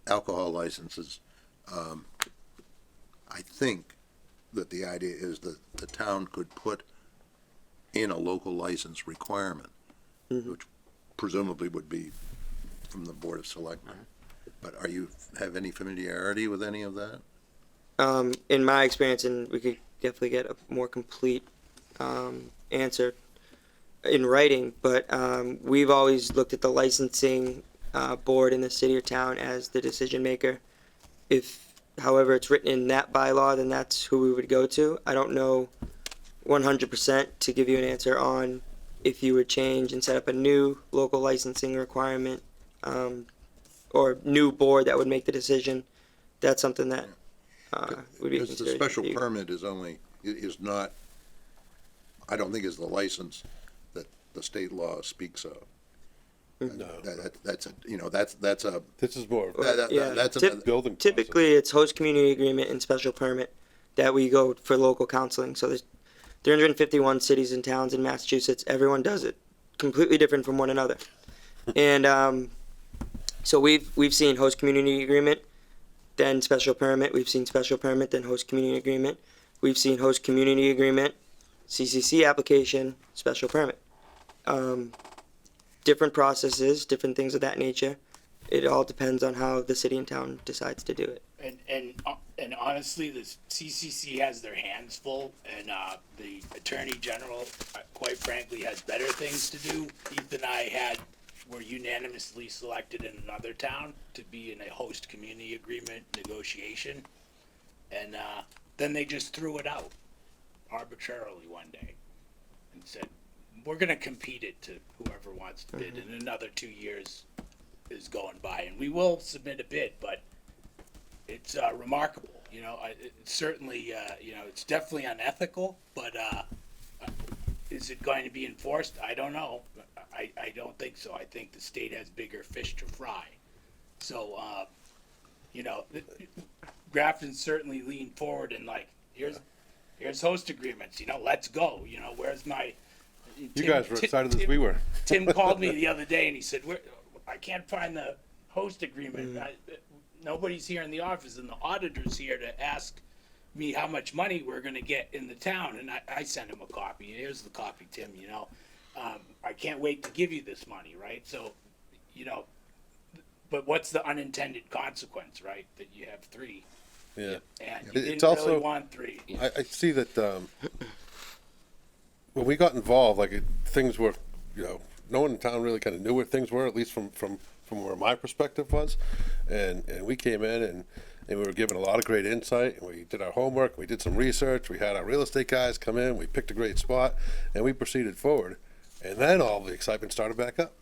S1: alcohol licenses. I think that the idea is that the town could put in a local license requirement, which presumably would be from the Board of Selectmen. But have any familiarity with any of that?
S10: In my experience, and we could definitely get a more complete answer in writing, but we've always looked at the licensing board in the city or town as the decision maker. If, however, it's written in that bylaw, then that's who we would go to. I don't know 100% to give you an answer on if you would change and set up a new local licensing requirement or new board that would make the decision. That's something that would be
S1: Because the
S10: considered.
S1: special permit is not, I don't think is the license that the state law speaks of.
S9: No,
S1: That's a,
S9: this is more
S10: Yeah.
S1: that's a,
S9: building.
S10: Typically, it's host community agreement and special permit that we go for local counseling. So there's 351 cities and towns in Massachusetts. Everyone does it completely different from one another. And so we've seen host community agreement, then special permit. We've seen special permit, then host community agreement. We've seen host community agreement, CCC application, special permit. Different processes, different things of that nature. It all depends on how the city and town decides to do it.
S8: And honestly, the CCC has their hands full, and the Attorney General, quite frankly, has better things to do. Heath and I were unanimously selected in another town to be in a host community agreement negotiation, and then they just threw it out arbitrarily one day and said, we're going to compete it to whoever wants to bid, and another 2 years is going by, and we will submit a bid, but it's remarkable. It's certainly, it's definitely unethical, but is it going to be enforced? I don't know. I don't think so. I think the state has bigger fish to fry. So, Grafton certainly leaned forward and here's host agreements, let's go. Where's my...
S9: You guys were excited as we were.
S8: Tim called me the other day and he said, I can't find the host agreement. Nobody's here in the office, and the auditor's here to ask me how much money we're going to get in the town. And I sent him a copy. Here's the copy, Tim, I can't wait to give you this money, right? So, but what's the unintended consequence, right? That you have three.
S9: Yeah.
S8: And you
S9: It's
S8: didn't
S9: also,
S8: really want three.
S9: I see that when we got involved, things were, no one in town really kind of knew where things were, at least from where my perspective was. And we came in and we were given a lot of great insight, and we did our homework, we did some research, we had our real estate guys come in, we picked a great spot, and we proceeded forward. And then all the excitement started back up,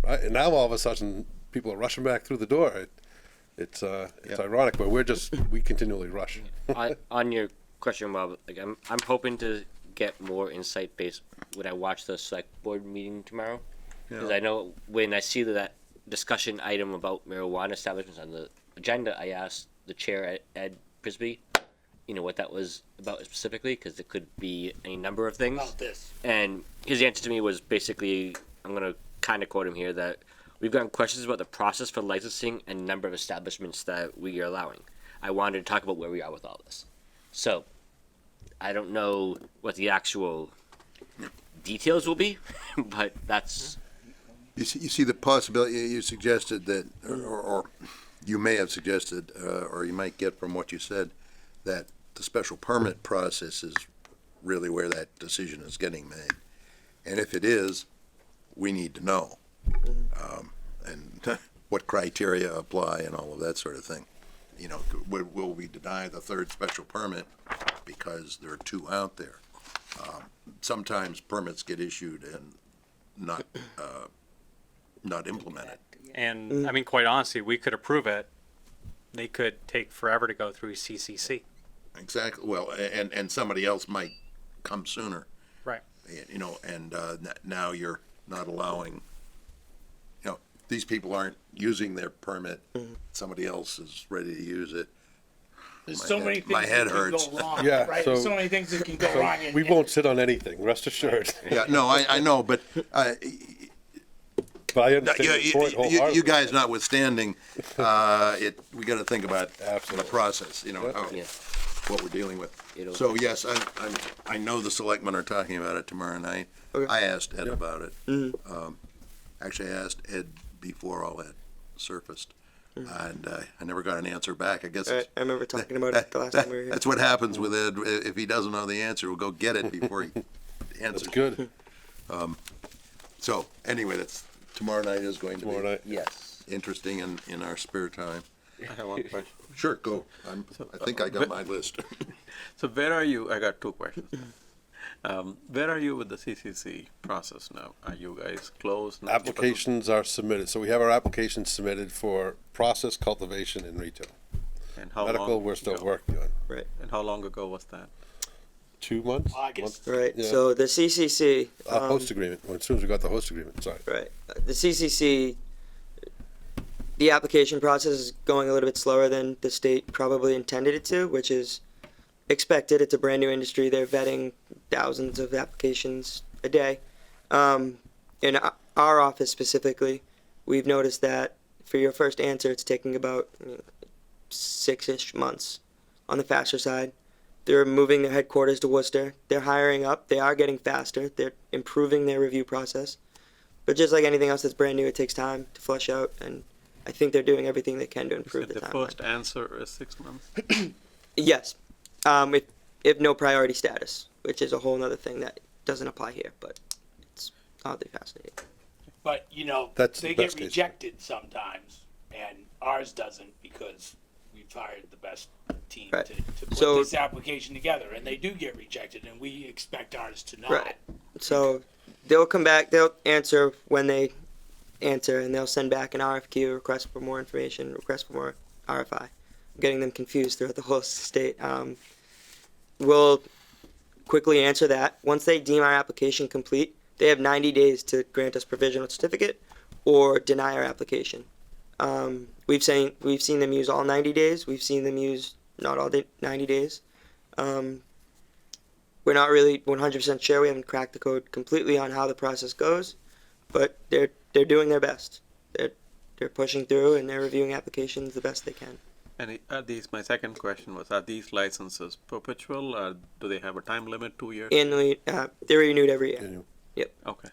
S9: right? And now all of a sudden, people are rushing back through the door. It's ironic, but we continually rush.
S5: On your question, Rob, like I'm hoping to get more insight based when I watch the select board meeting tomorrow, because I know when I see that discussion item about marijuana establishments on the agenda, I asked the chair, Ed Prisby, what that was about specifically, because it could be any number of things.
S8: About this.
S5: And his answer to me was basically, I'm going to kind of quote him here, that we've gotten questions about the process for licensing and number of establishments that we are allowing. I wanted to talk about where we are with all this. So, I don't know what the actual details will be, but that's...
S1: You see the possibility, you suggested that, or you may have suggested, or you might get from what you said, that the special permit process is really where that decision is getting made. And if it is, we need to know. And what criteria apply and all of that sort of thing. Will we deny the third special permit because there are two out there? Sometimes permits get issued and not implemented.
S2: And I mean, quite honestly, we could approve it. They could take forever to go through CCC.
S1: Exactly. Well, and somebody else might come sooner.
S2: Right.
S1: And now you're not allowing, these people aren't using their permit. Somebody else is ready to use it.
S8: There's so many things
S1: my head
S8: that can
S1: hurts.
S8: go wrong,
S9: Yeah,
S8: right?
S9: so-
S8: There's so many things that can go wrong.
S9: We won't sit on anything, rest assured.
S1: Yeah, no, I know, but
S9: But I understand your point wholeheartedly.
S1: you guys notwithstanding, we got to think about the
S9: Absolutely.
S1: process,
S5: Yeah.
S1: what we're dealing with.
S5: It'll-
S1: So yes, I know the selectmen are talking about it tomorrow night.
S10: Okay.
S1: I asked Ed about it.
S10: Mhm.
S1: Actually, I asked Ed before all that surfaced, and I never got an answer back. I guess
S10: I remember talking about it the last time we were here.
S1: that's what happens with Ed. If he doesn't know the answer, we'll go get it before he answers.
S9: That's good.
S1: So anyway, that's tomorrow night is going to
S9: Tomorrow
S1: be
S9: night.
S5: Yes.
S1: interesting in our spare time.
S11: I have one question.
S1: Sure, go. I think I got my list.
S11: So where are you? I got two questions. Where are you with the CCC process now? Are you guys close? Now?
S9: Applications are submitted, so we have our applications submitted for process, cultivation, and retail.
S11: And how
S9: Medical,
S11: long
S9: we're still
S11: ago?
S9: working on.
S10: Right.
S11: And how long ago was that?
S9: 2 months?
S8: August.
S10: Right.
S9: Yeah.
S10: So the CCC.
S9: Host agreement, well, as soon as we got the host agreement, sorry.
S10: Right. The CCC, the application process is going a little bit slower than the state probably intended it to, which is expected. It's a brand new industry. They're vetting thousands of applications a day. In our office specifically, we've noticed that for your first answer, it's taking about 6-ish months on the faster side. They're moving their headquarters to Worcester. They're hiring up. They are getting faster. They're improving their review process. But just like anything else that's brand new, it takes time to flesh out. And I think they're doing everything they can to
S11: You
S10: improve
S11: said
S10: the
S11: the
S10: timeline.
S11: first answer is 6 months.
S10: Yes. If no priority status, which is a whole other thing that doesn't apply here, but it's oddly fascinating.
S8: But,
S9: That's
S8: they
S9: the
S8: get
S9: best case.
S8: rejected sometimes, and ours doesn't because we've hired the best team
S10: Right.
S8: to put
S10: So-
S8: this application together, and they do get rejected, and we expect ours to not.
S10: Right. So they'll come back, they'll answer when they answer, and they'll send back an RFQ, request for more information, request for more RFI. I'm getting them confused throughout the whole state. We'll quickly answer that. Once they deem our application complete, they have 90 days to grant us provisional certificate or deny our application. We've seen them use all 90 days. We've seen them use not all 90 days. We're not really 100% sure. We haven't cracked the code completely on how the process goes, but they're doing their best. They're pushing through and they're reviewing applications the best they can.
S11: And are these? My second question was: are these licenses perpetual, or do they have a time limit? 2 years.
S10: Annually, they're renewed every year.
S9: Annual.
S11: Okay.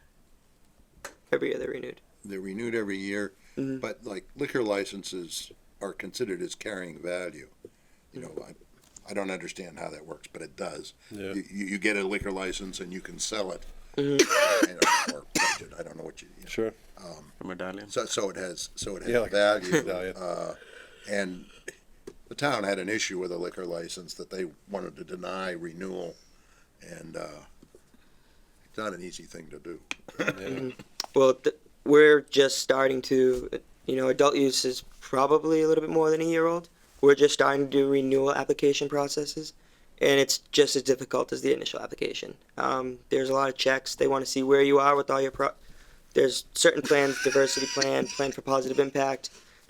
S10: Every year they're renewed.
S1: They're renewed every year,
S10: Mhm.
S1: but like liquor licenses are considered as carrying value. I don't understand how that works, but it does.
S9: Yeah.
S1: You get a liquor license and you can sell it. Or pledge it, I don't know what you know.
S9: Sure.
S11: A medallion.
S1: So it has
S9: Yeah, like a
S1: value.
S9: medallion.
S1: And the town had an issue with a liquor license that they wanted to deny renewal, and, it's not an easy thing to do.
S10: Well, we're just starting to, adult use is probably a little bit more than a year old. We're just starting to do renewal application processes, and it's just as difficult as the initial application. There's a lot of checks. They want to see where you are with all your there's certain plans, diversity plan for positive impact,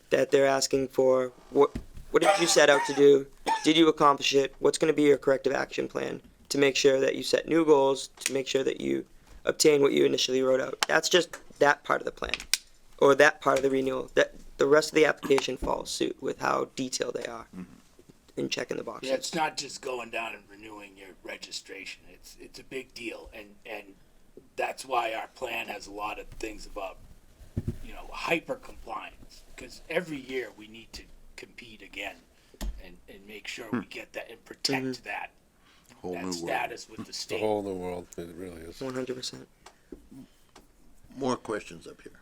S10: that they're asking for. What did you set out to do? Did you accomplish it? What's going to be your corrective action plan to make sure that you set new goals, to make sure that you obtain what you initially wrote out? That's just that part of the plan, or that part of the renewal. That the rest of the application follows suit with how detailed they are in checking the boxes.
S8: Yeah, it's not just going down and renewing your registration. It's a big deal, and that's why our plan has a lot of things about, hyper compliance, because every year we need to compete again and make sure we get that and protect that
S1: Whole new world.
S8: status with the
S9: The
S8: state.
S9: whole new world, it really is.
S10: 100%.
S1: More questions up here,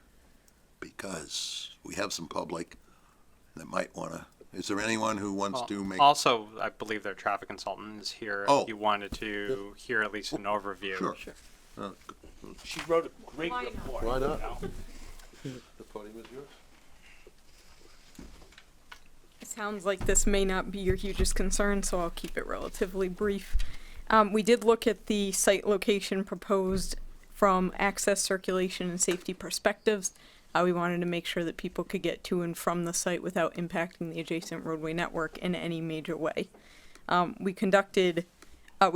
S1: because we have some public that might wanna, is there anyone who wants to make?
S2: Also, I believe their traffic consultant is here.
S1: Oh.
S2: If you wanted to hear at least an overview.
S1: Sure.
S8: She wrote a great report.
S9: Why not?
S1: The podium is yours.
S12: It sounds like this may not be your hugest concern, so I'll keep it relatively brief. We did look at the site location proposed from access, circulation, and safety perspectives. We wanted to make sure that people could get to and from the site without impacting the adjacent roadway network in any major way. We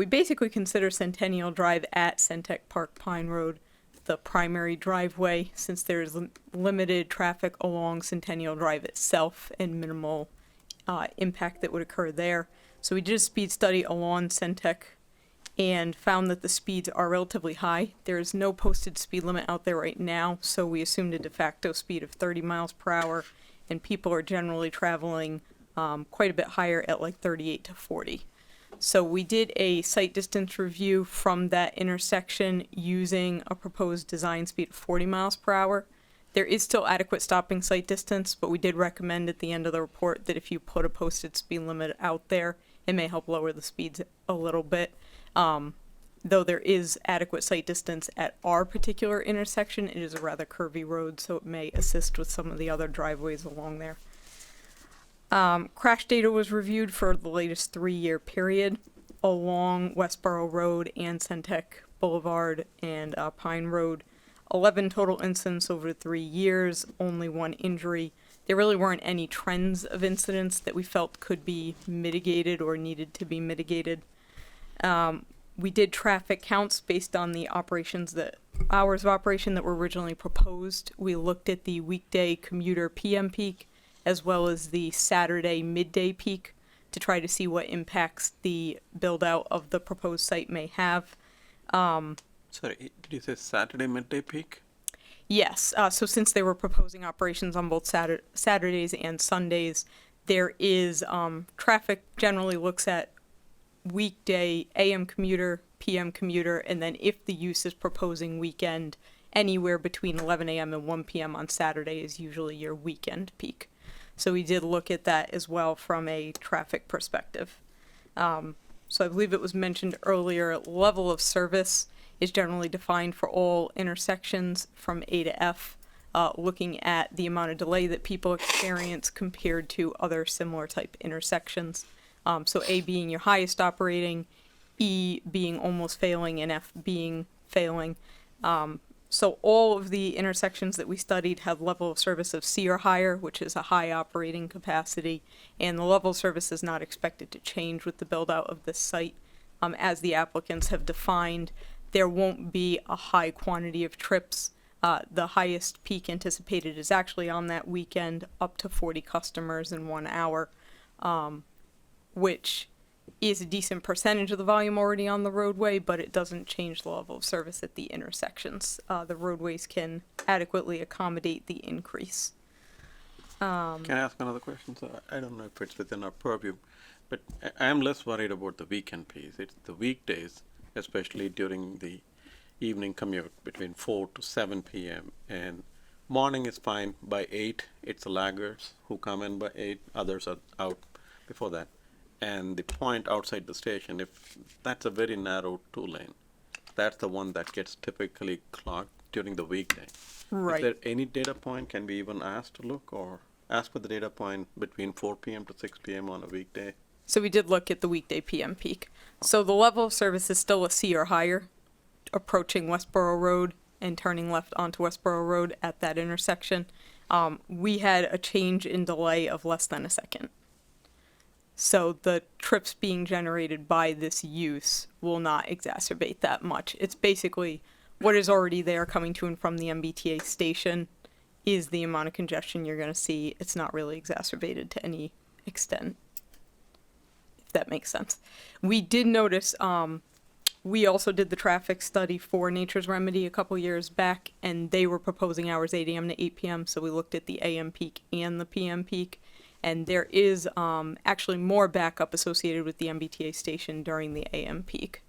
S12: basically consider Centennial Drive at Centec Park Pine Road the primary driveway, since there's limited traffic along Centennial Drive itself and minimal impact that would occur there. So we did a speed study along Centec and found that the speeds are relatively high. There is no posted speed limit out there right now, so we assumed a de facto speed of 30 miles per hour, and people are generally traveling quite a bit higher at like 38 to 40. So we did a site distance review from that intersection using a proposed design speed of 40 miles per hour. There is still adequate stopping sight distance, but we did recommend at the end of the report that if you put a posted speed limit out there, it may help lower the speeds a little bit. Though there is adequate sight distance at our particular intersection, it is a rather curvy road, so it may assist with some of the other driveways along there. Crash data was reviewed for the latest 3-year period along Westboro Road and Centec Boulevard and Pine Road. 11 total incidents over 3 years, only 1 injury. There really weren't any trends of incidents that we felt could be mitigated or needed to be mitigated. We did traffic counts based on the hours of operation that were originally proposed. We looked at the weekday commuter PM peak as well as the Saturday midday peak to try to see what impacts the build out of the proposed site may have.
S11: Sorry, did you say Saturday midday peak?
S12: Yes, so since they were proposing operations on both Saturdays and Sundays, there is, traffic generally looks at weekday AM commuter, PM commuter, and then if the use is proposing weekend, anywhere between 11 a.m. and 1 p.m. on Saturday is usually your weekend peak. So we did look at that as well from a traffic perspective. So I believe it was mentioned earlier, level of service is generally defined for all intersections from A to F, looking at the amount of delay that people experience compared to other similar type intersections. So A being your highest operating, E being almost failing, and F being failing. So all of the intersections that we studied had level of service of C or higher, which is a high operating capacity, and the level of service is not expected to change with the build out of this site. As the applicants have defined, there won't be a high quantity of trips. The highest peak anticipated is actually on that weekend, up to 40 customers in 1 hour, which is a decent percentage of the volume already on the roadway, but it doesn't change the level of service at the intersections. The roadways can adequately accommodate the increase.
S11: Can I ask another question? So I don't know if it's within our purview, but I'm less worried about the weekend piece. It's the weekdays, especially during the evening commute between 4 to 7 p.m. And morning is fine. By 8, it's the laggards who come in by 8. Others are out before that. And the point outside the station, if that's a very narrow 2-lane, that's the one that gets typically clogged during the weekday.
S12: Right.
S11: Is there any data point, can we even ask to look, or ask for the data point between 4 p.m. to 6 p.m. on a weekday?
S12: So we did look at the weekday PM peak. So the level of service is still a C or higher, approaching Westboro Road and turning left onto Westboro Road at that intersection. We had a change in delay of less than a second. So the trips being generated by this use will not exacerbate that much. It's basically what is already there coming to and from the MBTA station is the amount of congestion you're going to see. It's not really exacerbated to any extent, if that makes sense. We did notice, we also did the traffic study for Nature's Remedy a couple years back, and they were proposing hours 8 a.m. to 8 p.m., so we looked at the AM peak and the PM peak, and there is actually more backup associated with the MBTA station during the AM peak.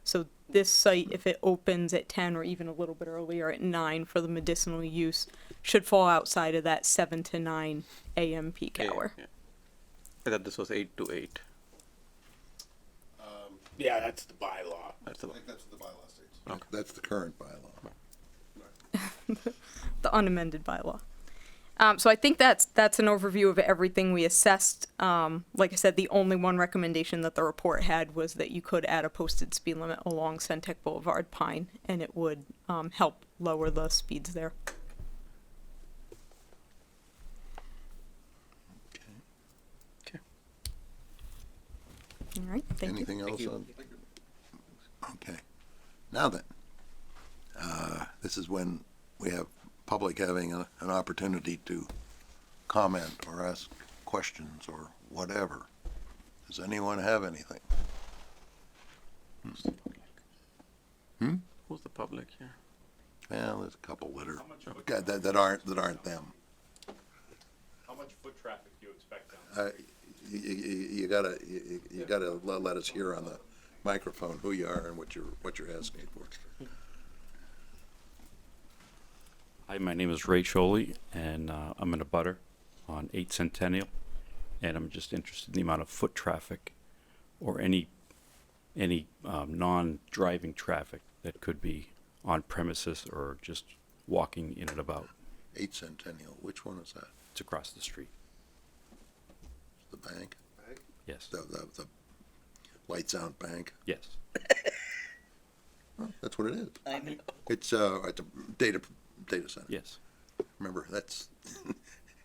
S12: So this site, if it opens at 10 or even a little bit earlier at 9 for the medicinal use, should fall outside of that 7 to 9 AM peak hour.
S11: Yeah. I thought this was 8 to 8.
S8: Yeah, that's the bylaw.
S11: That's the,
S9: I think that's what the bylaw states.
S1: That's the current bylaw.
S12: The unamended bylaw. So I think that's an overview of everything we assessed. Like I said, the only one recommendation that the report had was that you could add a posted speed limit along Centec Boulevard Pine, and it would help lower the speeds there.
S11: okay.
S12: All right, thank you.
S1: Anything else on? Okay. Now then, this is when we have public having an opportunity to comment or ask questions or whatever. Does anyone have anything?
S11: Who's the public here?
S1: Well, there's a couple that are that aren't them.
S13: How much foot traffic do you expect down
S1: You gotta let us hear on the microphone who you are and what you're asking for.
S13: Hi, my name is Ray Choley, and I'm in a butter on 8 Centennial, and I'm just interested in the amount of foot traffic or any non-driving traffic that could be on premises or just walking in and about.
S1: 8 Centennial, which one is that?
S13: It's across the street.
S1: The bank?
S13: Yes.
S1: The Lights Out Bank?
S13: Yes.
S1: Well, that's what it is.
S6: I know.
S1: It's a data center.
S13: Yes.
S1: Remember, that's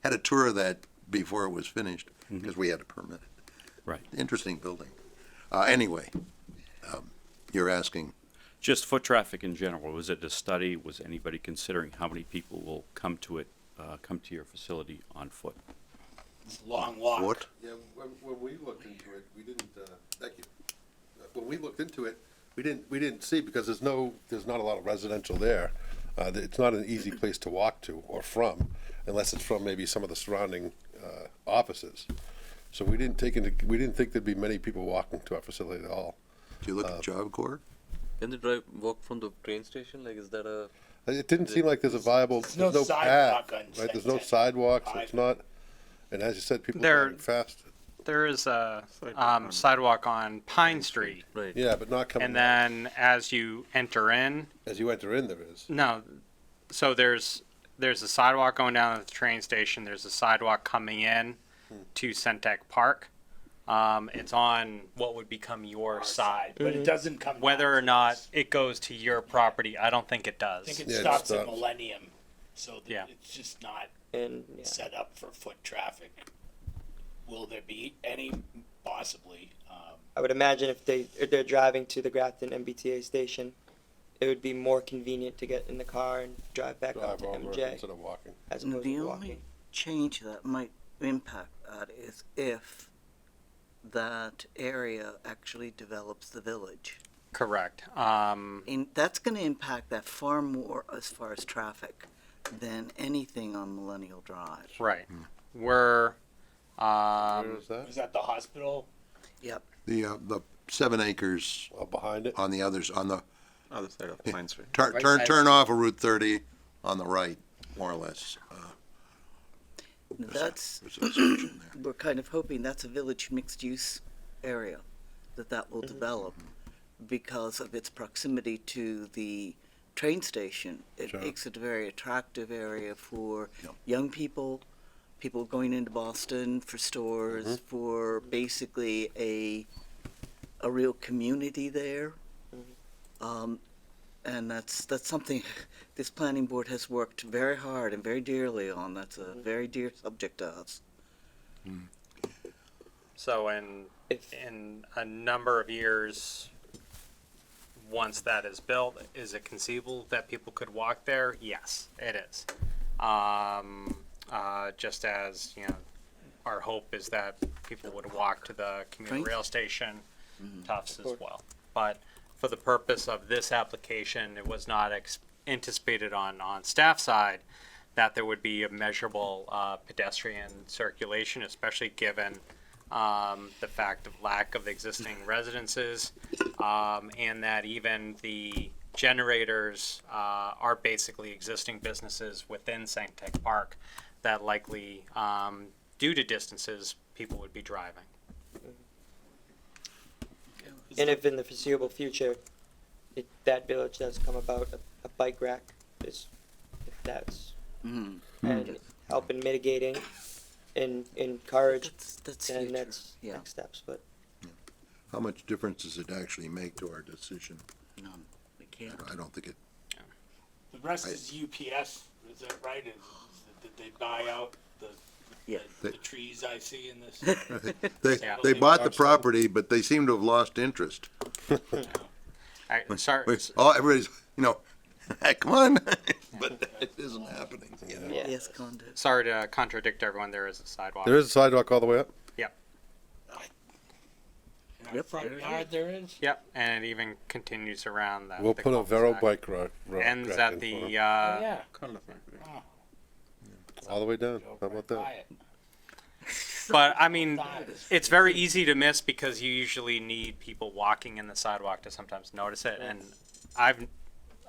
S1: had a tour of that before it was finished because we had to permit it.
S13: Right.
S1: Interesting building. Anyway, you're asking.
S13: Just foot traffic in general. Was it a study? Was anybody considering how many people will come to it, come to your facility on foot?
S8: It's a long walk.
S1: What?
S9: Yeah, when we looked into it, we didn't, thank you. When we looked into it, we didn't see, because there's not a lot of residential there. It's not an easy place to walk to or from, unless it's from maybe some of the surrounding, offices. So we didn't think there'd be many people walking to our facility at all.
S1: Do you look at Job Corps?
S4: Can they walk from the train station? Like, is that a?
S9: It didn't seem like there's a viable,
S8: There's
S9: there's
S8: no
S9: no
S8: sidewalk
S9: path,
S8: on
S9: right? There's no
S8: Centennial.
S9: sidewalks, it's not, and as you said, people
S2: There-
S9: driving fast.
S2: There is a sidewalk on Pine Street,
S4: Right.
S9: Yeah, but not coming
S2: and
S9: out.
S2: then as you enter in,
S9: As you enter in, there is.
S2: no, so there's a sidewalk going down to the train station. There's a sidewalk coming in to Centec Park. It's on what would become your side.
S8: But it doesn't come.
S2: Whether
S8: down
S2: or
S8: to
S2: not
S8: us.
S2: it goes to your property, I don't think it
S8: I
S2: does.
S8: think it
S9: Yeah, it
S8: stops at
S9: stops.
S8: Millennium, so that
S2: Yeah.
S8: it's just not
S10: And yeah.
S8: set up for foot traffic. Will there be any? Possibly.
S10: I would imagine if they're driving to the Grafton MBTA station, it would be more convenient to get in the car and drive back up
S9: Drive
S10: to
S9: over
S10: MJ
S9: instead of walking.
S10: as opposed
S6: The
S10: to
S6: only
S10: walking.
S6: change that might impact that is if that area actually develops the village.
S2: Correct.
S6: And that's going to impact that far more as far as traffic than anything on Millennial Drive.
S2: Right. We're
S9: Where is that?
S8: Is that the hospital?
S6: Yep.
S1: The 7 acres
S9: Oh, behind it?
S1: on the others, on the,
S11: Other side of Pine Street.
S1: turn off of Route 30 on the right, more or less.
S6: That's,
S1: association there.
S6: we're kind of hoping that's a village mixed-use area, that will develop because of its proximity to the train station. It
S9: Sure.
S6: makes it a very attractive area for
S1: Yep.
S6: young people, people going into Boston for stores, for basically a real community there. And that's something this planning board has worked very hard and very dearly on. That's a very dear subject to us.
S2: So in a number of years, once that is built, is it conceivable that people could walk there? Yes, it is. Just as, you know, our hope is that people would walk to the commuter
S6: Right.
S2: rail station, Tufts as well. But for the purpose of this application, it was not anticipated on staff side that there would be a measurable pedestrian circulation, especially given the fact of lack of existing residences, and that even the generators are basically existing businesses within Sanctech Park that likely, due to distances, people would be driving.
S10: And if in the foreseeable future, that village does come about, a bike rack is, if that's, and help in mitigating and encourage,
S6: That's
S10: then
S6: future,
S10: that's
S6: yeah.
S10: next steps, but.
S1: How much difference does it actually make to our decision?
S6: None. We can't.
S1: I don't think it,
S8: The rest is UPS, is that right? Did they buy out
S6: Yeah.
S8: the trees I see in this?
S2: Yeah.
S1: they bought the property, but they seem to have lost interest.
S2: Sorry,
S1: Everybody's, you know, come on, but it isn't happening, you know.
S10: Yeah.
S6: Yes, Conde.
S2: sorry to contradict everyone, there is a sidewalk.
S9: There is a sidewalk all the way up?
S2: Yep,
S8: In our
S6: Yep,
S8: front
S6: there it
S8: yard there is?
S2: yep, and it even continues around the.
S9: We'll
S2: the
S9: put a Vero
S2: cul-de-sac.
S9: bike rack
S2: Ends
S9: in
S2: at
S9: front
S2: the,
S9: of-
S8: Yeah.
S9: all the way down.
S8: Joe,
S9: How about
S8: buy
S9: that?
S8: it.
S2: but I mean, it's very easy to miss because you usually need people walking in the sidewalk to sometimes notice it, and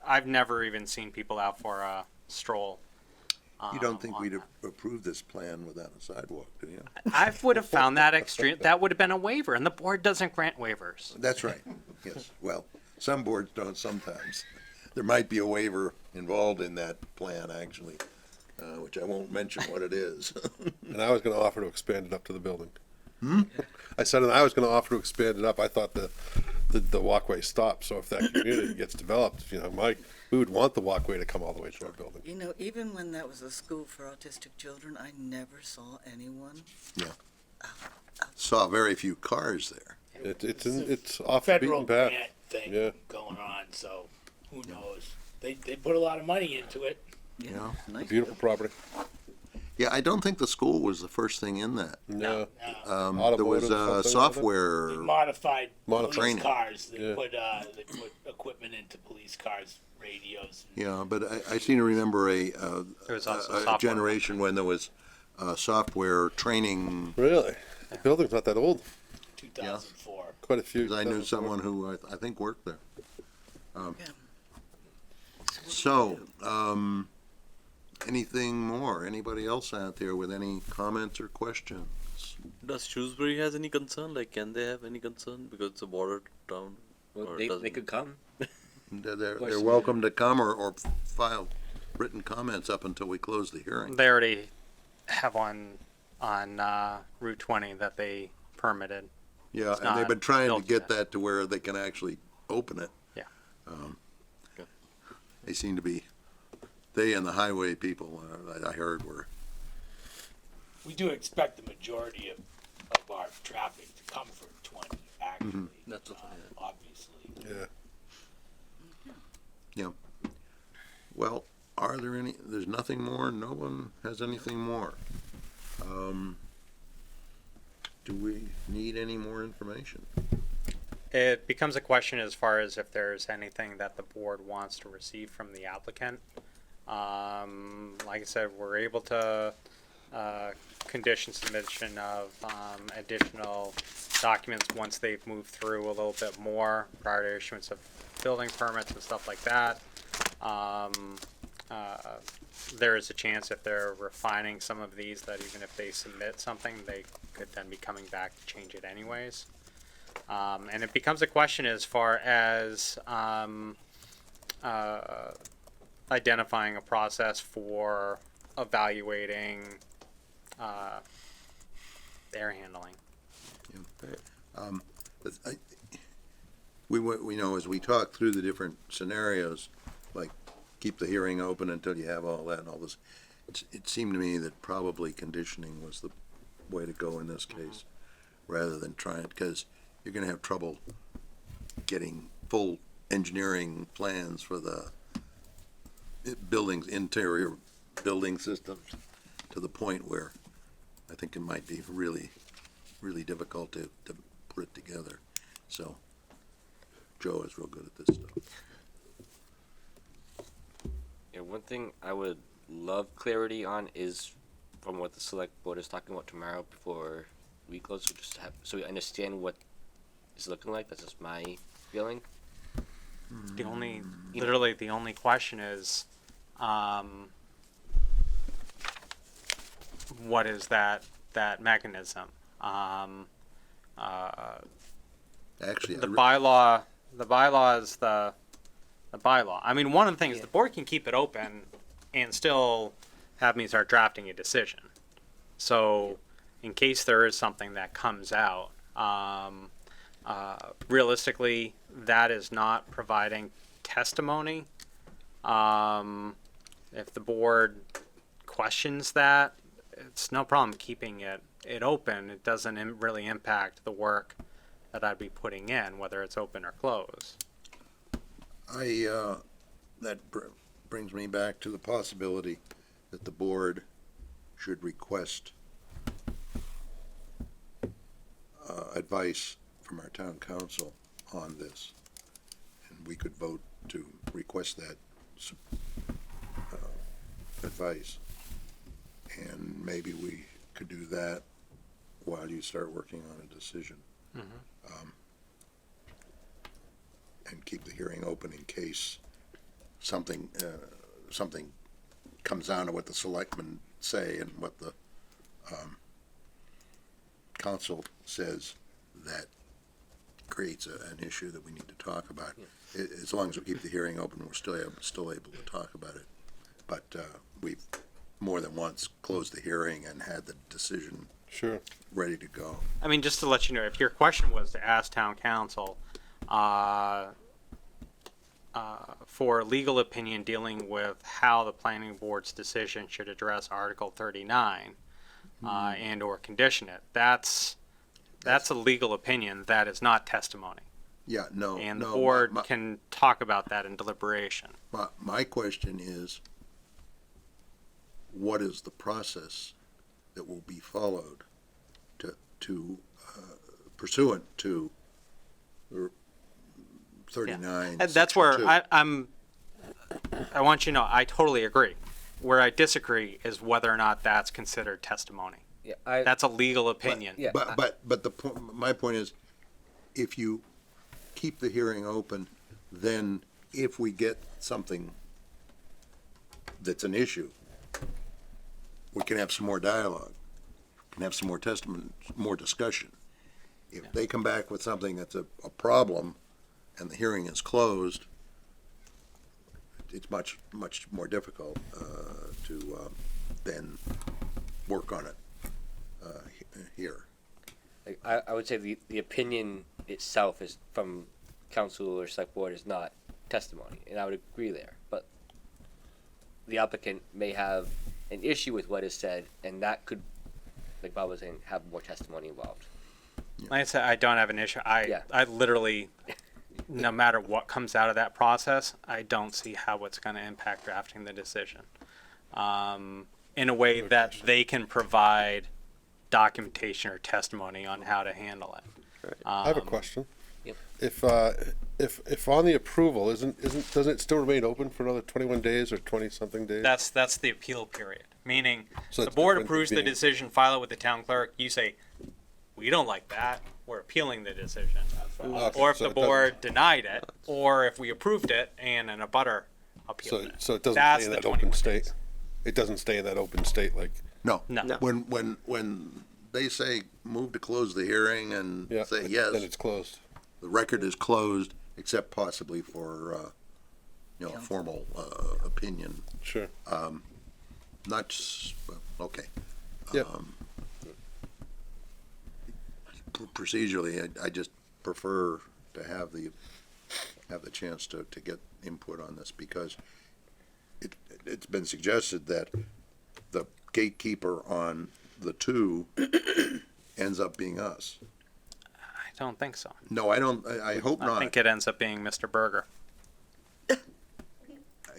S2: I've never even seen people out for a stroll.
S1: You don't think
S2: on
S1: we'd
S2: that.
S1: approve this plan without a sidewalk, do you?
S2: I would have found that extreme. That would have been a waiver, and the board doesn't grant waivers.
S1: That's right, yes. Well, some boards don't sometimes. There might be a waiver involved in that plan, actually, which I won't mention what it is.
S9: And I was gonna offer to expand it up to the building. I said, and I was gonna offer to expand it up. I thought the walkway stopped, so if that community gets developed, you know, we would want the walkway to come all the way to our building.
S6: You know, even when that was a school for autistic children, I never saw anyone.
S1: Saw very few cars there.
S9: It's off the
S8: Federal
S9: beaten path.
S8: grant thing
S9: Yeah.
S8: going on, so who knows? They put a lot of money into it.
S1: Yeah.
S6: Nice.
S9: Beautiful property.
S1: Yeah, I don't think the school was the first thing in that.
S9: No.
S1: There was
S9: Automotive something,
S1: software.
S8: They modified police
S1: Training.
S8: cars. They
S9: Yeah.
S8: put equipment into police cars, radios.
S1: Yeah, but I seem to remember
S2: There was also
S1: a
S2: software.
S1: generation when there was software training.
S9: Really? The building's not that old.
S8: 2004.
S9: Quite a few.
S1: 'Cause I knew
S9: 2004.
S1: someone who I think worked there.
S6: Yeah.
S1: So, anything more? Anybody else out there with any comments or questions?
S4: Does Shrewsbury has any concern? Like, can they have any concern because it's a border town? Or
S5: They
S4: doesn't-
S5: could come.
S1: They're welcome to come or file written comments up until we close the hearing.
S2: They already have on Route 20 that they permitted.
S1: Yeah,
S2: It's
S1: and they've
S2: not
S1: been trying to
S2: built
S1: get
S2: yet.
S1: that to where they can actually open it.
S2: Yeah.
S1: They seem to be, they and the highway people, I heard, were,
S8: We do expect the majority of our traffic to come from 20, actually.
S4: That's what I-
S8: Obviously.
S9: Yeah.
S1: well, are there any, there's nothing more? No one has anything more? Do we need any more information?
S2: It becomes a question as far as if there's anything that the board wants to receive from the applicant. Like I said, we're able to condition submission of additional documents once they've moved through a little bit more prior to issuance of building permits and stuff like that. there is a chance if they're refining some of these that even if they submit something, they could then be coming back to change it anyways. And it becomes a question as far as identifying a process for evaluating their handling.
S1: We know as we talk through the different scenarios, like keep the hearing open until you have all that and all this, it seemed to me that probably conditioning was the way to go in this case, rather than trying, because you're gonna have trouble getting full engineering plans for the buildings, interior building systems, to the point where I think it might be really, really difficult to put it together. So Joe is real good at this stuff.
S5: Yeah, one thing I would love clarity on is from what the select board is talking about tomorrow before we close, so just have, so we understand what it's looking like. That's just my feeling.
S2: The only, literally, the only question is, what is that mechanism?
S1: Actually,
S2: The bylaw is the bylaw. I mean, one of the things, the board can keep it open and still have me start drafting a decision. So, in case there is something that comes out, realistically, that is not providing testimony. If the board questions that, it's no problem keeping it open. It doesn't really impact the work that I'd be putting in, whether it's open or closed.
S1: That brings me back to the possibility that the board should request advice from our town council on this. And we could vote to request that advice. And maybe we could do that while you start working on a decision. And keep the hearing open in case something comes down to what the selectmen say and what the council says that creates an issue that we need to talk about. As long as we keep the hearing open, we're still able to talk about it. But we've more than once closed the hearing and had the decision ready to go.
S2: I mean, just to let you know, if your question was to ask town council for legal opinion dealing with how the planning board's decision should address Article 39 and or condition it, that's a legal opinion. That is not testimony.
S1: Yeah, no.
S2: And the
S1: no,
S2: board can talk about that in deliberation.
S1: My question is, what is the process that will be followed to pursuant to 39?
S2: And that's where I want you to know, I totally agree. Where I disagree is whether or not that's considered testimony.
S5: Yeah,
S2: That's a legal opinion.
S1: But my point is, if you keep the hearing open, then if we get something that's an issue, we can have some more dialogue, can have some more testimony, more discussion. If they come back with something that's a problem and the hearing is closed, it's much more difficult to then work on it here.
S5: I would say the opinion itself is from council or select board is not testimony, and I would agree there. But the applicant may have an issue with what is said, and that could, like Bob was saying, have more testimony involved.
S2: Like I said, I don't have an issue. I literally, no matter what comes out of that process, I don't see how it's going to impact drafting the decision in a way that they can provide documentation or testimony on how to handle it.
S9: I have a question.
S5: Yep.
S9: If on the approval, doesn't it still remain open for another 21 days or 20-something days?
S2: That's the appeal period. Meaning,
S9: So
S2: the
S9: it's
S2: board
S9: different
S2: approves the
S9: being-
S2: decision, file it with the town clerk. You say, we don't like that. We're appealing the decision.
S9: Okay,
S2: Or if
S9: so
S2: the
S9: it doesn't-
S2: board denied it, or if we approved it and an abutter appealing it.
S9: So it doesn't
S2: That's
S9: stay in
S2: the
S9: that open
S2: 21
S9: state?
S2: days.
S9: It doesn't stay in that open state like,
S1: No.
S2: No.
S1: When they say move to close the hearing and
S9: yeah,
S1: say
S9: then
S1: yes,
S9: it's closed.
S1: the record is closed, except possibly for, a formal, opinion.
S9: Sure.
S1: Not, well, okay.
S9: Yep.
S1: Procedurally, I just prefer to have the chance to get input on this, because it's been suggested that the gatekeeper on the two ends up being us.
S2: I don't think so.
S1: No, I don't, I hope
S2: I
S1: not.
S2: think it ends up being Mr. Berger.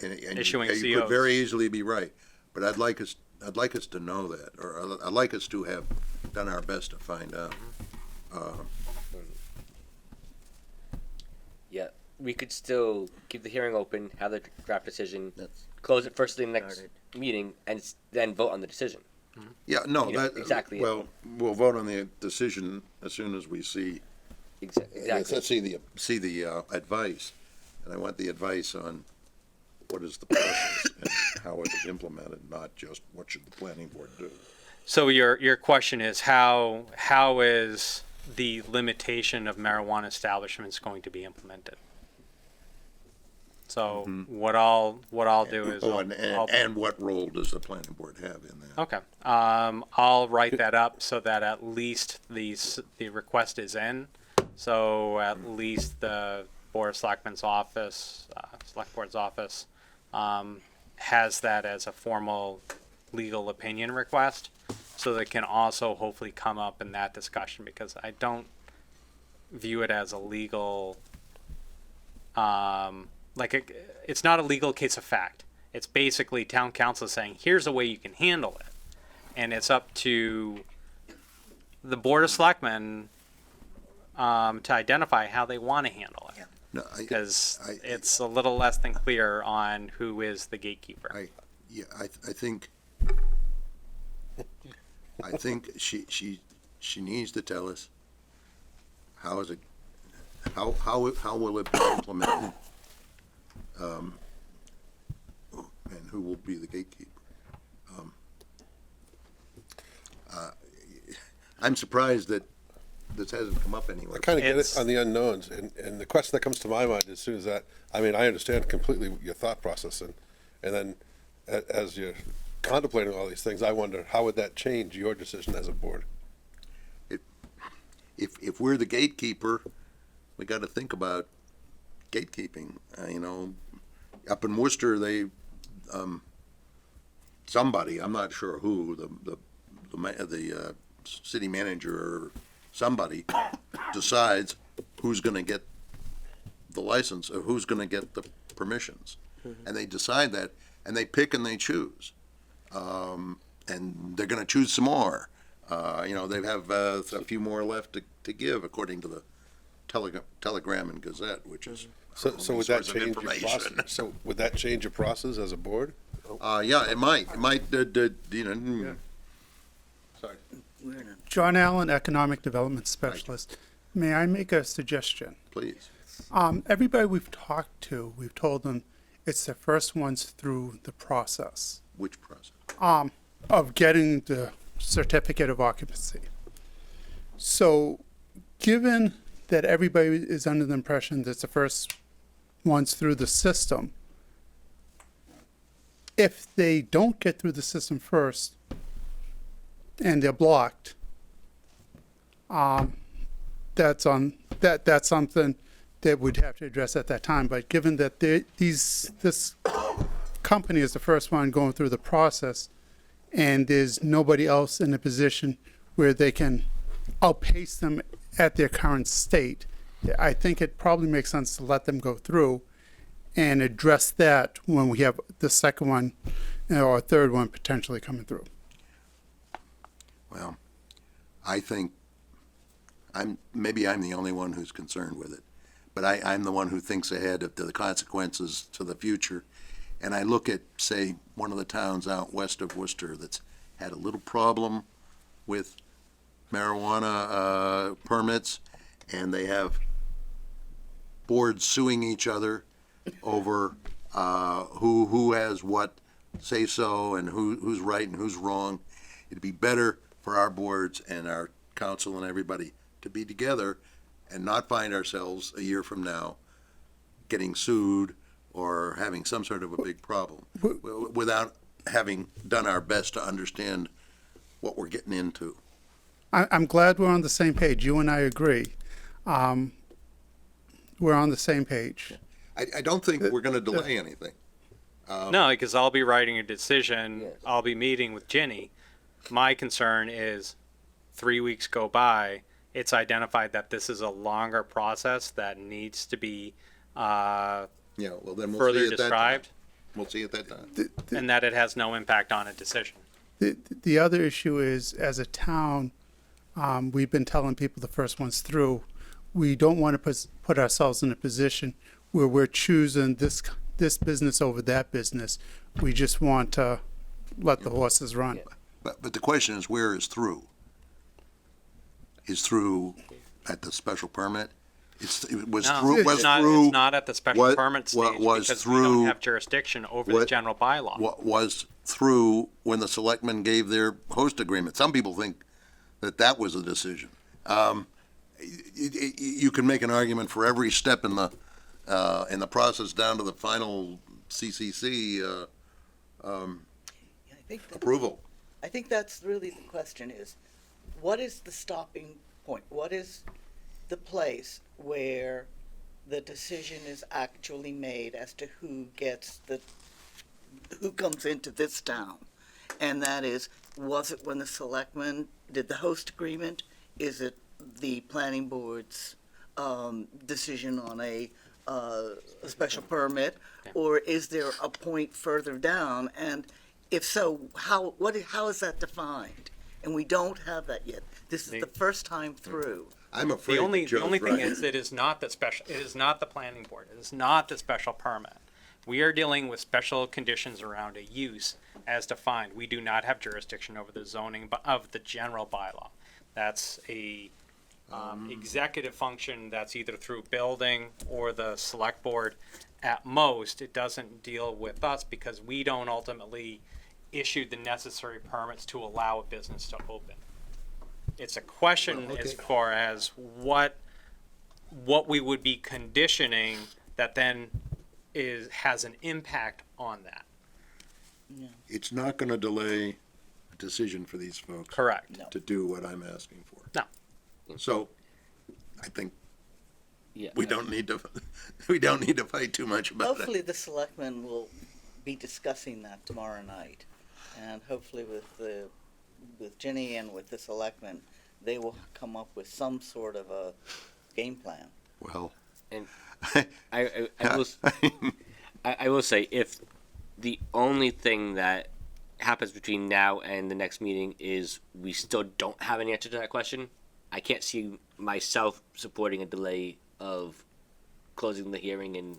S1: And
S2: issuing
S1: you could
S2: COs.
S1: very easily be right, but I'd like us to know that, or I'd like us to have done our best to find out.
S5: Yeah, we could still keep the hearing open, have the draft decision, close it first thing next meeting, and then vote on the decision.
S1: Yeah, no,
S5: You know,
S1: that,
S5: exactly.
S1: well, we'll vote on the decision as soon as we see,
S5: Exactly.
S1: see the advice. And I want the advice on what is the process and how it is implemented, not just what should the planning board do.
S2: So your question is how is the limitation of marijuana establishments going to be implemented? So what I'll do is
S1: Oh,
S2: I'll-
S1: and what role does the planning board have in that?
S2: okay. I'll write that up so that at least the request is in. So at least the Board of Selectmen's office, Select Board's office, has that as a formal legal opinion request, so that can also hopefully come up in that discussion, because I don't view it as a legal, it's not a legal case of fact. It's basically town council saying, here's a way you can handle it. And it's up to the Board of Selectmen to identify how they want to handle it.
S1: No,
S2: Because it's a little less than clear on who is the gatekeeper.
S1: I think she needs to tell us how is it, how will it be implemented, and who will be the gatekeeper. I'm surprised that this hasn't come up anywhere.
S9: I kind of get
S2: It's-
S9: it on the unknowns, and the question that comes to my mind as soon as that, I mean, I understand completely your thought process, and then as you're contemplating all these things, I wonder, how would that change your decision as a board?
S1: If we're the gatekeeper, we got to think about gatekeeping. Up in Worcester, they, somebody, I'm not sure who, the city manager or somebody decides who's going to get the license or who's going to get the permissions. And they decide that, and they pick and they choose. And they're going to choose some more. They have a few more left to give, according to the Telegram and Gazette, which is
S9: So would that
S1: source of
S9: change your
S1: information.
S9: process? So would that change your process as a board?
S1: Yeah, it might. Sorry.
S6: We're in a
S14: John Allen, Economic Development Specialist. May I make a suggestion?
S1: Please.
S14: Everybody we've talked to, we've told them it's the first ones through the process
S1: Which process?
S14: of getting the certificate of occupancy. So, given that everybody is under the impression that it's the first ones through the system, if they don't get through the system first and they're blocked, that's something that we'd have to address at that time. But given that this company is the first one going through the process, and there's nobody else in a position where they can outpace them at their current state, I think it probably makes sense to let them go through and address that when we have the second one or third one potentially coming through.
S1: Well, I think maybe I'm the only one who's concerned with it, but I'm the one who thinks ahead of the consequences to the future. And I look at, say, one of the towns out west of Worcester that's had a little problem with marijuana permits, and they have boards suing each other over who who has what say so and who's right and who's wrong. It'd be better for our boards and our council and everybody to be together and not find ourselves a year from now getting sued or having some sort of a big problem without having done our best to understand what we're getting into.
S14: I'm glad we're on the same page. You and I agree. We're on the same page.
S1: I don't think we're gonna delay anything.
S2: No, because I'll be writing a decision.
S5: Yes.
S2: I'll be meeting with Ginny. My concern is 3 weeks go by. It's identified that this is a longer process that needs to be
S1: Yeah, well, then we'll
S2: further
S1: see at that time.
S2: described,
S1: We'll see at that time.
S2: and that it has no impact on a decision.
S14: The other issue is, as a town, we've been telling people the first ones through, we don't want to put ourselves in a position where we're choosing this business over that business. We just want to let the horses run.
S1: But the question is, where is through? Is through at the special permit? It was
S2: No,
S1: through, was
S2: it's not,
S1: through.
S2: it's not at the special
S1: what-
S2: permit
S1: what
S2: stage
S1: was
S2: because we
S1: through-
S2: don't have jurisdiction over the
S1: what-
S2: general bylaw.
S1: What was through when the selectmen gave their host agreement. Some people think that was a decision. You can make an argument for every step in the process down to the final CCC
S6: I think
S1: approval.
S6: I think that's really the question is, what is the stopping point? What is the place where the decision is actually made as to who comes into this town? And that is, was it when the selectmen did the host agreement? Is it the planning board's decision on a special permit? Or is there a point further down? And if so, how is that defined? And we don't have that yet. This is the first time through.
S1: I'm afraid
S2: The only
S1: that Joe's
S2: thing
S1: right.
S2: is, it is not the planning board. It is not the special permit. We are dealing with special conditions around a use as defined. We do not have jurisdiction over the zoning of the general bylaw. That's a executive function that's either through building or the select board. At most, it doesn't deal with us because we don't ultimately issue the necessary permits to allow a business to open. It's a question as far as what we would be conditioning that then has an impact on that.
S1: It's not gonna delay a decision for these folks.
S2: Correct.
S1: To do what I'm asking for.
S2: No.
S1: So, I think
S5: Yeah.
S1: we don't need to fight too much about it.
S6: Hopefully the selectmen will be discussing that tomorrow night. And hopefully with Ginny and with the selectmen, they will come up with some sort of a game plan.
S1: Well.
S5: And I will say, if the only thing that happens between now and the next meeting is we still don't have an answer to that question, I can't see myself supporting a delay of closing the hearing and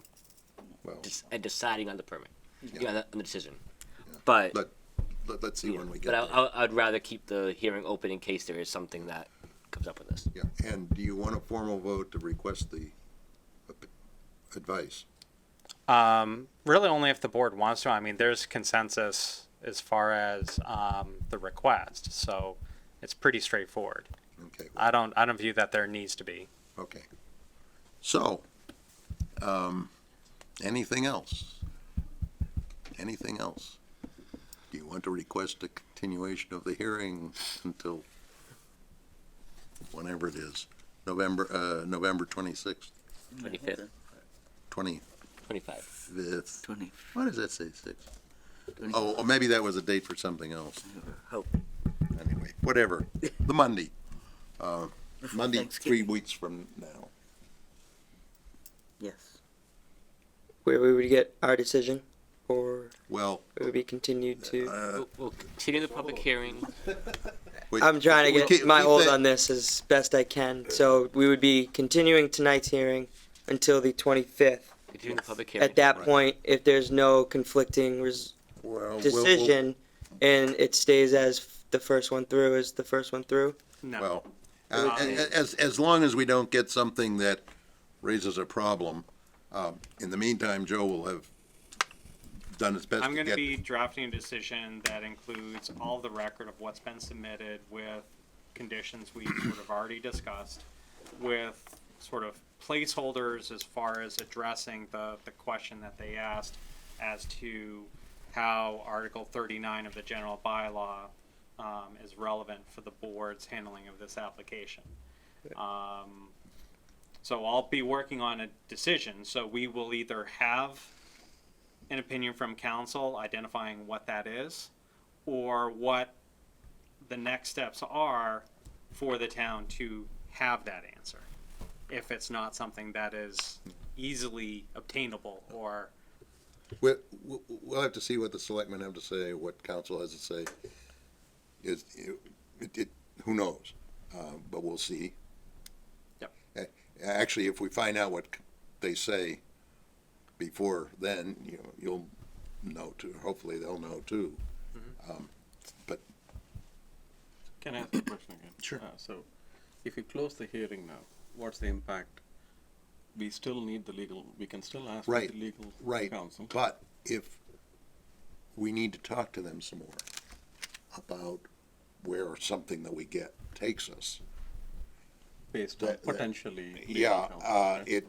S5: deciding on the permit, on the decision. But
S1: Let's see when we get
S5: but
S1: there.
S5: I'd rather keep the hearing open in case there is something that comes up with this.
S1: Yeah, and do you want a formal vote to request the advice?
S2: Really only if the board wants to. I mean, there's consensus as far as the request, so it's pretty straightforward.
S1: Okay.
S2: I don't view that there needs to be.
S1: Okay. So, anything else? Anything else? Do you want to request a continuation of the hearing until whenever it is, November 26th,
S5: 25th, 25th.
S6: 20.
S1: Why does that say 6? Oh, or maybe that was a date for something else.
S6: Hope.
S1: Anyway, whatever. The Monday. Monday, 3
S6: Thanksgiving.
S1: weeks from now.
S6: Yes.
S10: Where we would get our decision, or
S1: Well,
S10: it would be continued to.
S5: We'll continue the public hearing.
S10: I'm trying to
S1: we
S10: get
S1: keep-
S10: my
S1: keep
S10: hold
S1: that-
S10: on this as best I can. So we would be continuing tonight's hearing until the 25th.
S5: Continue the public hearing.
S10: At that
S1: Right.
S10: point, if there's no conflicting
S1: well,
S10: decision and it stays as the first one through is the first one through.
S2: No.
S1: Well, as long as we don't get something that raises a problem, in the meantime, Joe will have done its best
S2: I'm
S1: to
S2: going to
S1: get.
S2: be drafting a decision that includes all the record of what's been submitted with conditions we sort of already discussed, with sort of placeholders as far as addressing the question that they asked as to how Article 39 of the general bylaw is relevant for the board's handling of this application. So I'll be working on a decision. So we will either have an opinion from council identifying what that is, or what the next steps are for the town to have that answer, if it's not something that is easily obtainable or.
S1: We'll have to see what the selectmen have to say, what council has to say. Who knows? But we'll see.
S2: Yep.
S1: Actually, if we find out what they say before then, you'll know too. Hopefully they'll know too. But
S11: Can I ask a question again?
S1: Sure.
S11: So, if you close the hearing now, what's the impact? We still need the legal, we can still ask for
S1: Right,
S11: the legal
S1: right.
S11: counsel.
S1: But if we need to talk to them some more about where something that we get takes us.
S11: Based on potentially. legal
S1: Yeah,
S11: counsel, right?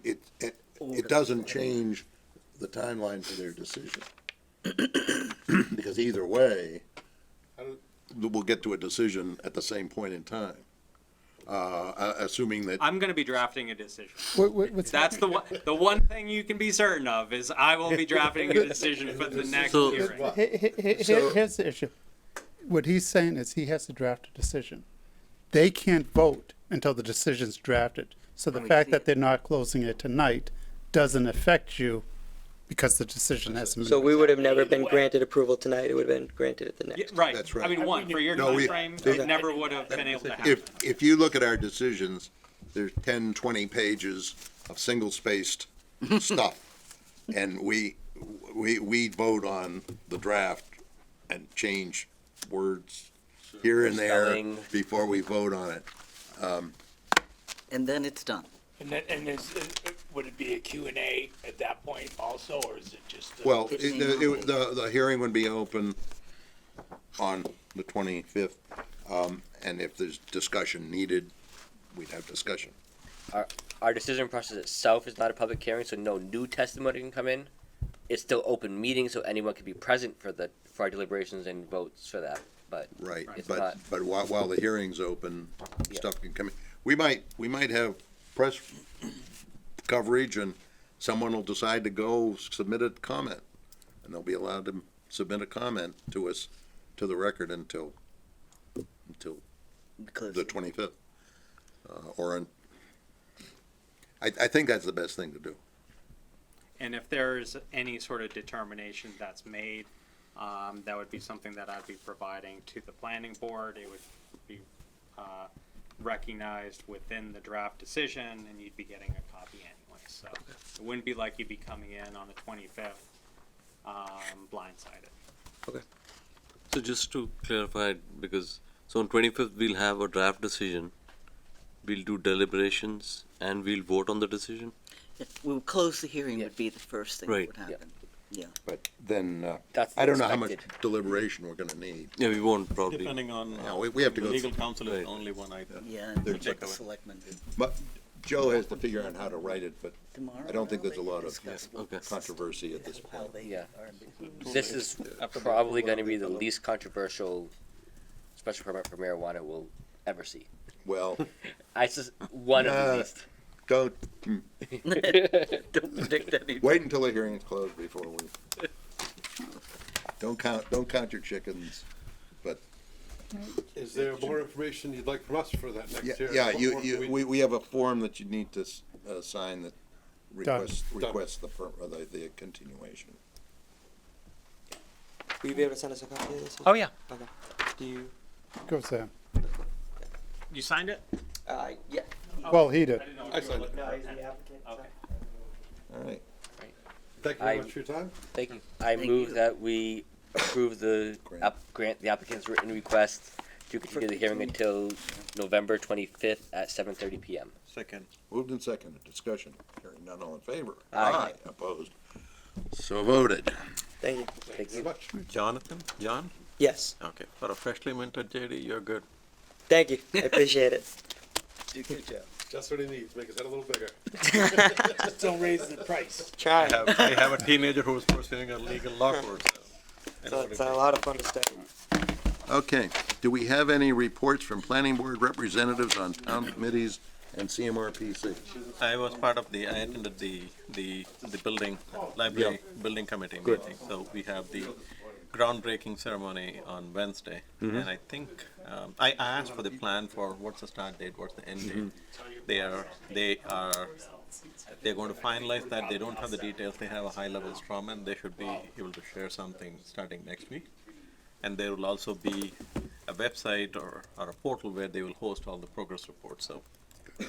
S1: it doesn't change the timeline for their decision. Because either way, we'll get to a decision at the same point in time. Assuming that,
S2: I'm going to be drafting a decision.
S14: What's
S2: That's the one thing you can be certain of is I will be drafting a decision for the next
S4: So-
S2: hearing.
S14: Here's the issue. What he's saying is he has to draft a decision. They can't vote until the decision's drafted. So the fact that they're not closing it tonight doesn't affect you because the decision hasn't been.
S10: So we would have never been granted approval tonight. It would have been granted at the
S2: Yeah,
S10: next.
S2: right.
S1: That's right.
S2: I mean, one, for your
S1: No, we-
S2: timeframe, it never would have been able to happen.
S1: if you look at our decisions, there's 10, 20 pages of single-spaced stuff. And we vote on the draft and change words here and there
S5: Spelling.
S1: before we vote on it.
S6: And then it's done.
S8: And then, would it be a Q&A at that point also, or is it just?
S1: Well, the hearing would be open on the 25th, and if there's discussion needed, we'd have discussion.
S5: Our decision process itself is not a public hearing, so no new testimony can come in. It's still open meeting, so anyone can be present for our deliberations and votes for that. But
S1: Right,
S5: it's
S1: but,
S5: not.
S1: but while the hearing's open,
S5: Yeah.
S1: stuff can come in. We might have press coverage and someone will decide to go submit a comment. And they'll be allowed to submit a comment to us, to the record until
S6: Because
S1: the 25th. I think that's the best thing to do.
S2: And if there's any sort of determination that's made, that would be something that I'd be providing to the planning board. It would be recognized within the draft decision, and you'd be getting a copy anyway. So it wouldn't be like you'd be coming in on the 25th blindsided.
S4: So just to clarify, because so on 25th we'll have a draft decision, we'll do deliberations, and we'll vote on the decision.
S6: we'll close the hearing would be the first thing that
S4: Right.
S6: would happen. Yeah.
S1: But then,
S5: That's
S1: I don't know how much
S5: expected.
S1: deliberation we're gonna need.
S4: Yeah, we won't probably.
S11: Depending on,
S1: Yeah, we have to
S11: the
S1: go
S11: legal
S1: through-
S11: counsel is
S4: Right.
S11: only one item.
S6: Yeah, and
S11: They're
S6: what the
S11: takeaway.
S6: selectmen do.
S1: But Joe has to figure out how to write it, but
S6: Tomorrow.
S1: I don't think
S6: now
S1: there's a
S6: they
S1: lot of
S6: discuss
S4: Okay.
S1: controversy at this
S6: how
S1: point.
S6: they
S5: Yeah.
S6: are.
S5: This is probably going to be the least controversial special permit for marijuana we'll ever see.
S1: Well,
S5: One of the
S1: Nah.
S5: least.
S1: don't,
S6: Don't predict any.
S1: wait until the hearing's closed before we, don't count your chickens, but,
S9: Is there more information you'd like from us for that next
S1: yeah,
S9: hearing?
S1: yeah,
S9: What more do we-
S1: we have a form that you need to, sign that
S14: Done.
S1: requests the continuation.
S10: Will you be able to send us a copy of this?
S5: Oh yeah.
S10: Okay. Do you?
S14: Go Sam.
S2: You signed it?
S10: Yeah.
S14: Well, he did.
S9: I signed it.
S10: No, he's the applicant. so-
S2: Okay.
S1: All right.
S9: Thank you very much for your time.
S5: Thank you. I move that we approve the grant the applicant's written request to continue the hearing until November 25th at 7:30 p.m.
S11: Second.
S1: Moved and seconded, discussion, hearing none, all in favor?
S5: Aye.
S1: Opposed? So voted.
S10: Thank you.
S5: Thank you.
S9: much.
S11: Jonathan, John?
S10: Yes.
S11: Okay, for a freshly minted JD, you're good.
S10: Thank you. I appreciate it.
S6: Good job.
S9: Just what he needs, make his head a little bigger.
S8: Just don't raise the price.
S10: Try.
S11: I have a teenager who's pursuing a legal law course.
S10: So it's a lot of fun to study.
S1: Okay, do we have any reports from planning board representatives on town committees and CMRPC?
S11: I attended the building, library building committee meeting. So we have the groundbreaking ceremony on Wednesday. And I think, I asked for the plan for what's the start date, what's the end date. They're going to finalize that. They don't have the details. They have a high level strawman. They should be able to share something starting next week. And there will also be a website or a portal where they will host all the progress reports. So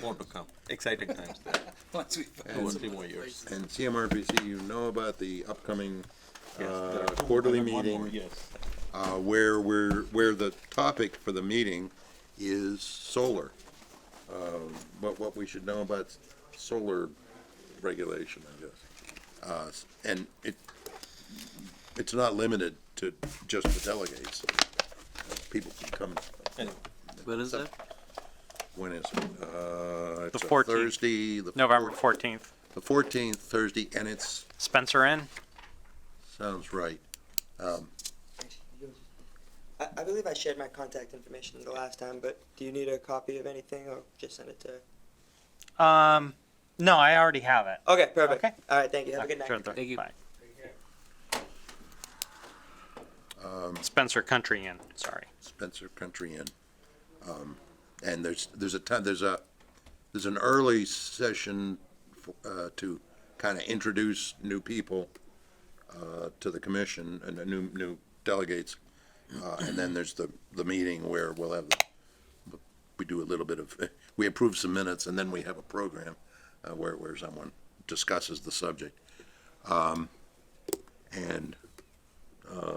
S11: more to come. Exciting times there.
S6: Once we
S11: 2 or 3 more years.
S1: And CMRPC, you know about the upcoming quarterly meeting,
S11: Yes.
S1: where the topic for the meeting is solar. What we should know about solar regulation, I guess. And it's not limited to just the delegates. People can come.
S11: Where is that?
S1: When is it? It's
S2: The
S1: a
S2: 14th.
S1: Thursday.
S2: November 14th.
S1: The 14th, Thursday, and it's,
S2: Spencer Inn.
S1: sounds right.
S10: I believe I shared my contact information the last time, but do you need a copy of anything or just send it to?
S2: No, I already have it.
S10: Okay, perfect.
S2: Okay.
S10: All right, thank you. Have a good night.
S2: Sure,
S5: Thank you.
S2: bye. Spencer Country Inn, sorry.
S1: Spencer Country Inn. And there's an early session to kind of introduce new people to the commission and the new delegates. And then there's the meeting where we'll have, we do a little bit of, we approve some minutes and then we have a program where someone discusses the subject.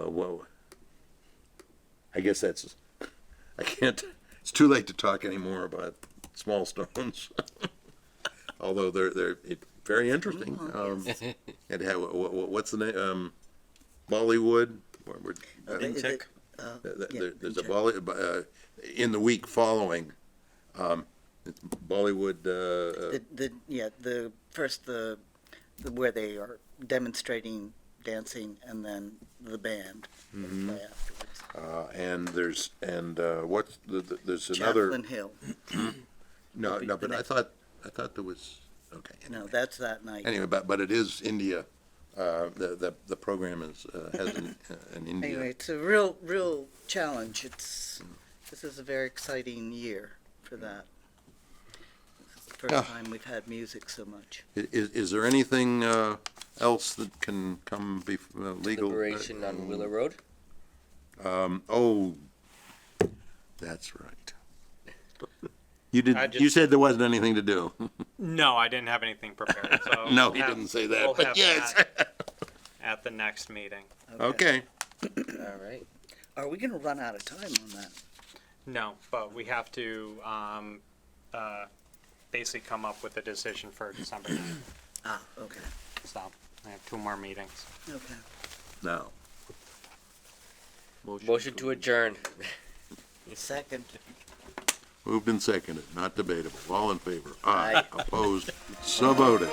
S1: Well, I guess it's too late to talk anymore about small stones. Although they're very interesting. And what's the name? Bollywood. There's a in the week following. It's Bollywood.
S6: Where they are demonstrating dancing and then the band play afterwards.
S1: And there's another.
S6: Chaplain Hill.
S1: No, but I thought there was, okay.
S6: No,
S1: Anyway.
S6: that's that night.
S1: Anyway, but it is India. The program has an India.
S6: Anyway, it's a real challenge. This is a very exciting year for that. This is the first time we've had music so much.
S1: Is there anything else that can come before legal?
S5: Deliberation on Willow Road.
S1: Oh, that's right. You
S2: I
S1: you said there wasn't anything to do.
S2: No, I didn't have anything prepared, so.
S1: No,
S2: we'll
S1: he
S2: have-
S1: didn't say that,
S2: we'll
S1: but
S2: have
S1: yes.
S2: that At the next meeting.
S1: Okay.
S5: All right.
S6: Are we gonna run out of time on that?
S2: No, but we have to, basically come up with a decision for December 9th.
S6: Okay,
S2: So I have 2 more meetings.
S6: okay.
S1: Now,
S5: Motion to adjourn.
S6: Second.
S1: moved and seconded, not debatable. All in favor? Aye. Opposed? So voted.